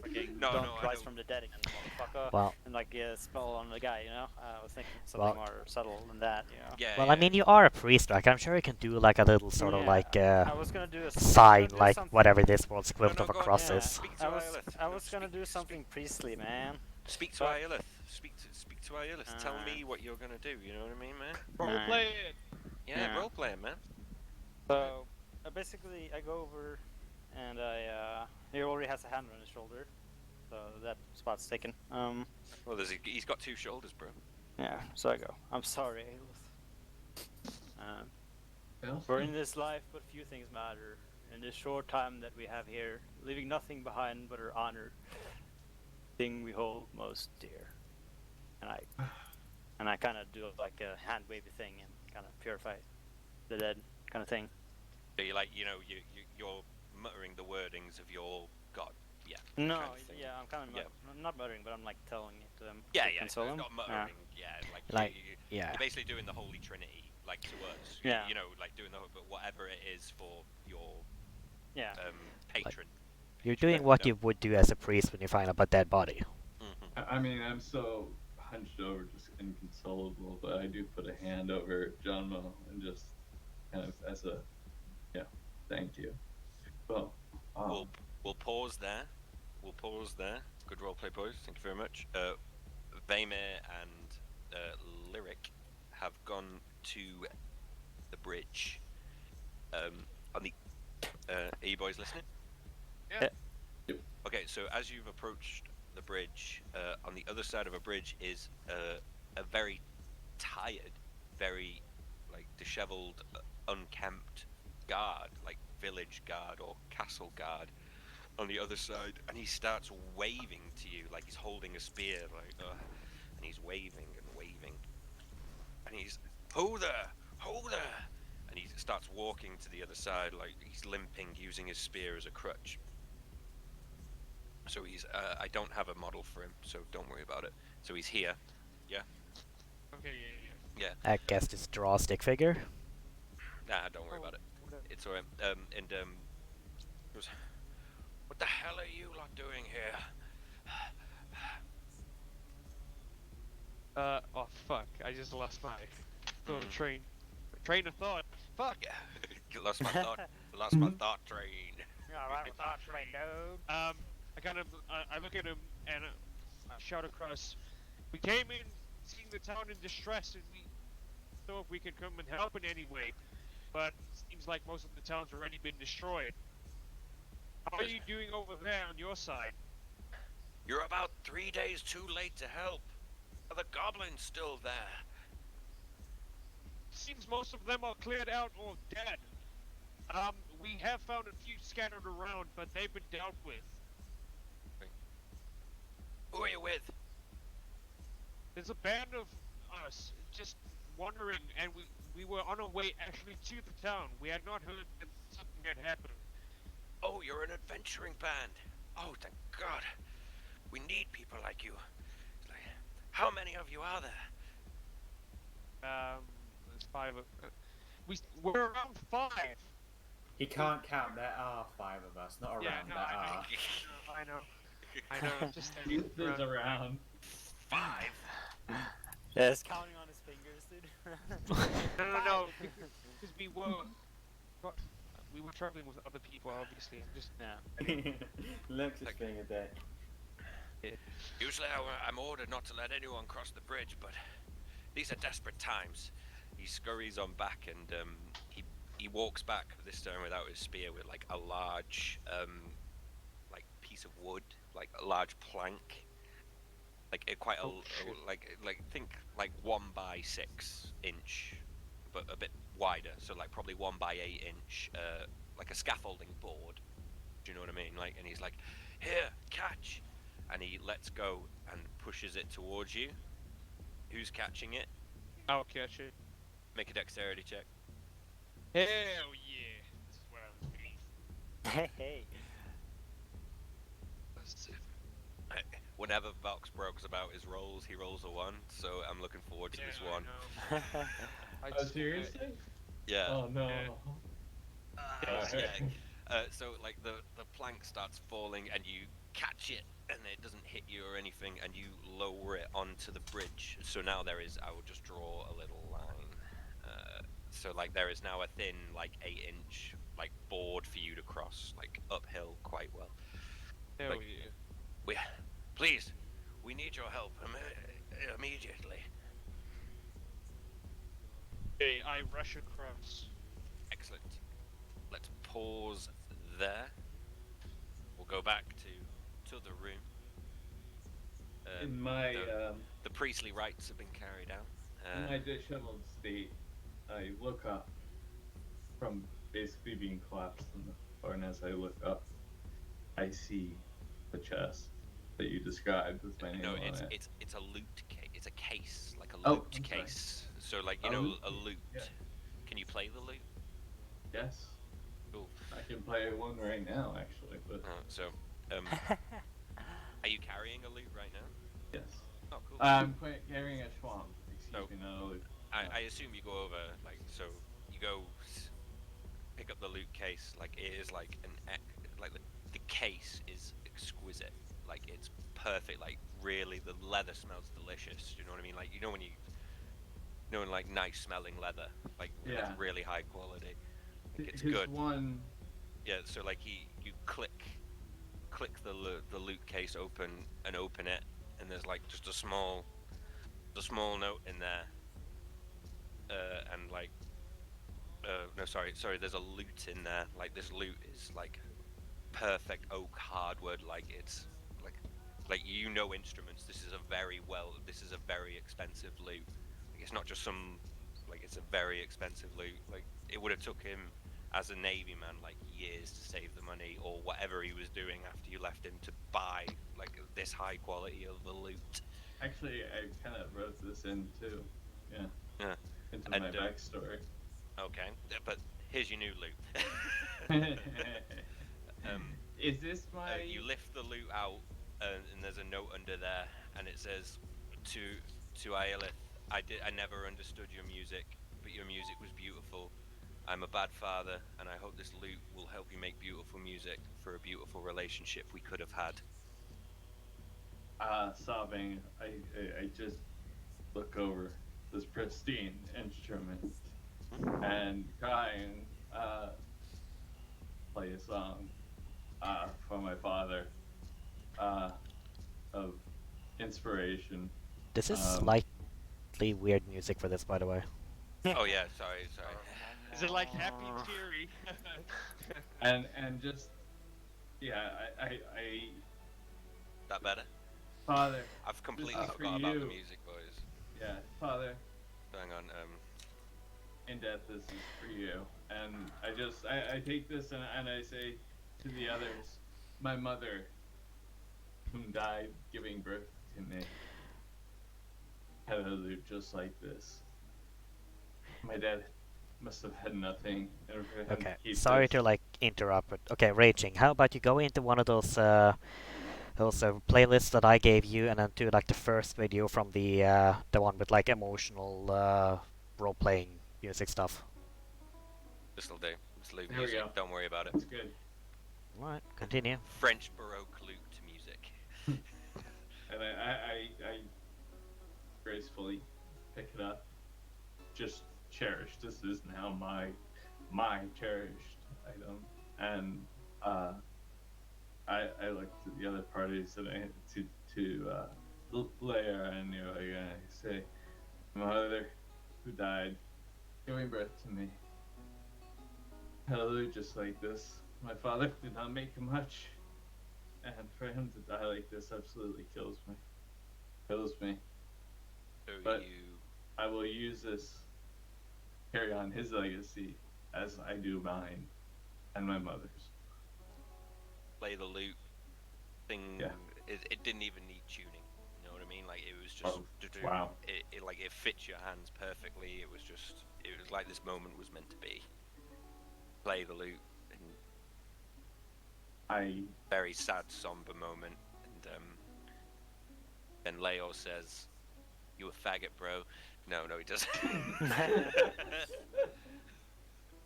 fucking No, don't no, I rise know. from the dead again, motherfucker, Well, and like spell on the guy, you know. I was thinking something Well- more subtle than that, you know. yeah. well, yeah. I mean, you are a priest, right? I'm sure you can do like a little sort of Yeah, like I was gonna do a sign, do like something- whatever this world's equivalent no, of a go on, cross Yeah, is. Speak to I was Aelith. I No, was gonna speak- do something priestly, man. Speak to But- Aelith. Speak to Aelith. Tell me what you're gonna do. You know what I mean, man? Roleplay it. Yeah, Yeah. role play, man. So basically, I go over, and he already has a hand on his shoulder, so that spot's taken. Well, he's got two shoulders, bro. Yeah. So I go. I'm sorry, Aelith. For in this life, but few things matter. In this short time that we have here, leaving nothing behind but our honor, thing we hold most dear. And I kind of do like a hand wavy thing and kind of purify the dead kind of thing. So you're like, you're muttering the wordings of your god, No, kind of thing. yeah, I'm kind of Yeah. not muttering, but I'm like telling it to them. Yeah, to yeah, console them. not muttering. Yeah, like, Like, you're yeah. basically doing the Holy Trinity, like to us. Yeah. You know, like doing but whatever it is for your Yeah. patron. You're doing what No. you would do as a priest when you find a dead body. Mm-hmm. I mean, I'm so hunched over, just inconsolable, but I do put a hand over Johnmo and just kind of as a, thank you. Well, We'll pause there. We'll pause there. Good roleplay, boys. Thank you very much. Vaymir and Lyric have gone to the bridge. On the, are you boys listening? Yeah. Yep. Okay, so as you've approached the bridge, on the other side of a bridge is a very tired, very like disheveled, unkempt guard, like village guard or castle guard, on the other side, and he starts waving to you like he's holding a spear, like, and he's waving and waving, and he's, ho there, and he starts walking to the other side, like he's limping, using his spear as a crutch. So he's, I don't have a model for him, so don't worry about it. So he's here, Okay, yeah. I guess this draw stick figure. Nah, don't worry about it. It's alright. Goes, what the hell are you lot doing here? Oh fuck! I just lost my train of thought. Fuck. Yeah, lost my thought. Lost my thought train. Alright, thought train, dude. I kind of, I look at him and I shout across. We came in, seeing the town in distress, and we thought if we could come and help in any way. But it seems like most of the town's already been destroyed. How are you doing over there on your side? You're about 3 days too late to help. Are the goblins still there? Seems most of them are cleared out or dead. We have found a few scattered around, but they've been dealt with. Who are you with? There's a band of us just wandering, and we were on our way actually to the town. We had not heard that something had happened. Oh, you're an adventuring band. Oh, thank God. We need people like you. It's like, how many of you are there? There's 5 of we're around 5. He can't count. There are 5 of us, not around. Yeah, no, there are. I know. Just He's around. 5. Yeah, he's counting on his fingers, dude. No, because we were traveling with other people, obviously. Just Yeah. Lux is being a dick. Usually I'm ordered not to let anyone cross the bridge, but these are desperate times. He scurries on back and he walks back, this time without his spear, with like a large like piece of wood, like a large plank, like like think like 1 by 6 inch, but a bit wider, so like probably 1 by 8 inch, like a scaffolding board. Do you know what I mean? Like, and he's like, here, catch, and he lets go and pushes it towards you. Who's catching it? I'll catch it. Make a dexterity check. Hell yeah! This is where I was being. Hey. Whenever Vox brags about his rolls, he rolls a 1, so I'm looking forward to this one. Oh, seriously? Yeah. Oh no. So like the plank starts falling and you catch it and it doesn't hit you or anything, and you lower it onto the bridge. So now there is, I will just draw a little line. So like there is now a thin, like 8-inch, like board for you to cross, like uphill quite well. Hell Like, yeah. Please, we need your help immediately. Okay, I rush across. Excellent. Let's pause there. We'll go back to the room. In my The priestly rites have been carried out. in my disheveled state, I look up from basically being collapsed on the floor, and as I look up, I see the chest that you described with my name No, on it. it's a loot case. It's a case, like a Oh, loot I'm sorry. case. So like you A know, loot a case, loot. yeah. Can you play the loot? Yes. Cool. I can play one right now, actually. But So Are you carrying a loot right now? Yes. Oh, cool. I'm carrying a schwamp. Excuse Oh. me, not a loot. I assume you go over, like, so you go pick up the loot case. Like, it is like like the case is exquisite. Like, it's perfect. Like, really, the leather smells delicious. You know what I mean? Like, you know when like nice smelling leather, like Yeah. it's really high quality. Like, it's His good. one. Yeah. So like you click the loot case open and open it, and there's like just a small note in there, and like no, sorry, there's a loot in there. Like, this loot is like perfect oak hardwood. Like, it's like instruments. This is a very expensive loot. Like, it's not just some, like, it's a very expensive loot. Like, it would have took him as a navy man like years to save the money or whatever he was doing after you left him to buy like this high quality of the loot. Actually, I kind of wrote this in too. Yeah. Yeah. Into And, my backstory. Okay, but here's your new loot. Is this my? You lift the loot out, and there's a note under there, and it says, "To Aelith, I never understood your music, but your music was beautiful. I'm a bad father, and I hope this loot will help you make beautiful music for a beautiful relationship we could have had." Sobbing. I just look over this pristine instrument and crying. Play a song. For my father. Of inspiration. This is slightly weird music for this, by the way. Oh yeah, sorry. Is it like happy and cheery? and just I That better? Father. I've completely This is for forgot about the you. music, boys. Yeah, Father. Hang on. In death, this is for you. And I take this and I say to the others, my mother, whom died giving birth to me, had a loot just like this. My dad must have had nothing. And for him Okay, to keep sorry this. to like interrupt, but okay, Raging, how about you go into one of those playlists that I gave you and then do like the first video from the one with like emotional role-playing music stuff. This'll do. It's loot There we music. go. Don't worry about it. That's good. Alright, continue. French Baroque loot music. And I gracefully pick it up. Just cherished. This is now my cherished item. And I look to the other parties and to Leia and I say, my mother who died giving birth to me. Hallelujah, just like this. My father did not make much. And for him to die like this absolutely kills me. Kills me. So But you I will use this, carry on his legacy as I do mine and my mother's. play the loot thing. Yeah. It didn't even need tuning. You know what I mean? Like, it was just wow. It like it fits your hands perfectly. It was like this moment was meant to be. Play the loot. Very sad, somber moment, and then Leo says, "You a faggot, bro." No, he doesn't.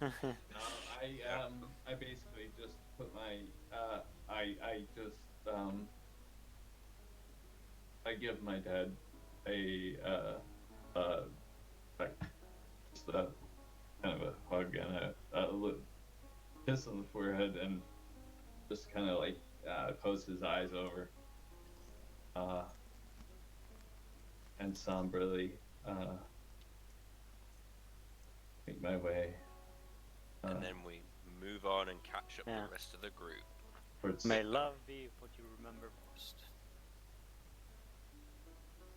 No, I basically just put my I give my dad just a kind of a hug and a kiss on the forehead and just kind of like close his eyes over and somberly make my way. And then we move on and catch up with Yeah. the rest of the group. Towards, May love be what you remember most.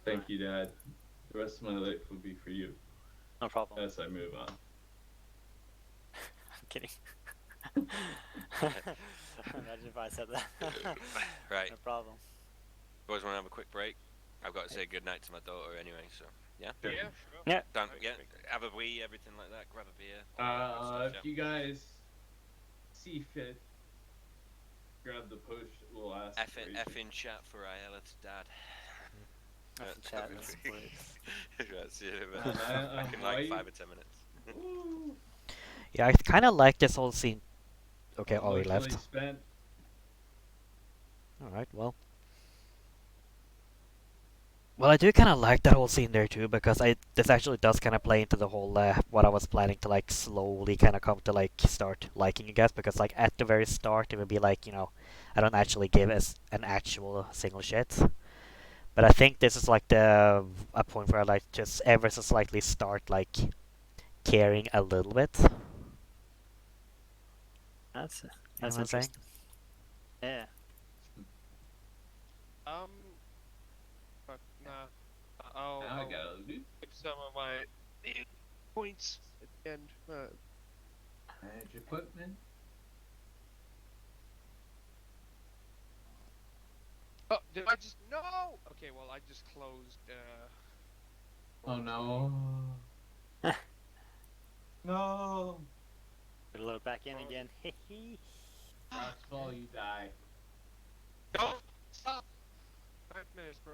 thank you, Dad. The rest of my life will be for you No problem. as I move on. I'm kidding. Imagine if I said that. Right. No problem. Boys, want to have a quick break? I've got to say goodnight to my daughter anyway, so yeah. Sure. Yeah, sure. Yeah. Done. Yeah. Have a wee, everything like that. Grab a beer. all that good If stuff, you guys see fit, grab the post. We'll ask. F in chat for Ayala's dad. Nothing chat, that's please. Right, see you in a And bit. Back in like 5 or 10 minutes. Ooh, Yeah, I kind of like this whole scene. Okay, oh, he emotionally left. spent. Alright, well. Well, I do kind of like that whole scene there too, because this actually does kind of play into the whole, what I was planning to, like, slowly kind of come to, like, start liking, I guess, because, like, at the very start, it would be like, you know, I don't actually give us an actual single shit. But I think this is, like, a point where I, like, just ever so slightly start, like, caring a little bit. That's You know what I'm saying? interesting. Yeah. Fuck, nah. I'll Now I gotta do. give some of my points at the end. Manage equipment. Oh, did I just no? Okay, well I just closed. Oh no. No. Put a load back in again. Rocks fall, you die. Don't stop. 5 minutes, bro.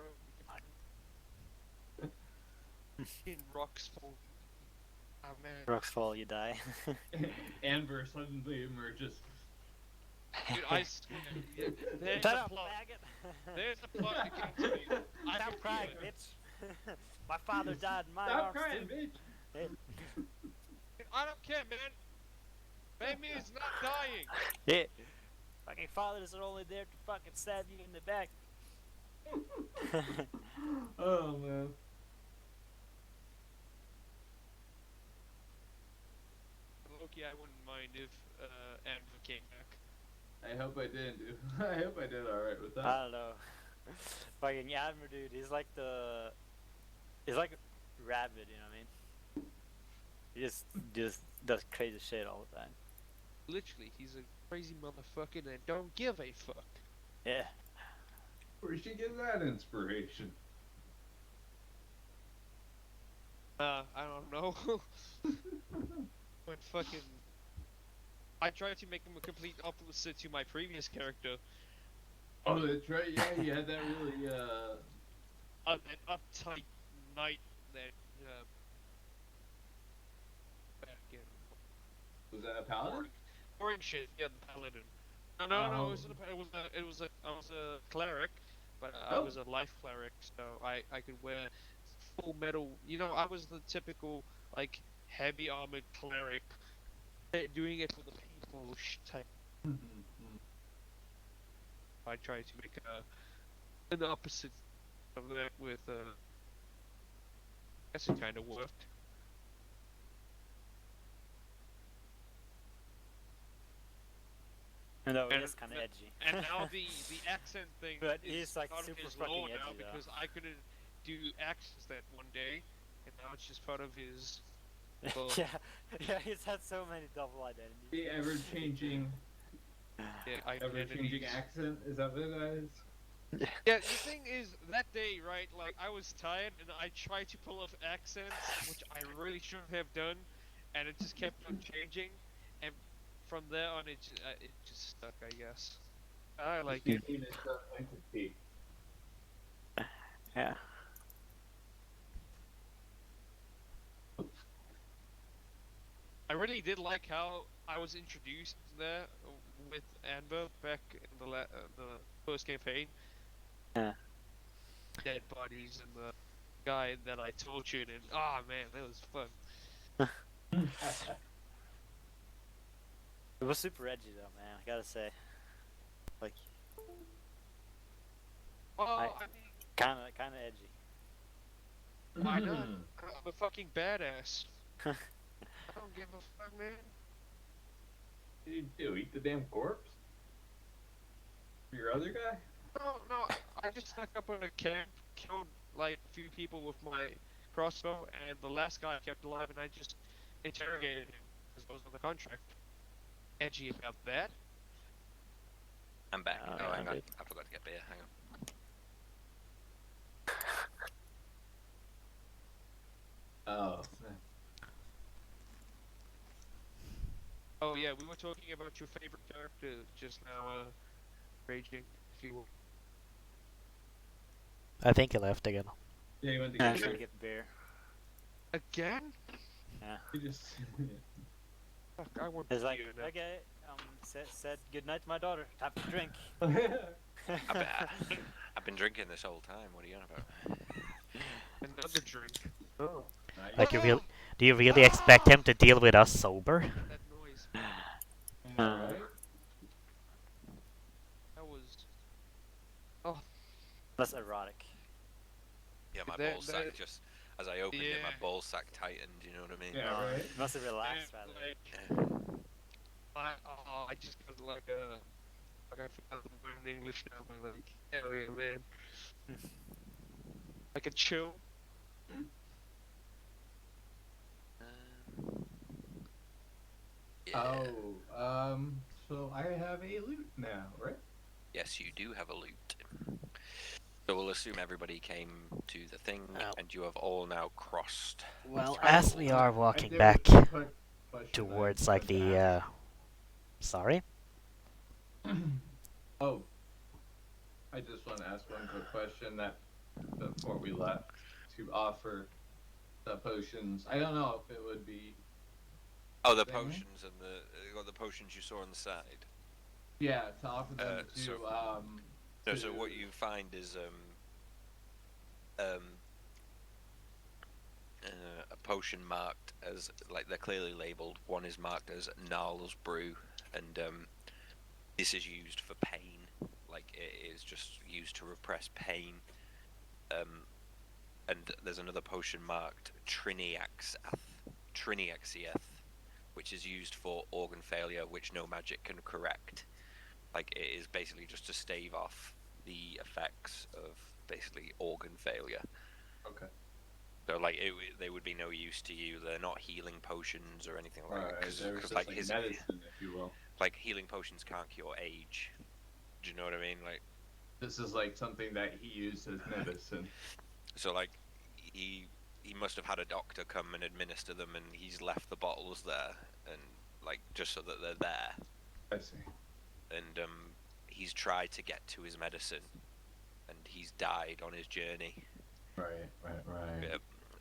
In rocks fall. Oh man. Rocks fall, you die. Amber suddenly emerges. Dude, I swear. There's Shut a up, plot. faggot! There's a plot that came to me. I Stop can crying, feel it. bitch! My father died in my Stop arms, crying, too. bitch. Hey. I don't care, man. Baby is not dying. Yeah. Fucking fathers are only there to fucking stab you in the back. Oh man. Loki, I wouldn't mind if Andrew came back. I hope I didn't do. I hope I did alright with that. I don't know. Fucking Admiral dude, he's like he's like rabid, you know what I mean? He just does crazy shit all the time. Literally, he's a crazy motherfucker that don't give a fuck. Yeah. Where'd she get that inspiration? I don't know. But fucking, I tried to make him a complete opposite to my previous character. Oh, that's right. Yeah, you had that really. An uptight knight that back in Was that a paladin? orange shit. Yeah, the paladin. No. It was a cleric, but I was a life cleric, so I could wear full metal. You know, I was the typical like heavy armored cleric, doing it for the people type. I tried to make an opposite of that with I guess it kind of worked. No, And- he's kind of edgy. And now the accent thing But is he's, like, part of super his fucking lore edgy, now though. because I couldn't do accents that one day, and now it's just part of his. Well, yeah, he's had so many double identities. The ever-changing, yeah, ever-changing identities. accent. Is that what it is? Yeah, the thing is, that day, right, like, I was tired, and I tried to pull off accents, which I really shouldn't have done, and it just kept on changing, and from there on, it just stuck, I guess. I like it. Speaking its own entity. Yeah. I really did like how I was introduced there with Amber back in the first campaign. Yeah. Dead bodies and the guy that I tortured, and man, that was fun. It was super edgy though, man. I gotta say, like, Well, I- I mean, kind of edgy. why not? I'm a fucking badass. I don't give a fuck, man. What did you do? Eat the damn corpse? Your other guy? No, I just snuck up on a camp, killed like a few people with my crossbow, and the last guy I kept alive, and I just interrogated him because I was on the contract. Edgy about that. I'm back. Oh, Oh, yeah, hang on. dude. I forgot to get beer. Hang on. Oh. Oh yeah, we were talking about your favorite character just now. raging, if you will. I think he left again. Yeah, you went to Yeah, get should beer. get beer. Again? Yeah. You just. Fuck, I want It's like, beer now. okay, said good night to my daughter. Time to drink. I've been drinking this whole time. What are you on about? Another drink. Oh. Nice. Like, do you really expect him to deal with us sober? That noise. Alright. That was. That's erotic. Yeah, my That- ball sack that- just as I opened it, my Yeah. ball sack tightened. You know what I mean? Yeah, right. You must have relaxed Yeah, rather. I just got like a. Like I forgot the word in English now, but like, hell yeah, man. Like a chill. Yeah. Oh, so I have a loot now, right? Yes, you do have a loot. So we'll assume everybody came to the thing, Oh. and you have all now crossed. Well, Oh, as we are I walking did back have a quick question towards I like wanted to the ask. sorry? Oh, I just want to ask one quick question that before we left to offer the potions. I don't know if it would be. Oh, the Thing? potions and the potions you saw on the side. Yeah, to offer them to so- No, so what you find is a potion marked as, like, they're clearly labelled. One is marked as Gnarl's Brew, and this is used for pain. Like, it is just used to repress pain. And there's another potion marked Triniaxieth, which is used for organ failure, which no magic can correct. Like, it is basically just to stave off the effects of basically organ failure. Okay. So, like, they would be no use to you. They're not healing potions or anything like that. Alright, Because, they're just like, like medicine, if you will. like, healing potions can't cure age. Do you know what I mean? Like, This is like something that he used as medicine. so, like, he must have had a doctor come and administer them, and he's left the bottles there, and, like, just so that they're there. I see. And he's tried to get to his medicine, and he's died on his journey. Right. Yeah,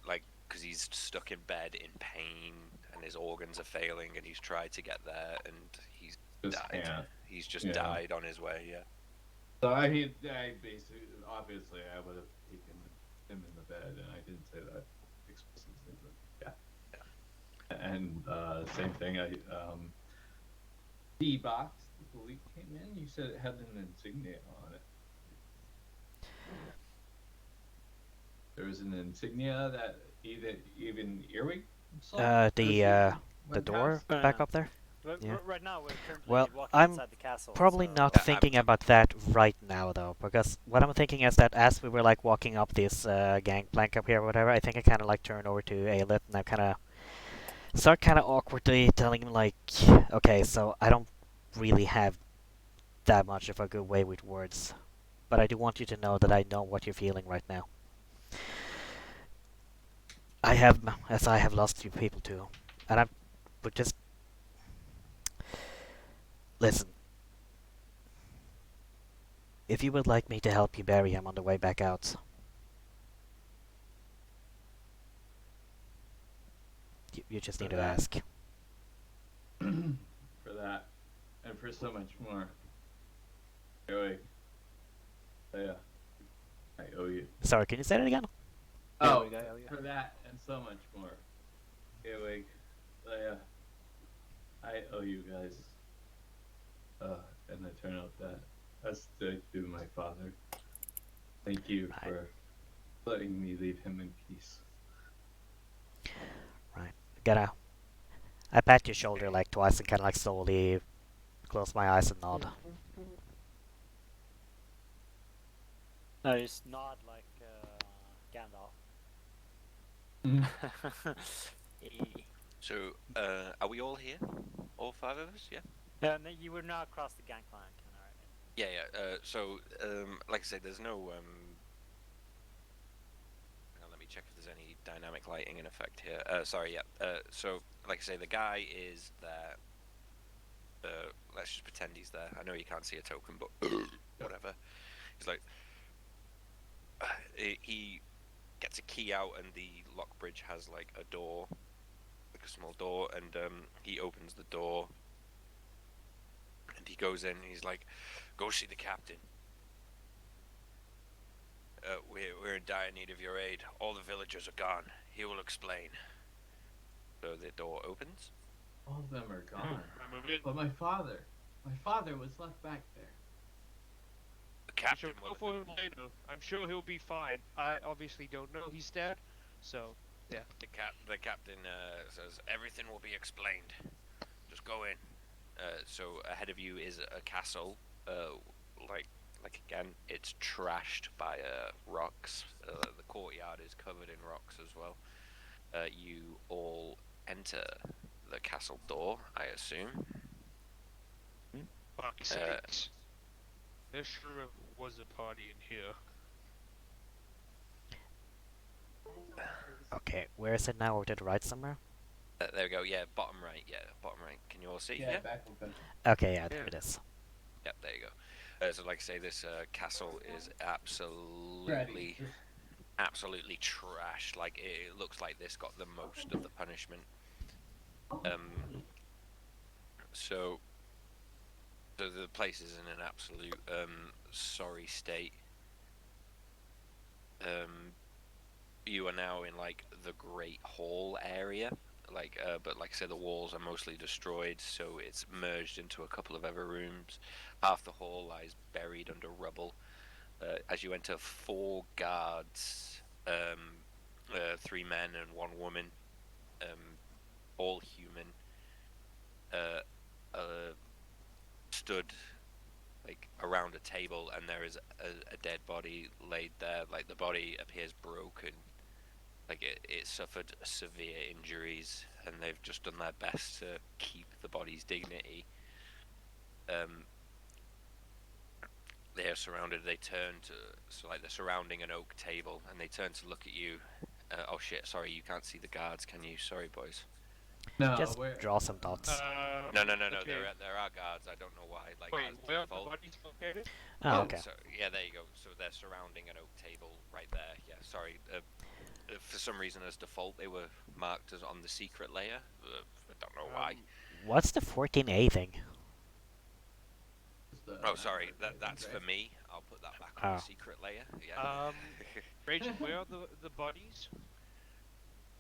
like, because he's stuck in bed in pain, and his organs are failing, and he's tried to get there, and he's Just died. can't. He's just Yeah. died on his way. Yeah. So I basically, obviously, I would have taken him in the bed, and I didn't say that explicitly, but yeah. And same thing. The box that the leak came in. You said it had an insignia on it. There was an insignia that even Earwig saw. The Went door past? back up there? But Yeah. right now we're currently Well, walking I'm inside the castle. Probably so- not Yeah, thinking about that right now though, because what I'm thinking is that as we were like walking up this gangplank up here or whatever, I think I kind of like turn over to Aelith and I kind of start kind of awkwardly telling him like, okay, so I don't really have that much of a good way with words, but I do want you to know that I know what you're feeling right now. I have lost few people too, and I would just listen. If you would like me to help you bury him on the way back out, you just need to Okay. ask. For that, and for so much more. Anyway, yeah, I owe you. Sorry, can you say that again? Oh, we owe you. for that and so much more. Anyway, yeah, I owe you guys. And I turn out that that's to do my father. Thank you Right. for letting me leave him in peace. I pat your shoulder like twice and kind of like slowly close my eyes and nod. No, just nod like Gandalf. Eh. So, are we all here? All five of us? Yeah. Yeah, and then you were now across the gangplank. Alright. Yeah, yeah. So, like I say, there's no. Hang on, let me check if there's any dynamic lighting in effect here. Sorry, yeah. So, like I say, the guy is there. let's just pretend he's there. I know you can't see a token, but whatever. He's like, he gets a key out, and the lock bridge has like a door, like a small door, and he opens the door, and he goes in. And he's like, "Go see the captain. We're in dire need of your aid. All the villagers are gone. He will explain." So the door opens. All of them are gone. I'm a bit. But my father was left back there. The We shall captain go will. for him later. I'm sure he'll be fine. I obviously don't know he's dead, so yeah. The captain says everything will be explained. Just go in. So ahead of you is a castle. Like again, it's trashed by rocks. The courtyard is covered in rocks as well. You all enter the castle door, I assume. Fuck's sakes. There sure was a party in here. Okay, where is it now? Over to the right somewhere? There we go. Yeah, bottom right. Yeah, bottom right. Can you all see? Yeah, back open. Okay, yeah, there it is. Yep, there you go. So, like I say, this castle is absolutely trashed. Like it looks like this got the most of the punishment. So the place is in an absolute sorry state. You are now in like the Great Hall area. But like I said, the walls are mostly destroyed, so it's merged into a couple of other rooms. Half the hall lies buried under rubble. As you enter, 4 guards, 3 men and 1 woman, all human, stood like around a table, and there is a dead body laid there. Like the body appears broken. Like it suffered severe injuries, and they've just done their best to keep the body's dignity. They are surrounded. They turn to, so like they're surrounding an oak table, and they turn to look at you. Oh shit! Sorry, you can't see the guards, can you? Sorry, boys. No, Just draw some dots. No. Okay. There are guards. I don't know why. Like Wait, as where are the default. bodies located? Oh, okay. So yeah, there you go. So they're surrounding an oak table right there. Yeah, sorry. For some reason, as default, they were marked as on the secret layer. I don't know why. What's the 14A thing? Oh, sorry. That's for me. I'll put that back on the secret layer. Yeah. Rachel, where are the bodies?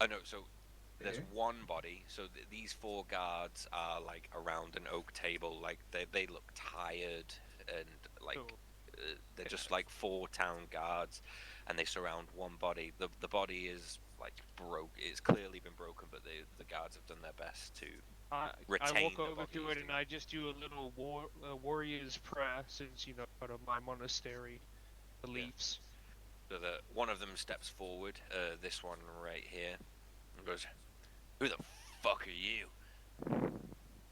Oh no. So there's Here? 1 body. So these 4 guards are like around an oak table. Like they look tired, and like Cool. they're just like 4 town guards, and they surround 1 body. The body is like broke. It's clearly been broken, but the guards have done their best to I retain walk the over to body's it and I just do a little warrior's prayer, since part of my monastery beliefs. So one of them steps forward, this one right here, and goes, "Who the fuck are you?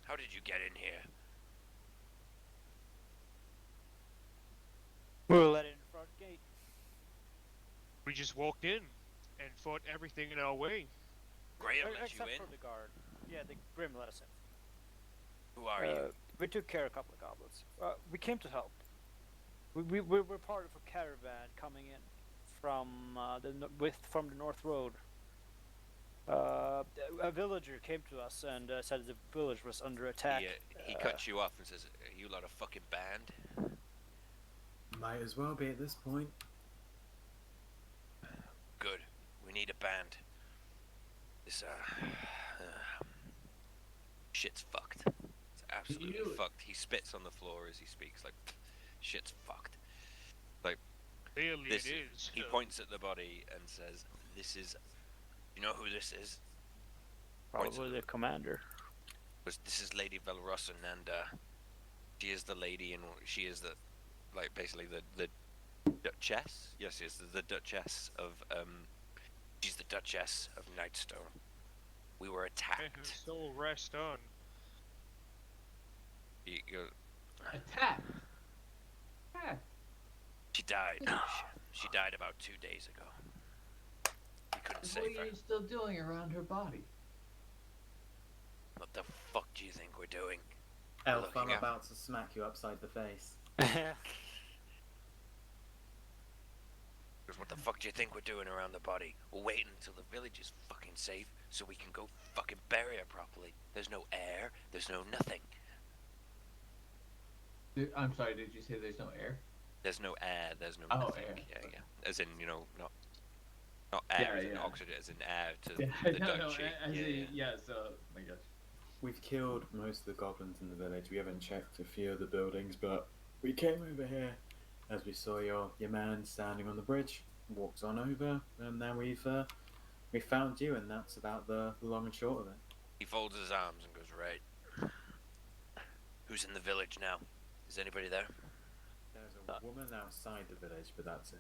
How did you get in here?" We were let in the front gate. We just walked in and fought everything in our way. Graham let you Except in? for the guard. Yeah, the Grim let us in. Who are you? We took care of a couple of goblins. We came to help. We're part of a caravan coming in from from the North Road. A villager came to us and said the village was under attack. He cuts you off and says, "Are you lot of fucking band?" Might as well be at this point. Good. We need a band. This shit's fucked. It's absolutely You- fucked. He spits on the floor as he speaks. Like, shit's fucked. Clearly This- it is. He points at the body and says, "This is. You know who this is? Points at Probably the commander. This is Lady Velrossen, and she is the lady, and she is the, like, basically the Duchess. Yes, she is the Duchess of she's the Duchess of Nightstone. We were May her attacked." soul rest on. He goes, Attack! Attack! "She died. She died about 2 days ago. We couldn't What save are her. you still doing around her body? What the fuck do you think we're doing? Elf, I'm looking out. about to smack you upside the face. What the fuck do you think we're doing around the body? We're waiting until the village is fucking safe so we can go fucking bury her properly. There's no air, there's no nothing. I'm sorry, did you say there's no air? There's no air, there's no Oh, nothing. air. Yeah. As in, not air as in oxygen, as in air to the Dutch. so, my gosh. We've killed most of the goblins in the village. We haven't checked a few of the buildings, but we came over here as we saw your man standing on the bridge. Walked on over, and now we found you, and that's about the long and short of it. He folds his arms and goes, right. Who's in the village now? Is anybody there? There's a woman outside the village, but that's it.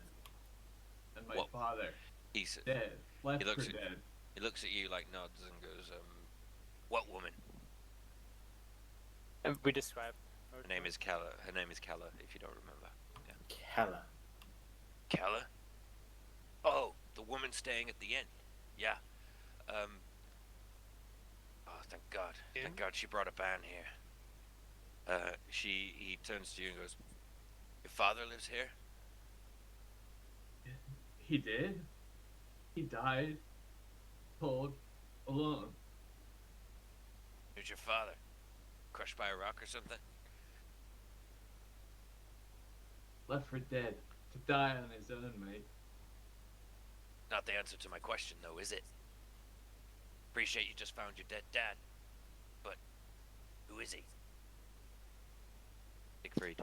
And my father, He's dead. Left looks for at- dead. He looks at you like nods and goes, what woman? And we describe Her name is Keller. Her name is Keller, if you don't remember. Keller. Keller? Oh, the woman staying at the inn. Yeah. Oh, thank God. Inn? Thank God she brought a ban here. He turns to you and goes, your father lives here? He did? He died, cold, alone. Who's your father? Crushed by a rock or something? Left for dead. To die on his own, mate. Not the answer to my question, though, is it? Appreciate you just found your dead dad. But who is he? Siegfried.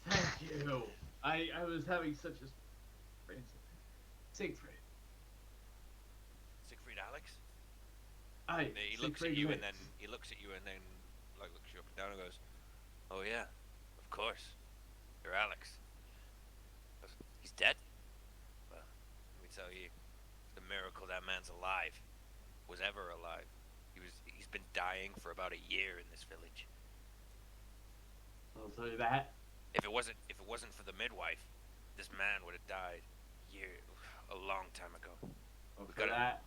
Thank you. I was having such a brain. Siegfried. Siegfried Alex? Aye. He looks at you and then looks you up and down and goes, oh yeah, of course. You're Alex. He's dead? Well, let me tell you, it's a miracle that man's alive. Was ever alive. He's been dying for about a year in this village. I'll tell you that. If it wasn't for the midwife, this man would have died a long time ago. Well, We for gotta- that,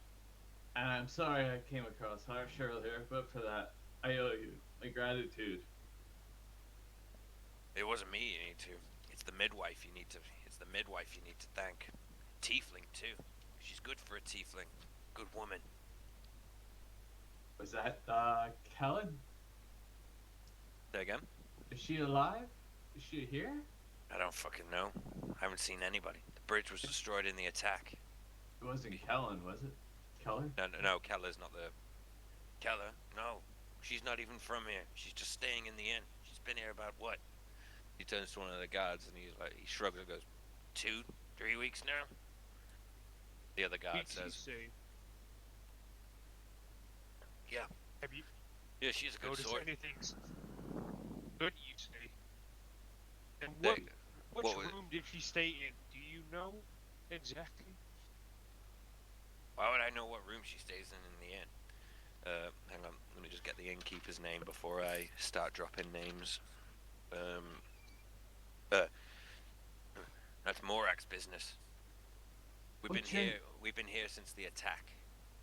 and I'm sorry I came across harsh earlier, but for that, I owe you my gratitude. It wasn't me you need to. It's the midwife you need to thank. Tiefling too. She's good for a tiefling. Good woman. Was that, Kellen? Say again? Is she alive? Is she here? I don't fucking know. I haven't seen anybody. The bridge was destroyed in the attack. It wasn't Kellen, was it? Keller? No, Keller's not the... Keller? No. She's not even from here. She's just staying in the inn. She's been here about what? He turns to one of the guards and he shrugs and goes, 2-3 weeks now? The other guard Weeks, you says, say. yeah. Have you Yeah, she's a good noticed sword. anything good, you say? And They- which what was- room did she stay in? Do you know exactly? Why would I know what room she stays in the inn? Hang on, let me just get the innkeeper's name before I start dropping names. That's Morak's business. We've been here since the attack.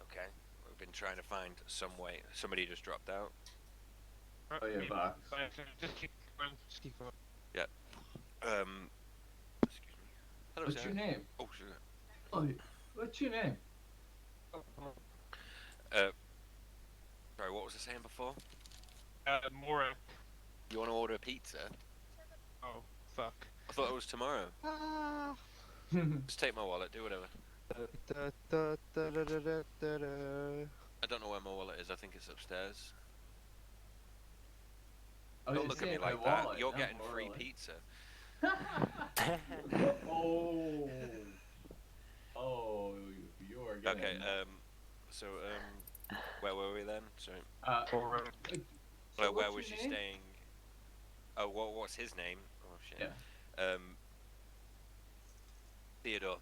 Okay, we've been trying to find some way. Somebody just dropped out. Oh, yeah, Maybe Box. by accident. Just keep going. Just keep going. Excuse me. Hello, What's sir. your name? Oh, sure. Oh, what's your name? Sorry, what was I saying before? Mora. You want to order a pizza? Oh, fuck. I thought it was tomorrow. Ah. Just take my wallet, do whatever. I don't know where my wallet is. I think it's upstairs. Oh, Don't you look at say me my like that. wallet, You're not getting free wallet. pizza. Oh. Oh, you're getting... Okay. So where were we then? Sorry. Mora. Where what's was she your name? staying? Oh, what's his name? Oh shit. Yeah. Theodore.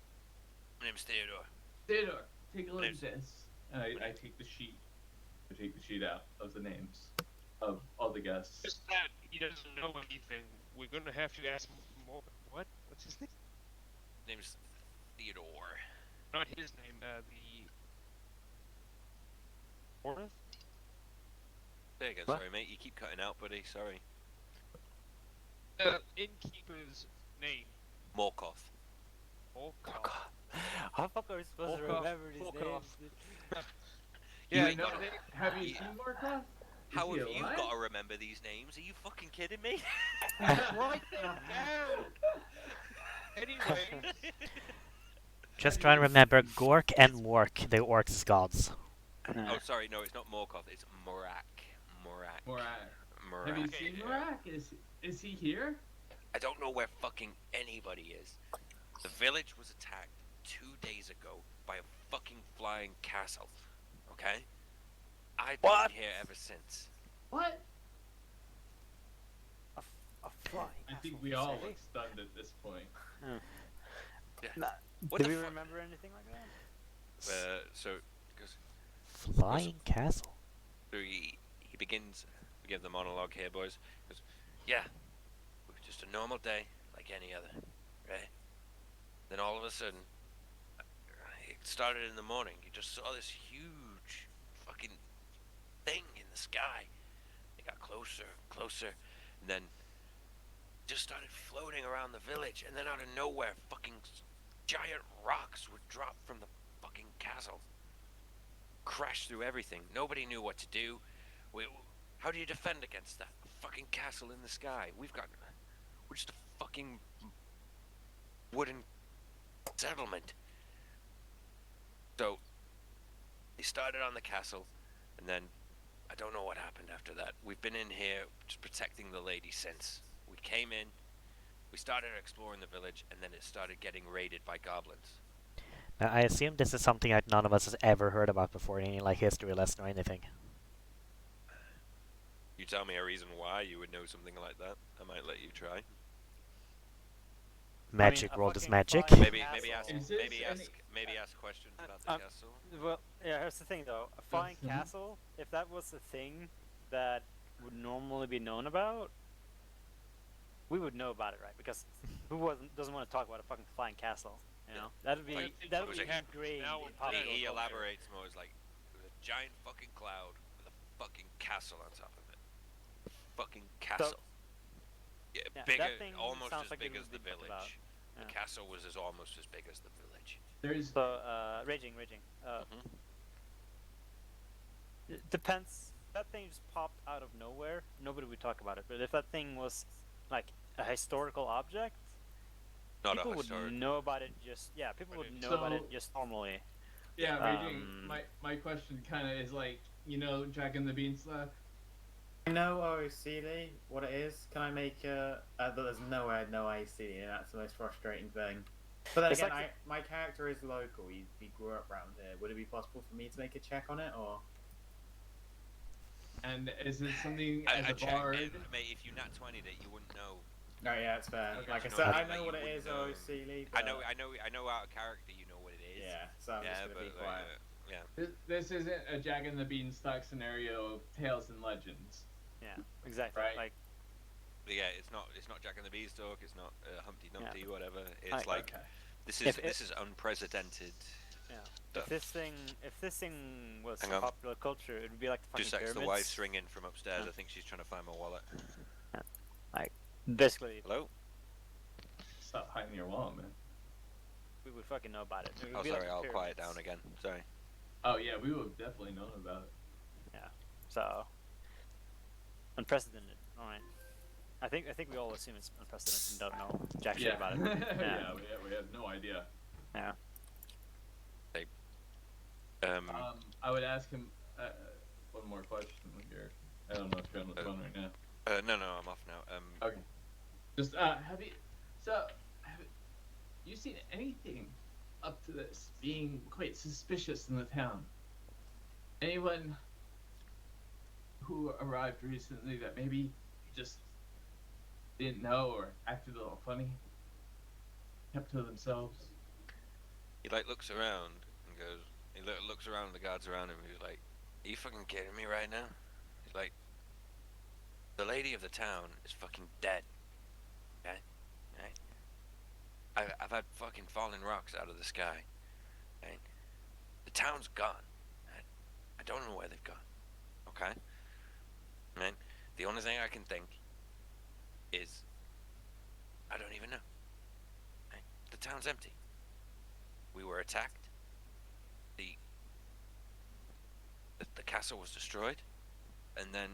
My name's Theodore. Theodore, take a look Names. at this. And I take the sheet. I take the sheet out of the names of all the guests. Just that he doesn't know anything. We're gonna have to ask him more. What? What's his name? Name's Theodore. Not his name. The. Mora? Say again, What? sorry, mate. You keep cutting out, buddy. Sorry. Innkeeper's name. Morkoth. Oh Oh god. god. How the fuck are we supposed to Fuck off, remember these fuck names? off. dude? Yeah, ain't no, got they, Have you Yeah. seen Morkoth? How he have you alive? got to remember these names? Are you fucking kidding me? write them down. Anyway, Just try and remember Gork and Mork, the orcs gods. Oh, sorry, no, it's not Morkoth. It's Morak. Morak. Morak. Have you Okay, seen yeah. Morak? Is he here? I don't know where fucking anybody is. The village was attacked 2 days ago by a fucking flying castle. Okay? I've been What? here ever since. What? A flying I think castle, we you all say? look stunned at this point. What Do the we fuck? remember anything like that? So, because Flying castle. he begins, we give the monologue here, boys. He goes, yeah, it was just a normal day like any other, right? Then all of a sudden, it started in the morning. You just saw this huge fucking thing in the sky. It got closer, closer, and then just started floating around the village. And then out of nowhere, fucking giant rocks would drop from the fucking castle, crash through everything. Nobody knew what to do. How do you defend against that? A fucking castle in the sky. We're just a fucking wooden settlement. So they started on the castle, and then I don't know what happened after that. We've been in here just protecting the lady since. We came in, we started exploring the village, and then it started getting raided by goblins. Now, I assume this is something that none of us has ever heard about before in any like history lesson or anything. You tell me a reason why you would know something like that, I might let you try. Magic a world is fucking magic. flying Maybe ask Is this maybe ask questions about the castle. Well, yeah, here's the thing though. A flying castle, if that was a thing that would normally be known about, we would know about it, right? Because doesn't want to talk about a fucking flying castle? You know, that'd be Like, that'd it be was a- ingrained now in and popular then. He culture. elaborates more as like it was a giant fucking cloud with a fucking castle on top of it. Fucking castle. Yeah, Yeah, bigger, that thing almost sounds as like it big would as the be talked about. village. Yeah. The castle was almost as big as the village. There's So, raging. Mhm. It depends. That thing just popped out of nowhere. Nobody would talk about it. But if that thing was like a historical object, Not people a would historic. know about it. People would know about it just normally. yeah, Raging. Um, My question kind of is like, Jack and the Beanstalk. I know OCD, what it is. Can I make there's no way I'd know OCD, and that's the most frustrating thing. But then It's again, like my character is local. He grew up around here. Would it be possible for me to make a check on it, or? And is it something I as a checked bard? it, mate. If you nat 20'd it, you wouldn't know. No, yeah, it's fair. Okay. Like I You know said, what I I mean? know Like, what you it is, wouldn't know. OCD. I know out of character. You know what it is. Yeah, so I'm just gonna be but quiet. yeah. This isn't a Jack and the Beanstalk scenario of Tales and Legends. yeah, exactly. Right. Like, But yeah, it's not Jack and the Beanstalk. It's not Humpty Dumpty, whatever. It's I- like Okay. this is unprecedented. yeah. Stuff. If this thing was Hang on. popular culture, it would be like the fucking 2 seconds. The pyramids. wife's ringing from upstairs. I think she's trying to find my wallet. Basically, Hello. Stop hiding your wall, man. we would fucking know about it. It would Oh, be like sorry. the I'll quiet pyramids. down again. Sorry. Oh yeah, we would have definitely known about it. So unprecedented. All right. I think we all assume it's unprecedented and don't know jack shit about it. yeah, we have no idea. I would ask him one more question here. I don't know if you're on the phone right now. No, I'm off now. Okay. Just have you seen anything up to this being quite suspicious in the town? Anyone who arrived recently that maybe just didn't know or acted a little funny, kept to themselves? He like looks around and goes. He looks around the guards around him. And he's like, "Are you fucking kidding me right now?" He's like, "The lady of the town is fucking dead. Okay, right? I've had fucking falling rocks out of the sky. Right? The town's gone. Right? I don't know where they've gone. Okay, only thing I can think is, I don't even know. Right? The town's empty. We were attacked. The castle was destroyed, and then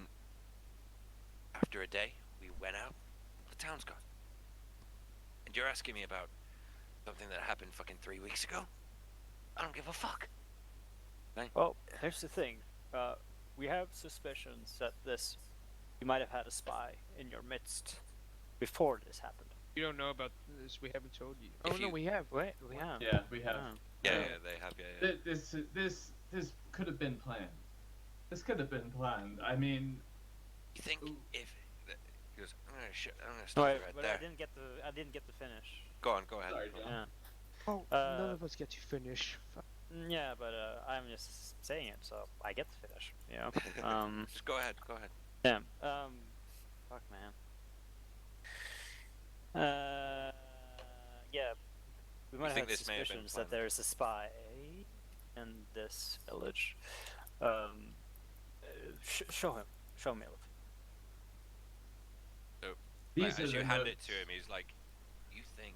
after a day, we went out. The town's gone. And you're asking me about something that happened fucking 3 weeks ago? I don't give a fuck. Right? Well, here's the thing. We have suspicions that you might have had a spy in your midst before this happened. You don't know about this. We haven't told you. If Oh no, you- we have. Wait, we have. Yeah, we have. Yeah, Yeah. they have. Yeah. This could have been planned. This could have been planned. I mean, You think Ooh. if he goes, I'm gonna No, stop wait, you right but there. I didn't get to finish. Go on, go ahead. sorry, John. Yeah. Oh, none of us get to finish. Fuck. Yeah, but I'm just saying it, so I get to finish. Yeah. Just go ahead. Go ahead. Yeah. Fuck, man. Yeah. We might think have this may have been suspicions that planned? there's a spy in this village. Show him. Show me. These are as you the hand it notes. to him, he's like, you think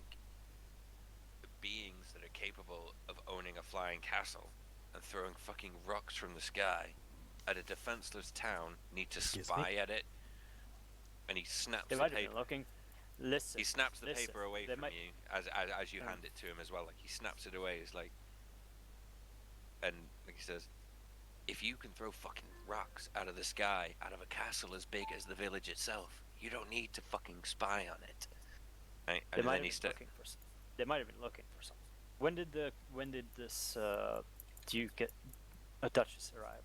the beings that are capable of owning a flying castle and throwing fucking rocks from the sky at a defenseless town need to Excuse spy at it? And he snaps They the might have paper. been looking. Listen. He snaps the listen, paper away they from might- you as you Yeah. hand it to him as well. Like he snaps it away. He's like, and like he says, if you can throw fucking rocks out of the sky, out of a castle as big as the village itself, you don't need to fucking spy on it. Right? They And might then have he been looking for. They might have been looking for something. When did this Duke a Duchess arrive?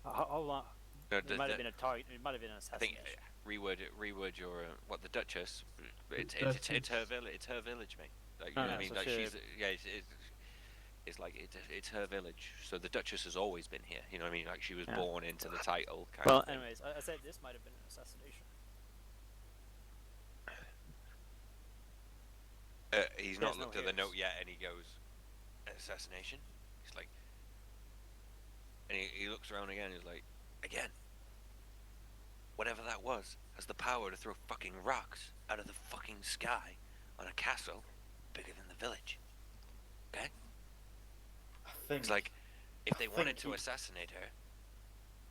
How long? It might have been a target. It might have been an I think assassination. reword your what the Duchess. It's Duchess. her village. It's her village, mate. Like you Oh, know what I yeah, mean? so Like she- she's it's like it's her village. So the Duchess has always been here. You know what I mean? Like she was Yeah. born into the title. Kind Well, of thing. anyways, I said this might have been an assassination. He's There's not no looked at the note hairs. yet, and he goes, assassination. He's like, and he looks around again. He's like, again. Whatever that was has the power to throw fucking rocks out of the fucking sky on a castle bigger than the village. Okay? I think. It's like, if they I wanted think to he- assassinate her,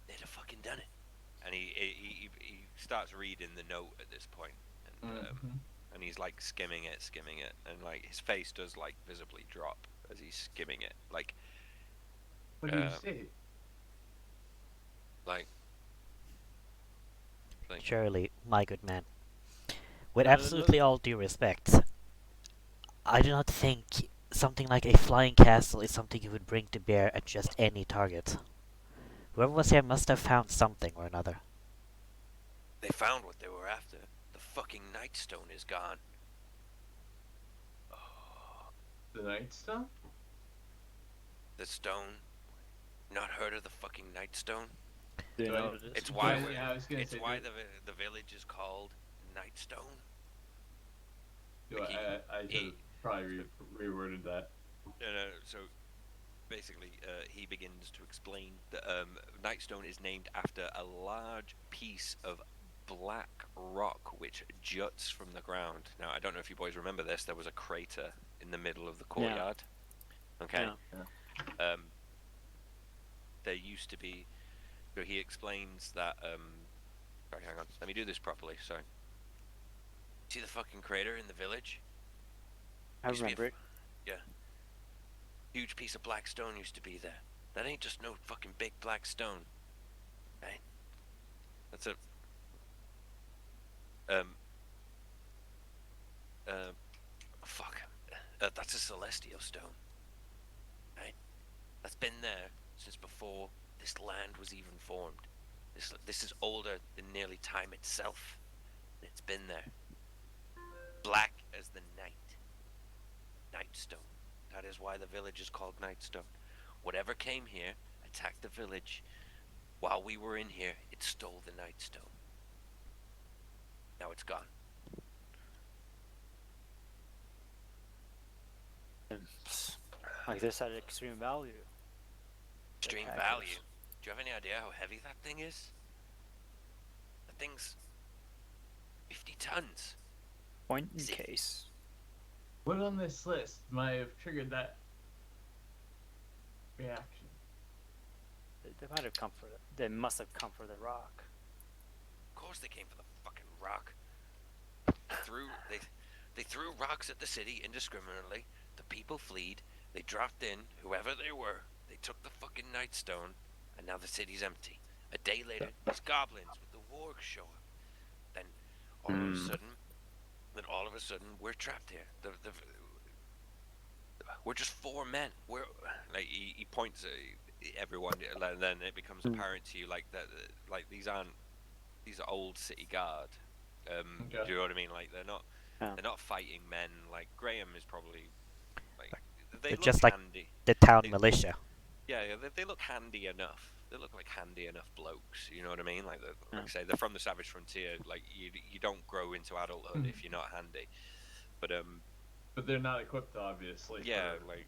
they'd have fucking done it. And he starts reading the note at this point, and he's like skimming it, and like his face does like visibly drop as he's skimming it, like What do you Um, say? like Surely, my good man. With No, no, no. absolutely all due respect, I do not think something like a flying castle is something you would bring to bear at just any target. Whoever was here must have found something or another. they found what they were after. The fucking Nightstone is gone. The Nightstone? The stone. Not heard of the fucking Nightstone? Do you Right. know what it is? It's why Yeah, I was gonna it's say, why do- the village is called Nightstone. do like I should have probably reworded that. No. So basically, he begins to explain that Nightstone is named after a large piece of black rock which juts from the ground. Now, I don't know if you boys remember this. There was a crater in the middle of the courtyard. Okay. Yeah. There used to be. So he explains that. Sorry, hang on. Let me do this properly. Sorry. See the fucking crater in the village? I Used to be a remember it. Huge piece of black stone used to be there. That ain't just no fucking big black stone. Right? That's a fuck. That's a celestial stone. Right? That's been there since before this land was even formed. This is older than nearly time itself. It's been there. Black as the night. Nightstone. That is why the village is called Nightstone. Whatever came here, attacked the village. While we were in here, it stole the Nightstone. Now it's gone. Like this had extreme value. Extreme Spectacular. value. Do you have any idea how heavy that thing is? thing's 50 tons. Point in Is it- case. What on this list might have triggered that reaction? They might have come for it. They must have come for the rock. Of course they came for the fucking rock. They threw rocks at the city indiscriminately. The people fled. They dropped in, whoever they were. They took the fucking Nightstone, and now the city's empty. A day later, these goblins with the wargs show up. Then, all of a sudden, we're trapped here. We're just 4 men. We're like he points at everyone, and then it becomes apparent to you like that, like these are old city guard. Okay. Do you know what I mean? Like they're not Yeah. fighting men. Like Graham is probably like they They're look just like handy. the town They- militia. Yeah, they look handy enough. They look like handy enough blokes. You know what I mean? Like Yeah. like I say, they're from the Savage Frontier. Like you don't grow into adulthood if you're not handy. But But they're not equipped, obviously. yeah, for- like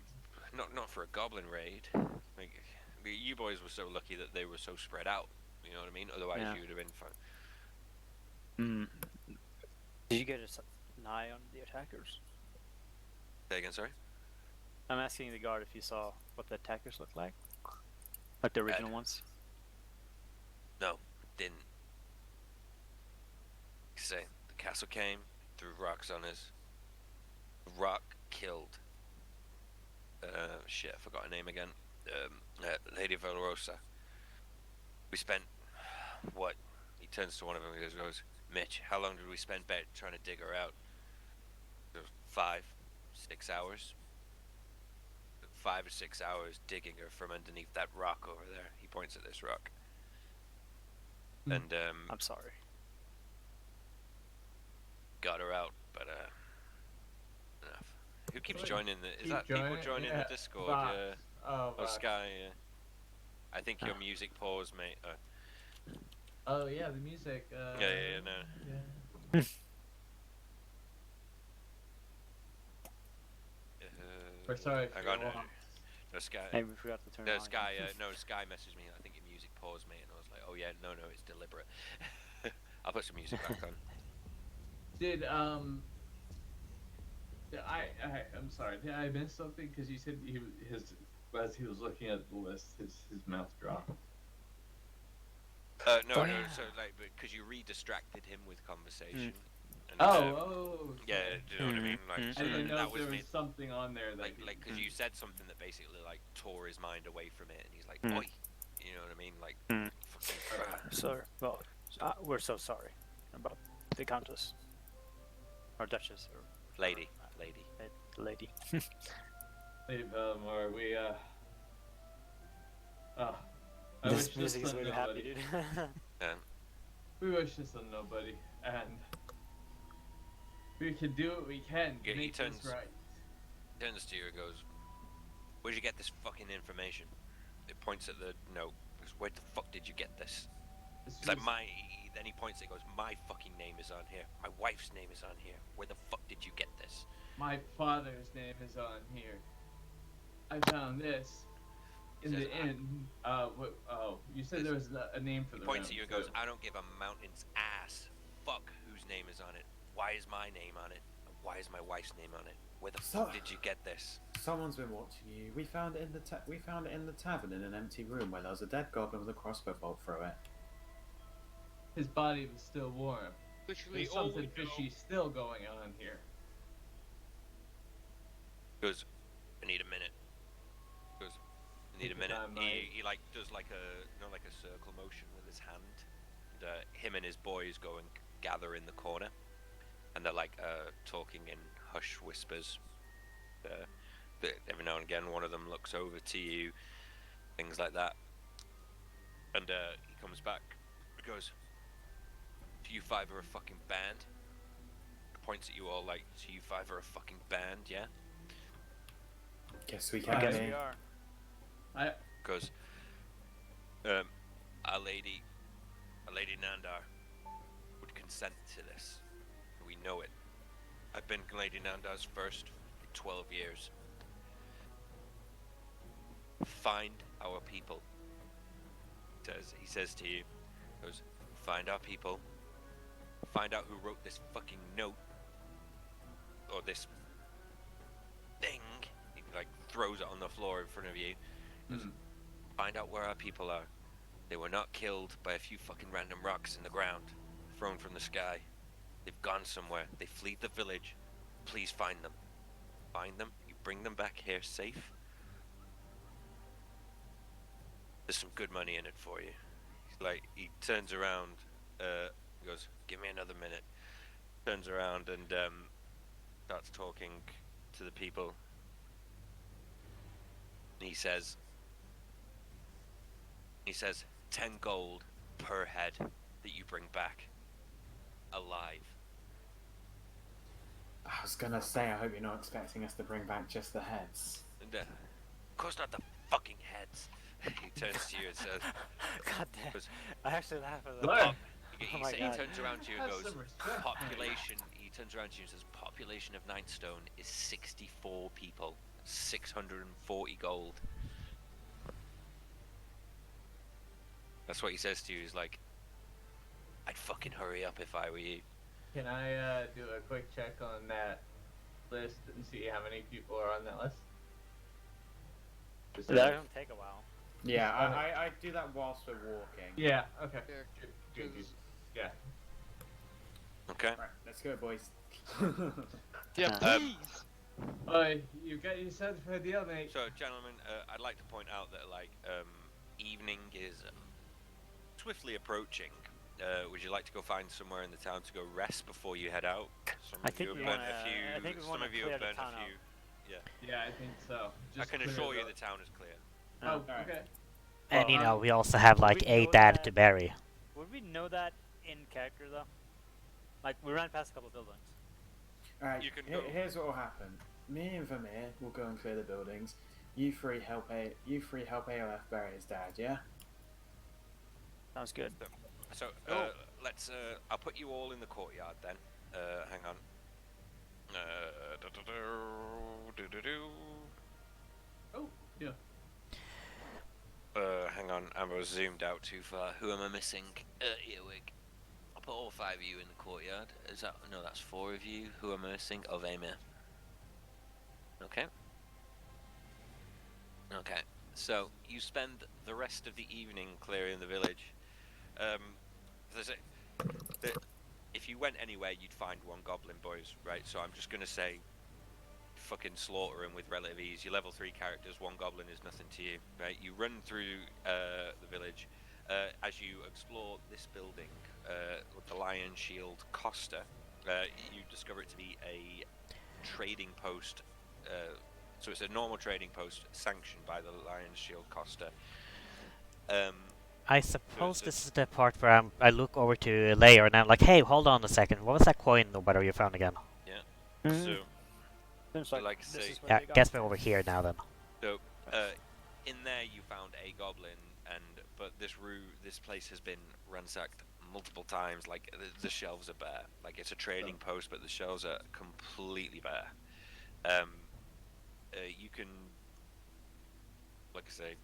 not for a goblin raid. Like you boys were so lucky that they were so spread out. You know what I mean? Otherwise, Yeah. you would have been fine. Did you get an eye on the attackers? Say again, sorry. I'm asking the guard if you saw what the attackers looked like. Like the original ones. No, didn't. Like I say, the castle came, threw rocks on us. The rock killed. Shit, I forgot her name again. Lady Valrosa. We spent what? He turns to one of them and goes, "Mitch, how long did we spend trying to dig her out?" 5, 6 hours. 5 or 6 hours digging her from underneath that rock over there. He points at this rock. And I'm sorry. got her out, but enough. Who keeps Good. joining the? Is Keep that people joining yeah. the Discord? Box. Yeah. Oh, Oh, box. Sky. I think your music paused, mate. Oh yeah, the music. Yeah, no. Yeah. We're sorry for Hang your on. loss. No, Sky. Hey, we forgot to turn it No, on. Sky. No, Sky messaged me. I think your music paused, mate, and I was like, oh yeah, no, it's deliberate. I'll put some music back on. Did I'm sorry. Did I miss something? Because you said as he was looking at the list, his mouth dropped. No, Oh, no. yeah. So like, because you re-distracted him with conversation. And, Oh. Yeah, do you know what I mean? Like, Mhm. so I didn't know that if was there me. was something on there that. Like, because you said something that basically like tore his mind away from it, and he's like, Mm. "Oi," you know what I mean? Like, Mm. fucking crap. Sorry. Well, we're so sorry about the Countess. Or Duchess. Or Lady. the lady. Hey, Belmore, we I This wish music this is on really happy, nobody. dude. We wish this on nobody, and we can do what we can to Yeah, he make this turns- right. Turns to you and goes, "Where'd you get this fucking information?" It points at the note. Goes, "Where the fuck did you get this?" This It's like was- Then he points. It goes, "My fucking name is on here. My wife's name is on here. Where the fuck did you get this?" My father's name is on here. I found this in Says, the inn. You said there was a name for He the points at room, you and goes, too. "I don't give a mountain's ass. Fuck whose name is on it. Why is my name on it? And why is my wife's name on it? Where the So- fuck did you get this?" Someone's been watching you. We found it in the tavern in an empty room where there was a dead goblin with a crossbow bolt through it. His body was still warm. Literally There's all we something know. fishy still going on here. He goes, "I need a minute." He goes, "I need a Take your minute." time, mate. He like does like a circle motion with his hand. And, him and his boys go and gather in the corner, and they're like talking in hush whispers. But every now and again, one of them looks over to you, things like that. And he comes back. He goes, "So you five are a fucking band?" He points at you all like, "So you five are a fucking band, yeah?" Guess we I can guess be. we are. Goes, Our Lady Nandar would consent to this. We know it. I've been Lady Nandar's first for 12 years. Find our people. He says to you, goes, "Find our people, find out who wrote this fucking note or this thing. He like throws it on the floor in front of you. Goes, find out where our people are. They were not killed by a few fucking random rocks in the ground, thrown from the sky. They've gone somewhere. They fled the village. Please find them. Find them. You bring them back here safe. There's some good money in it for you. He's like, he turns around, he goes, give me another minute. Turns around and starts talking to the people. And he says, 10 gold per head that you bring back alive. I was gonna say, I hope you're not expecting us to bring back just the heads. And, of course not the fucking heads. He turns to you and says, God damn. goes, I actually laugh at What? that. he Oh my he God. turns around to you and Have goes, some respect. population, he turns around to you and says, population of Nightstone is 64 people, 640 gold. That's what he says to you. He's like, I'd fucking hurry up if I were you. Can I do a quick check on that list and see how many people are on that list? Just That don't take a while. Yeah, I do that whilst we're walking. Yeah. Okay. Yeah, Good, good. 'cause- Yeah. Okay. Right, let's go, boys. Yeah, Um, please. Oh, you got yourself for a deal, mate. So, gentlemen, I'd like to point out that, like, evening is swiftly approaching. Would you like to go find somewhere in the town to go rest before you head out? Some I of think you we have burnt wanna- a few. I think we Some wanna of you clear have the burnt town a out. few. Yeah, I think so. I can clear assure you the- the town is clear. Oh, Alright. okay. And you Well, know, we also have like we a know dad that- to bury. Would we know that in character though? Like we ran past a couple buildings. Alright, You can go. here's what will happen. Me and Vermeer will go and clear the buildings. You three help AOF bury his dad, yeah? Sounds good. So, let's. I'll put you all in the courtyard then. Hang on. Oh, yeah. Hang on, I was zoomed out too far. Who am I missing? Earwig. I'll put all 5 of you in the courtyard. Is that no? That's 4 of you. Who am I missing? Oh, Emir. Okay. Okay. So you spend the rest of the evening clearing the village. There's if you went anywhere, you'd find one goblin, boys. Right. So I'm just gonna say, fucking slaughter him with relative ease. You're level 3 characters. One goblin is nothing to you. Right. You run through the village. As you explore this building, with the Lion Shield Costa, you discover it to be a trading post. So it's a normal trading post sanctioned by the Lion Shield Costa. I suppose So- this is the part where I look over to Layer and I'm like, hey, hold on a second. What was that coin or whatever you found again? So Seems like like to this say- is where Yeah, they got guess it we're from. over here now then. in there you found a goblin, but this place has been ransacked multiple times. Like the shelves are bare. Like it's a trading post, but the shelves are completely bare. You can, like I say,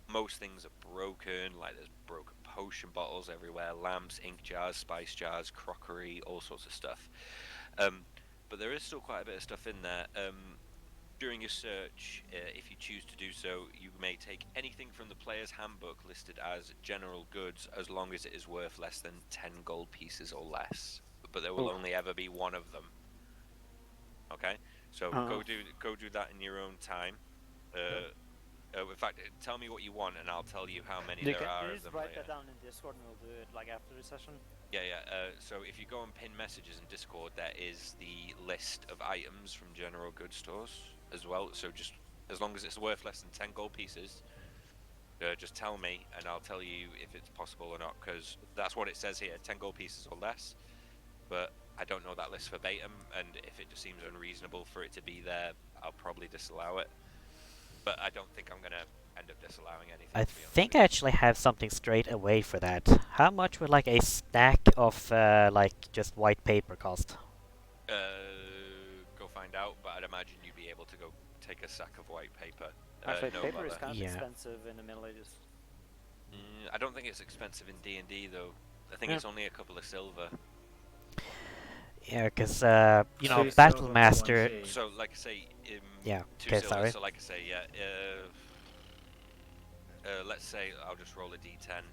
most things are broken. Like there's broken potion bottles everywhere, lamps, ink jars, spice jars, crockery, all sorts of stuff. But there is still quite a bit of stuff in there. During your search, if you choose to do so, you may take anything from the player's handbook listed as general goods, as long as it is worth less than 10 gold pieces or less. But there will only ever be one of them. Okay, so go do that in your own time. In fact, tell me what you want, and I'll tell you how many there are Can you of just them write later. that down in Discord and we'll do it like after the session? Yeah. So if you go and pin messages in Discord, there is the list of items from general goods stores as well. So just as long as it's worth less than 10 gold pieces, just tell me, and I'll tell you if it's possible or not. Because that's what it says here: 10 gold pieces or less. But I don't know that list verbatim, and if it just seems unreasonable for it to be there, I'll probably disallow it. But I don't think I'm gonna end up disallowing anything. I to be honest think with I you. actually have something straight away for that. How much would like a stack of like just white paper cost? Go find out, but I'd imagine you'd be able to go take a sack of white paper. Actually, No paper is bother. kind of Yeah. expensive in the Middle Ages. I don't think it's expensive in D&D though. I think Yeah. it's only a couple of silver. Yeah, because you know, Two Battle silver for Master. one sheep. So, like I say, Yeah, 2 okay, silver. sorry. So, like I say, yeah. Let's say I'll just roll a d10.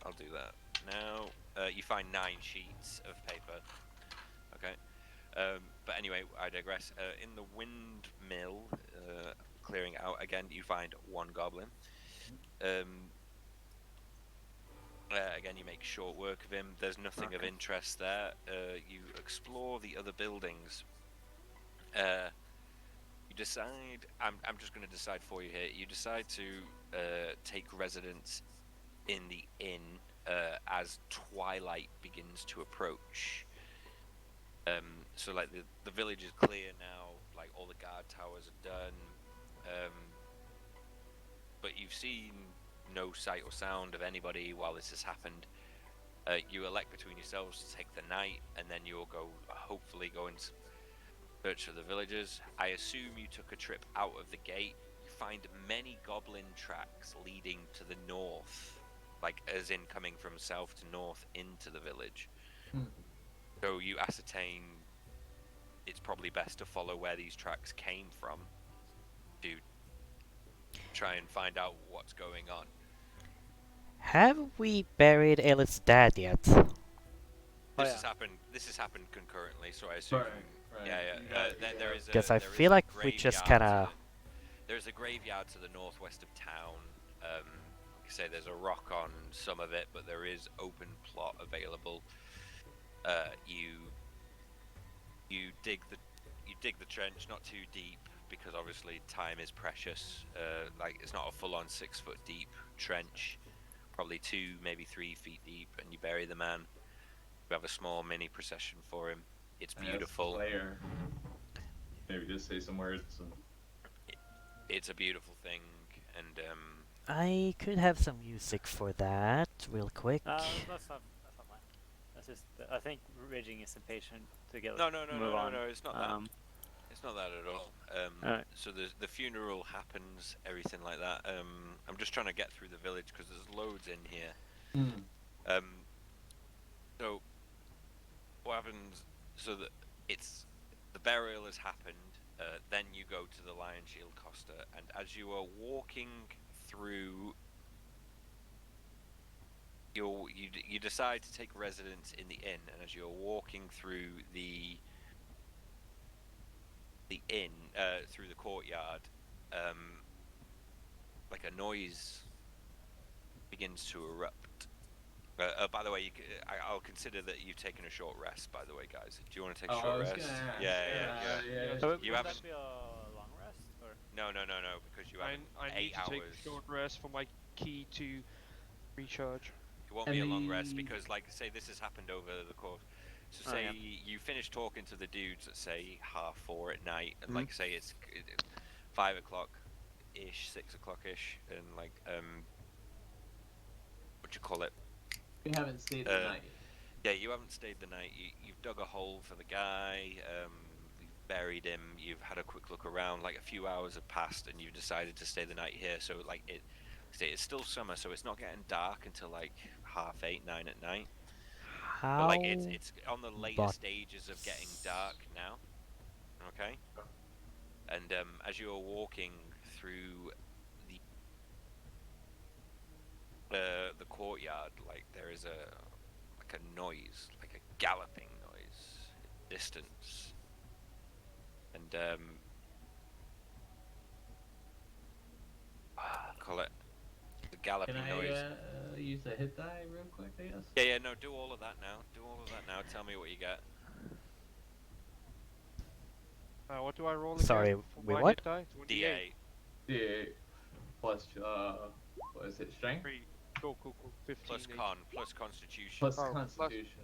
I'll do that now. You find 9 sheets of paper. Okay. But anyway, I digress. In the windmill, clearing out again, you find 1 goblin. Again, you make short work of him. There's nothing of interest there. You explore the other buildings. You decide. I'm just going to decide for you here. You decide to take residence in the inn as twilight begins to approach. So like the village is clear now. Like all the guard towers are done. But you've seen no sight or sound of anybody while this has happened. You elect between yourselves to take the night, and then you'll go, hopefully go in search of the villagers. I assume you took a trip out of the gate. You find many goblin tracks leading to the north, like as in coming from south to north into the village. So you ascertain it's probably best to follow where these tracks came from to try and find out what's going on. Have we buried Elith's dad yet? This has happened concurrently, so I assume. Right. Yeah. There is a. Guess I there is feel a like we just graveyard kinda- There's a graveyard to the northwest of town. Like I say, there's a rock on some of it, but there is open plot available. You dig the trench, not too deep, because obviously time is precious. Like it's not a full-on 6-foot deep trench, probably 2, maybe 3 feet deep, and you bury the man. We have a small mini procession for him. It's beautiful. Slayer. Maybe just say some words. It's a beautiful thing, and I could have some music for that, real quick. That's not mine. That's just. I think Raging is impatient to get. no, move on. it's not that. It's not that at all. Alright. So the funeral happens, everything like that. I'm just trying to get through the village because there's loads in here. So what happens? So that the burial has happened. Then you go to the Lion Shield Costa, and as you are walking through, you decide to take residence in the inn, and as you're walking through the inn, through the courtyard, like a noise begins to erupt. By the way, I'll consider that you've taken a short rest. By the way, guys, do you want to take a short rest? Yeah. So You would haven't- that be a long rest or? No, because you have I need 8 to take hours. a short rest for my key to recharge. It won't be a long rest because, like, say this has happened over the course. So say you finish talking to the dudes at say 4:30 at night, and like say it's 5 o'clock ish, 6 o'clock ish, and like what you call it? We haven't stayed the night. Yeah, you haven't stayed the night. You've dug a hole for the guy. You've buried him. You've had a quick look around. Like a few hours have passed, and you've decided to stay the night here. So like it's still summer, so it's not getting dark until like 8:30, 9 at night. How? But like it's on the later But- stages of getting dark now. Okay. And as you are walking through the courtyard, like there is a noise, like a galloping noise in distance, and call it the galloping Can noise. I use the hit die real quick, I guess? Yeah, no, do all of that now. Tell me what you get. What do I roll again? Sorry, for wait, my what? hit die? D8. D8 plus, what is it, strength? 3. Cool. 15. Plus con, plus constitution. Plus Oh, constitution.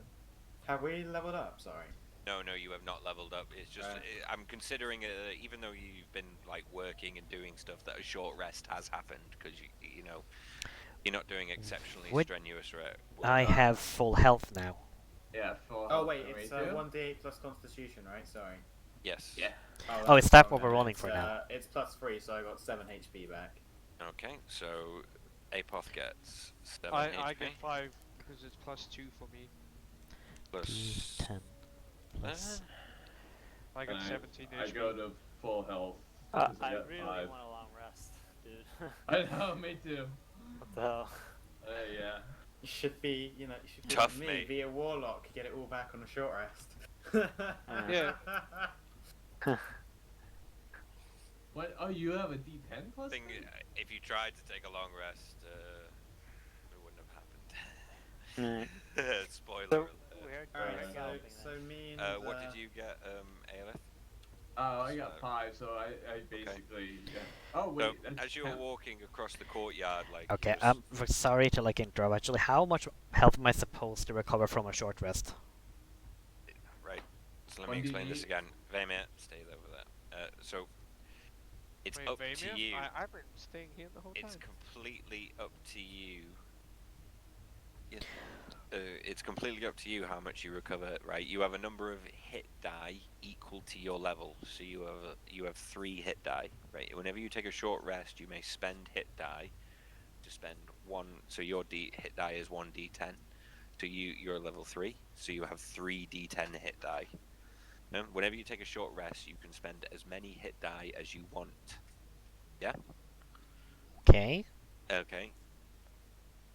Have we leveled up? Sorry. No, you have not leveled up. It's just Right. I'm considering even though you've been like working and doing stuff, that a short rest has happened because you know you're not doing exceptionally Would- strenuous work. I have full health now. Yeah, full Oh health wait, for me it's too. 1d8 plus Constitution, right? Sorry. Yes. Yeah. Oh, is that oh, what we're no, rolling it's, for now? It's plus 3, so I got 7 HP back. Okay, so Apoth gets 7 I HP. get 5 because it's +2 for me. Plus. D10 plus. I got And 17 I HP. go to full health. 'cause I got really 5. want a long rest, dude. I know, me too. What the hell? Yeah. You should be, you should be Tough, like me, mate. be a warlock, get it all back on a short rest. Yeah. What? Oh, you have a D10 plus? Thing, three? if you tried to take a long rest, it wouldn't have happened. Spoiler So, alert. weird. Alright, weird so, galloping so then. me and What did you get, Aelith? Oh, I got So- 5, so I basically. Yeah. Oh So, wait, that's as you were 10. walking across the courtyard, like Okay, you were sorry to like interrupt. Actually, how much health am I supposed to recover from a short rest? right. So let me 1d8. explain this again. Vamir, stay over there. So it's Wait, up to Vamir? you. I've been staying here the whole It's time. completely up to you. Yeah. It's completely up to you how much you recover. Right. You have a number of hit die equal to your level. So you have 3 hit die. Right. Whenever you take a short rest, you may spend hit die to spend 1. So your hit die is 1d10. So you're level 3. So you have 3 d10 hit die. Whenever you take a short rest, you can spend as many hit die as you want. Yeah. Okay. Okay.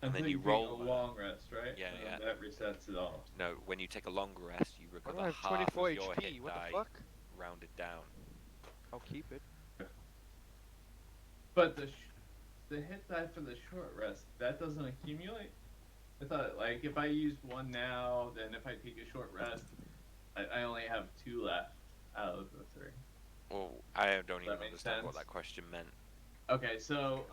And then then you you roll a that. long rest, right? Yeah, And yeah. That resets it all. No, when you take a long rest, you Why recover do I have half 24 of your HP? hit What die the fuck? rounded down. I'll keep it. But the hit die for the short rest, that doesn't accumulate? I thought, like, if I use 1 now, then if I take a short rest, I only have 2 left out of the 3. Well, I don't even That makes understand what sense. that question meant. Okay, so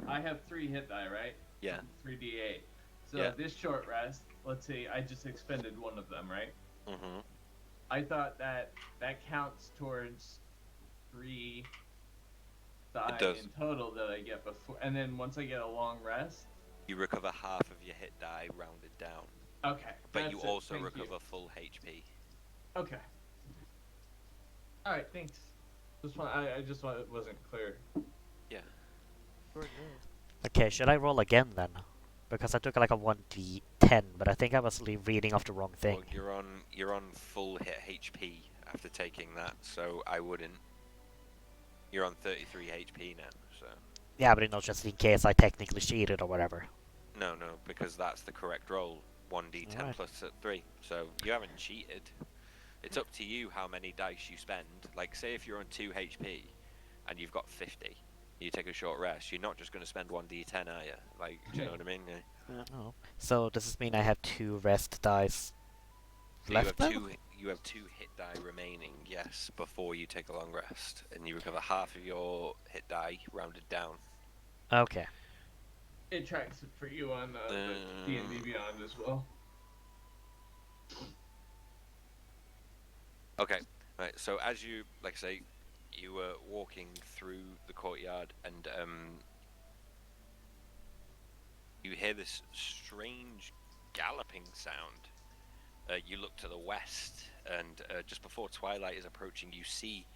I have 3 hit die, right? Yeah. 3d8. So Yeah. this short rest, let's see, I just expended 1 of them, right? Mm-hmm. I thought that counts towards 3 die does. in total that I get before, and then once I get a long rest. You recover half of your hit die rounded down. Okay. But that's you it. also Thank recover you. full HP. Okay. All right. Thanks. I just wasn't clear. Yeah. Sure, no. Okay, should I roll again then? Because I took like a 1d10, but I think I was reading off the wrong thing. Well, you're on full hit HP after taking that, so I wouldn't. You're on 33 HP now, so. Yeah, but just in case I technically cheated or whatever. No, because that's the correct roll. 1d10 Alright. plus 3. So you haven't cheated. It's up to you how many dice you spend. Like, say if you're on 2 HP and you've got 50, you take a short rest, you're not just going to spend 1d10, are you? Like, do you know what I mean? Yeah. Oh. So does this mean I have 2 rest dice So left then? you have 2 hit die remaining, yes, before you take a long rest. And you recover half of your hit die rounded down. Okay. It tracks it for you on the D&D Beyond as well. Okay, right. So as you, like I say, you were walking through the courtyard, and you hear this strange galloping sound. You look to the west, and just before twilight is approaching, you see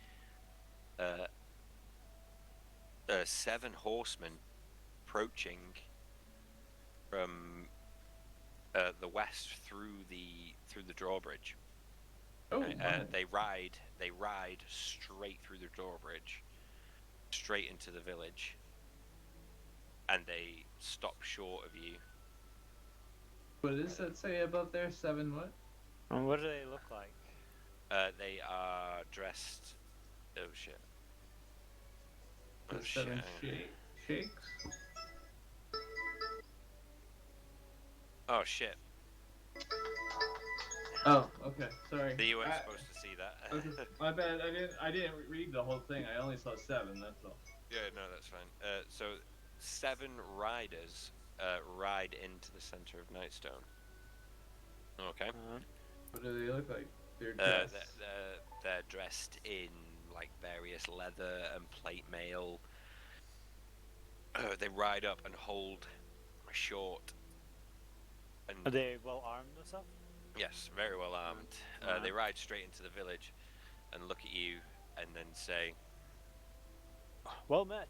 7 horsemen approaching from the west through the drawbridge. Oh, They ride straight through the drawbridge, straight into the village, and they stop short of you. what does that say above there? 7 what? And what do they look like? They are dressed. Oh shit. Oh The shit. 7 shakes? Oh shit. Oh, okay. Sorry. You weren't supposed to see that. Okay, my bad. I didn't read the whole thing. I only saw 7. That's all. Yeah, no, that's fine. So 7 riders ride into the center of Nightstone. Okay. What do they look like? They're They're, dressed. they're dressed in like various leather and plate mail. They ride up and hold a short. And Are they well armed and stuff? yes, very well armed. They ride straight into the village and look at you and then say, Well met.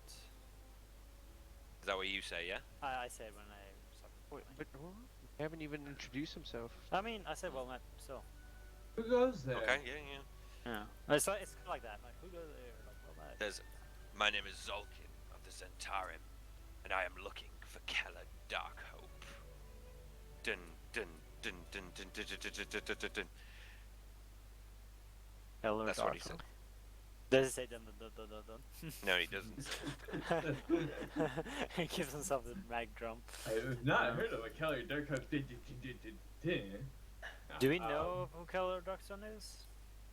Is that what you say? Yeah. I said when I stopped Wait, recording. but we haven't even introduced himself. I mean, I said well met. So Who goes there? Okay. Yeah. Yeah. yeah, it's kind of like that. Like who goes there? Like well met. There's. My name is Zolkin of the Zentarim, and I am looking for Keller Darkhope. Dun dun dun dun dun dun dun dun dun dun dun dun. Hello, That's what he said. Does he say dun dun dun dun dun? No, he doesn't. He gives himself the mag drum. I have not heard of a Keller Darkhope. Do we know who Keller Darkstone is?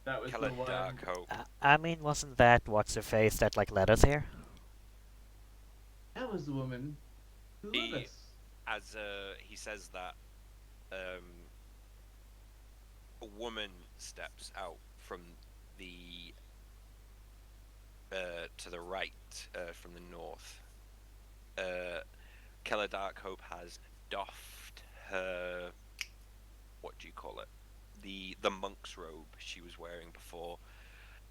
That was Keller the one. Darkhope. I mean, wasn't that what's her face that like led us here? That was the woman who He- led us. As he says that, a woman steps out from the to the right from the north. Keller Darkhope has doffed her, what do you call it? The monk's robe she was wearing before.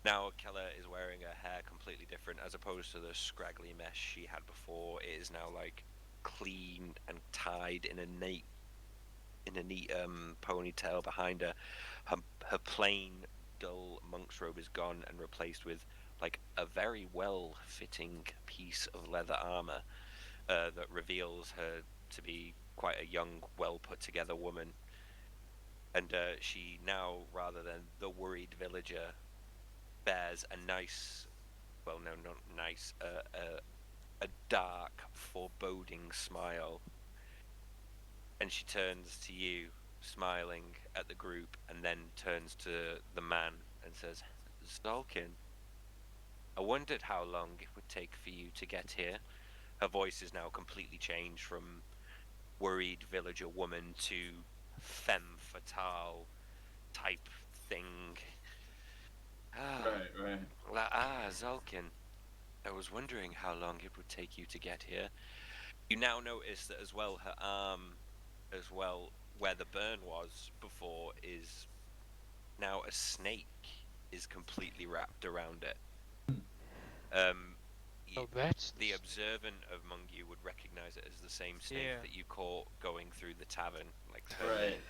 Now Keller is wearing her hair completely different, as opposed to the scraggly mess she had before. It is now like clean and tied in a neat ponytail behind her. Her plain dull monk's robe is gone and replaced with like a very well fitting piece of leather armor that reveals her to be quite a young, well put together woman. And she now, rather than the worried villager, bears a nice, well, no, not nice, a dark, foreboding smile. And she turns to you, smiling at the group, and then turns to the man and says, Zolkin, I wondered how long it would take for you to get here. Her voice is now completely changed from worried villager woman to femme fatale type thing. Right. Zolkin, I was wondering how long it would take you to get here. You now notice that as well, her arm, as well, where the burn was before, is now a snake is completely wrapped around it. Oh, that's The observant among you would recognize it as the same snake Yeah. that you caught going through the tavern, like Right.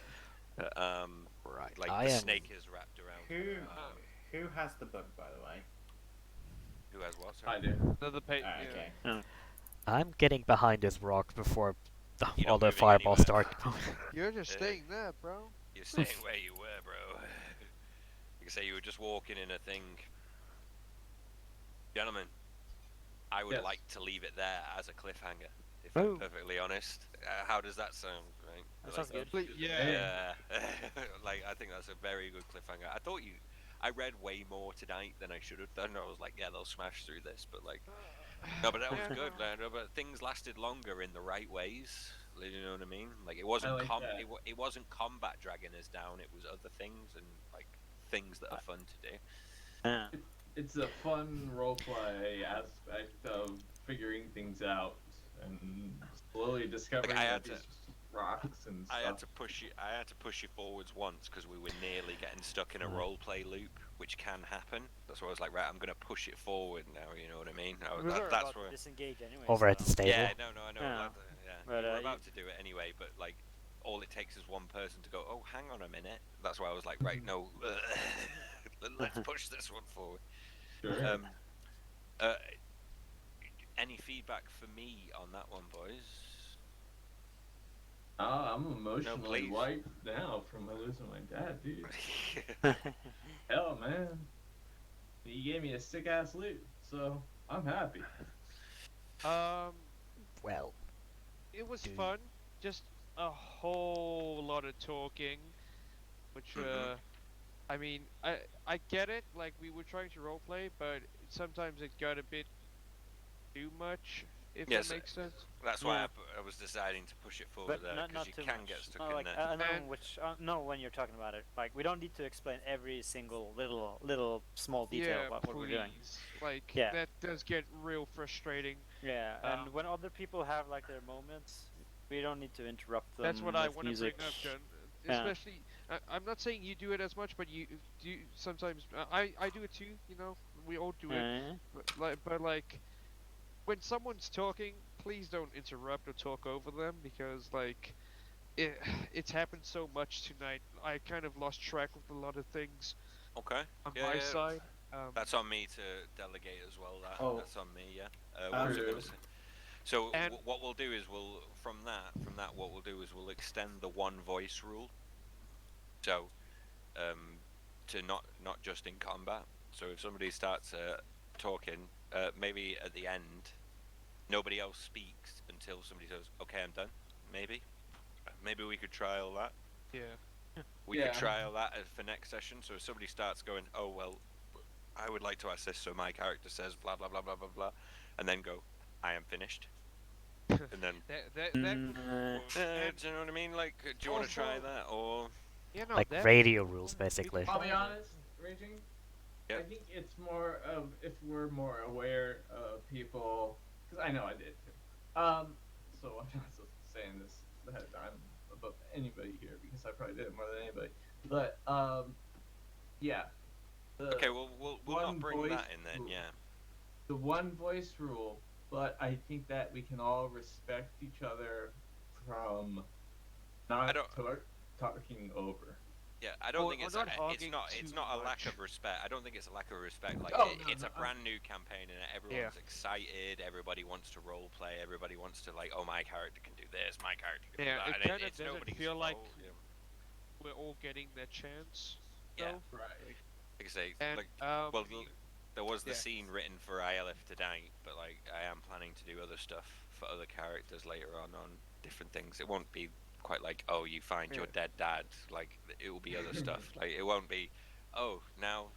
Right. like I the am. snake is wrapped around. Who has the book, by the way? Who has what? Sorry? I do. another page. Okay. I'm getting behind this rock before You're all not the moving fireballs anywhere. start. You're just Uh, staying there, bro. You're staying where you were, bro. You can say you were just walking in a thing. Gentlemen, I would Yes. like to leave it there as a cliffhanger, if Oh. I'm perfectly honest. How does that sound? Right? That Like, sounds good. Yeah. Yeah, like I think that's a very good cliffhanger. I read way more tonight than I should have done. I was like, yeah, they'll smash through this, but like, no, but that was good. No, but things lasted longer in the right ways. You know what I mean? Like it wasn't like that. it wasn't combat dragging us down. It was other things and like things that are fun to do. Yeah. It's a fun roleplay aspect of figuring things out and slowly discovering I that had to- these rocks and stuff. I had to push you forwards once because we were nearly getting stuck in a role play loop, which can happen. That's why I was like, right, I'm gonna push it forward now. You know what I mean? We were That's about where. to disengage anyway. Over at so- the stable. Yeah, no, I know. Yeah. Yeah, But, we're you- about to do it anyway, but like, all it takes is one person to go, oh, hang on a minute. That's why I was like, right, no, let's push this one forward. Sure. Any feedback for me on that one, boys? I'm emotionally please. wiped now from losing my dad, dude. Hell, man. He gave me a sick ass loot, so I'm happy. Well, It was Do- fun. Just a whole lot of talking, which Mhm. I mean, I get it. Like we were trying to roleplay, but sometimes it got a bit too much. If Yes, that makes sense. That's why Yeah. I was deciding to push it forward But there, not because you too can much. get stuck No, in like, there. I know And- which. Know when you're talking about it. Like we don't need to explain every single little small detail Yeah, about what we're doing. please. Like Yeah. that does get real frustrating. Yeah, and Um, when other people have like their moments, we don't need to interrupt them. That's what I with want to music. bring up, John. Yeah. Especially, I'm not saying you do it as much, but you do sometimes. I do it too. You know, we all do it. Yeah. But like when someone's talking, please don't interrupt or talk over them because like it's happened so much tonight. I kind of lost track of a lot of things Okay. on Yeah, my yeah. side. That's on me to delegate as well. That's on me. Yeah. What was I True. gonna say? So And- what we'll do is from that what we'll do is we'll extend the one voice rule. So to not just in combat. So if somebody starts talking, maybe at the end, nobody else speaks until somebody says, "Okay, I'm done." Maybe we could trial that. Yeah. We could trial that for next session. So if somebody starts going, "Oh well, I would like to assist," so my character says blah blah blah blah blah blah, and then go, "I am finished," and then that Mm, would work. And do you know what I mean? Like, do you want to try also- that or? you know, Like that radio would rules, work. We basically. could I'll be try that. honest, Raging. Yeah. I think it's more of if we're more aware of people, because I know I did too. So I'm not saying this that I'm above anybody here because I probably did it more than anybody. But yeah. Okay, well we'll not one bring voice that in then. rule. Yeah. The one voice rule, but I think that we can all respect each other from not talking over. Yeah, I don't Or- think or it's not it's hogging not too a lack much. of respect. I don't think it's a lack of respect. Like Oh, no, it's no, a brand new campaign and everyone's excited. Everybody wants to role play. Everybody wants to like, oh, my character can do this. My character can Yeah, do that. it And kinda it's doesn't nobody's feel like- fault. Yeah. We're all getting that chance. Yeah. though. Right. Like I say, And like well, there was the yeah. scene written for ILF tonight, but like I am planning to do other stuff for other characters later on different things. It won't be quite like, oh, you find your dead dad. Like it will be other stuff. Like it won't be, oh, now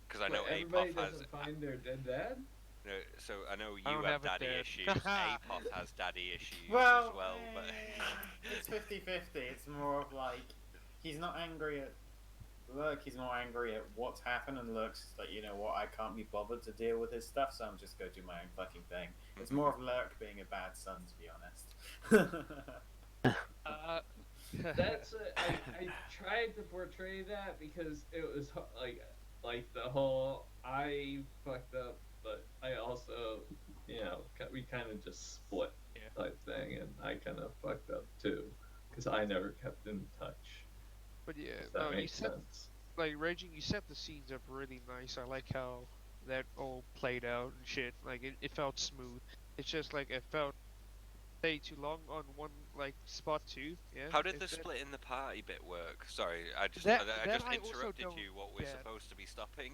because I know everybody APOF has. doesn't find their dead dad. No, so I know I you don't have have a daddy dad. issues. APOF has daddy issues Well, as well, but it's 50-50. It's more of like he's not angry at Lurk. He's more angry at what's happened, and Lurk's just like, you know what, I can't be bothered to deal with his stuff, so I'm just go do my own fucking thing. It's more of Lurk being a bad son, to be honest. That's I tried to portray that because it was like the whole I fucked up, but I also we kind of just split type thing, and I kind of fucked up too because I never kept in touch. But yeah, If that no, you makes set sense. like Raging. You set the scenes up really nice. I like how that all played out and shit. Like it felt smooth. It's just like it felt stay too long on one like spot too. Yeah. how did the Is that- split in the party bit work? Sorry, I just That- I that just I also interrupted don't you. What we're get. supposed to be stopping.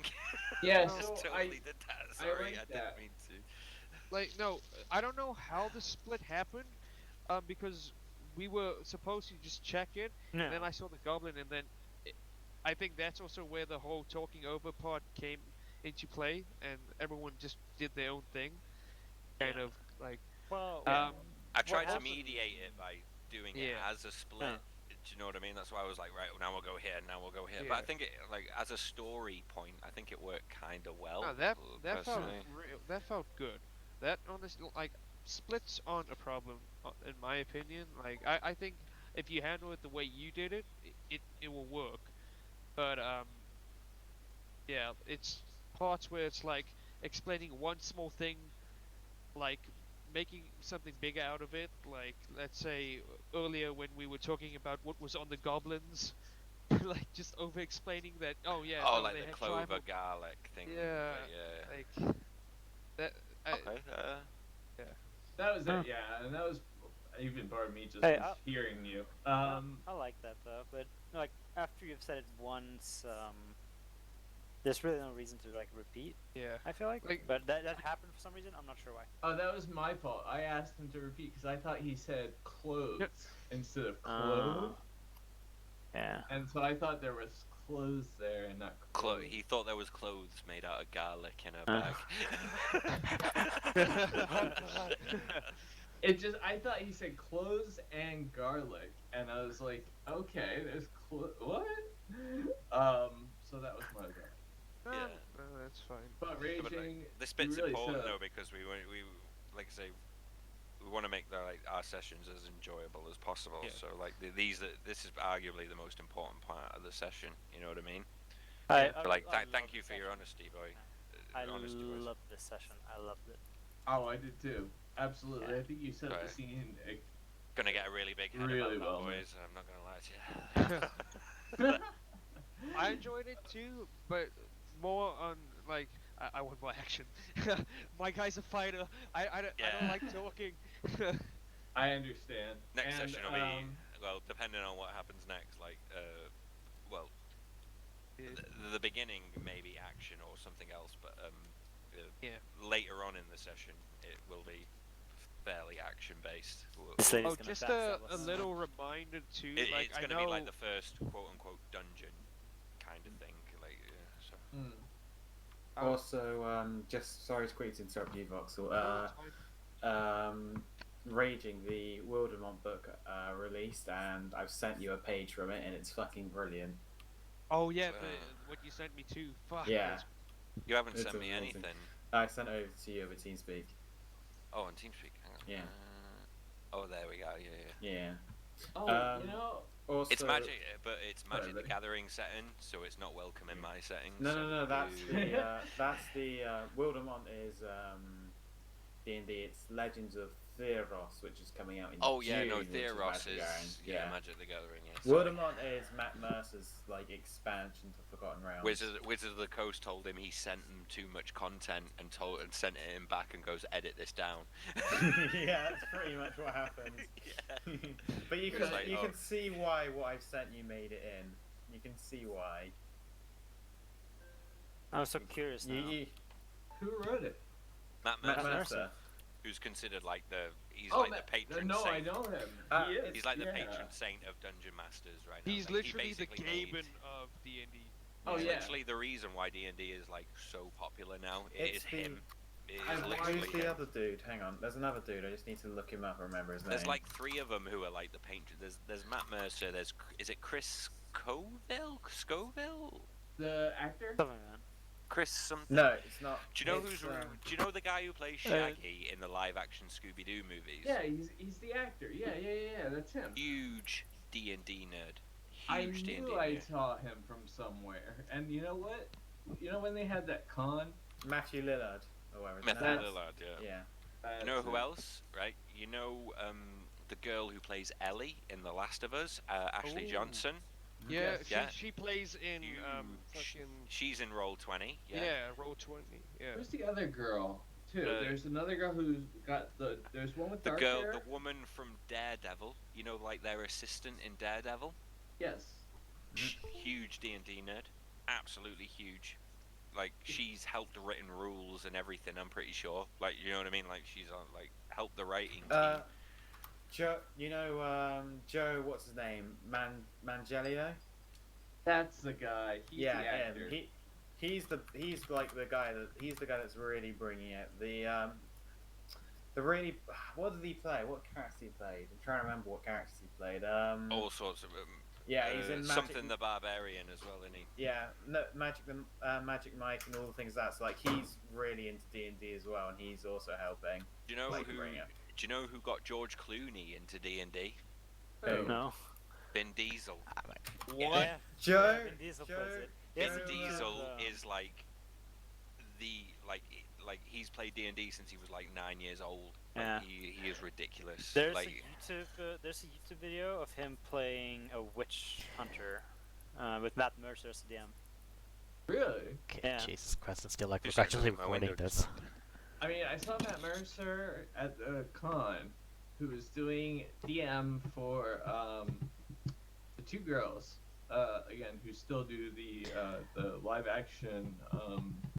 Yeah, I so just totally did that. I Sorry, like I that. didn't mean to. Like no, I don't know how the split happened. Because we were supposed to just check it, no. and then I saw the goblin, and then I think that's also where the whole talking over part came into play, and everyone just did their own thing, kind of like. Well, I tried to happened- mediate it by doing it Yeah. as a split. Do you know what I mean? That's why I was like, right, well, now we'll go here, now we'll go here. But I Yeah. think it, like, as a story point, I think it worked kind of well. No, that felt personally. that felt good. That honestly, like splits aren't a problem in my opinion. Like I think if you handle it the way you did it, it will work. But yeah, it's parts where it's like explaining one small thing, like making something bigger out of it. Like let's say earlier when we were talking about what was on the goblins, like just over explaining that. Oh yeah. Oh, no, like they the had clover tribal- garlic thing. Yeah. Yeah. Like that. Okay. That was Huh. it, yeah, and that was even part of me just Hey, was hearing you. I like that though, but like after you've said it once, there's really no reason to like repeat. Yeah. I feel like, but that happened for some reason. I'm not sure why. Oh, that was my fault. I asked him to repeat because I thought he said clothes instead of clothes, Yeah. and so I thought there was clothes there and not clothes. He thought there was clothes made out of garlic in a bag. It just I thought he said clothes and garlic, and I was like, okay, there's what? So that was my bad. No, Yeah. no, that's fine. But Yeah, but, like, raging, this bit's really important should. though because we like I say we want to make our sessions as enjoyable as possible. Yeah. So like this is arguably the most important part of the session. You know what I mean? I Thank you for your honesty, boy. I Honesty, boys. love this session. I loved it. Oh, I did too. Absolutely. I think you set the Right. scene. Gonna get a really big head Really about well, that, man. boys. I'm not gonna lie to you. I enjoyed it too, but more on like I want more action. My guy's a fighter. I don't Yeah. like talking. I understand. Next And, session will be well, depending on what happens next. Like, well, the beginning maybe action or something else, but Yeah. later on in the session it will be fairly action based. This lady's Oh, gonna just backstab a us. little reminder too. Like It's I going to know. be like the first quote unquote dungeon kind of thing. Like, so. Also, just sorry to quickly interrupt you, Voxel. Oh, it's fine. Raging, the Wildermont book released, and I've sent you a page from it, and it's fucking brilliant. Oh yeah, Uh, what you sent me too. Fuck. Yeah. that's- You haven't It's sent me amazing. anything. I sent over to you over TeamSpeak. Oh, on TeamSpeak. Hang on. Yeah. Oh, there we go. Yeah. Yeah. oh, you know, Also, It's Magic, but it's Sorry, Magic the buddy. Gathering setting, so it's not welcome in my settings. No, so no, no. That's boo. the Wildermont is D&D. It's Legends of Theros, which is coming out in Oh yeah, June, no, which Theros Magic the Gathering. is Magic the Gathering. Yeah. Wildermont is Matt Mercer's like expansion to Forgotten Realms. Wizard of the Coast told him he sent him too much content and sent it him back and goes edit this down. Yeah, that's pretty much what happens. Yeah. But you It can was like, you oh. can see why what I've sent you made it in. You can see why. I'm so curious now. who wrote it? Matt Matt Mercer, Mercer. who's considered like he's Oh, like Matt- the patron No, I saint. know him. Uh, He is. He's like the yeah. patron saint of Dungeon Masters right now. He's Like, he literally the basically made- Gaben of D&D. Oh, He's yeah. literally the reason why D&D is like so popular now. It is It's the- him. It I- is I- literally Who's the him. other dude? Hang on, there's another dude. I just need to look him up and remember his name. There's like three of them who are like the patron. There's Matt Mercer. Is it Chris Scoville? The actor? Something, man. Chris something. No, it's not. Do you know it's, Do you know the guy who plays Shaggy in the live-action Scooby-Doo movies? Yeah, he's the actor. Yeah, that's him. Huge D&D nerd. I Huge D&D knew I nerd. saw him from somewhere. And you know what? You know when they had that con? Matthew Lillard or whatever. his Method name That's- is. Lillard, yeah. Yeah. You know who else, right? You know the girl who plays Ellie in The Last of Us, Ashley Ooh. Johnson. Yeah, Yeah. she plays in Huge. fucking She's in Roll20. yeah, Yeah. Roll20. Yeah. Who's the other girl? Too. There's another girl who's got the. There's one with The dark girl, hair. the woman from Daredevil. You know, like their assistant in Daredevil. Yes. Huge D&D nerd. Absolutely huge. Like she's helped written rules and everything. I'm pretty sure. Like you know what I mean. Like she's on helped the writing team. Joe, you know Joe. What's his name? Mangelio. That's the guy. He's Yeah, the actor. him. He's like the guy that's really bringing it. The really, what did he play? What character he played? I'm trying to remember what characters he played. All sorts of. Yeah, he's in Magic, something the Barbarian as well, isn't he? Yeah, no, Magic Mike and all the things that's like. He's really into D&D as well, and he's also helping. Do you know like, who? bring it. Do you know who got George Clooney into D&D? Who? No. Vin Diesel. What? Yeah. Joe. Vin Diesel Joe. plays it. Vin Yes, Diesel is like he's played D&D since he was like 9 years old. Like, Yeah. he is ridiculous. There's like there's a YouTube video of him playing a witch hunter with Matt Mercer as the DM. Really? Okay, Yeah. Jesus Christ, it's still like Just we're actually my recording window this. I mean, I saw Matt Mercer at the con, who was doing DM for the two girls. Again, who still do the live action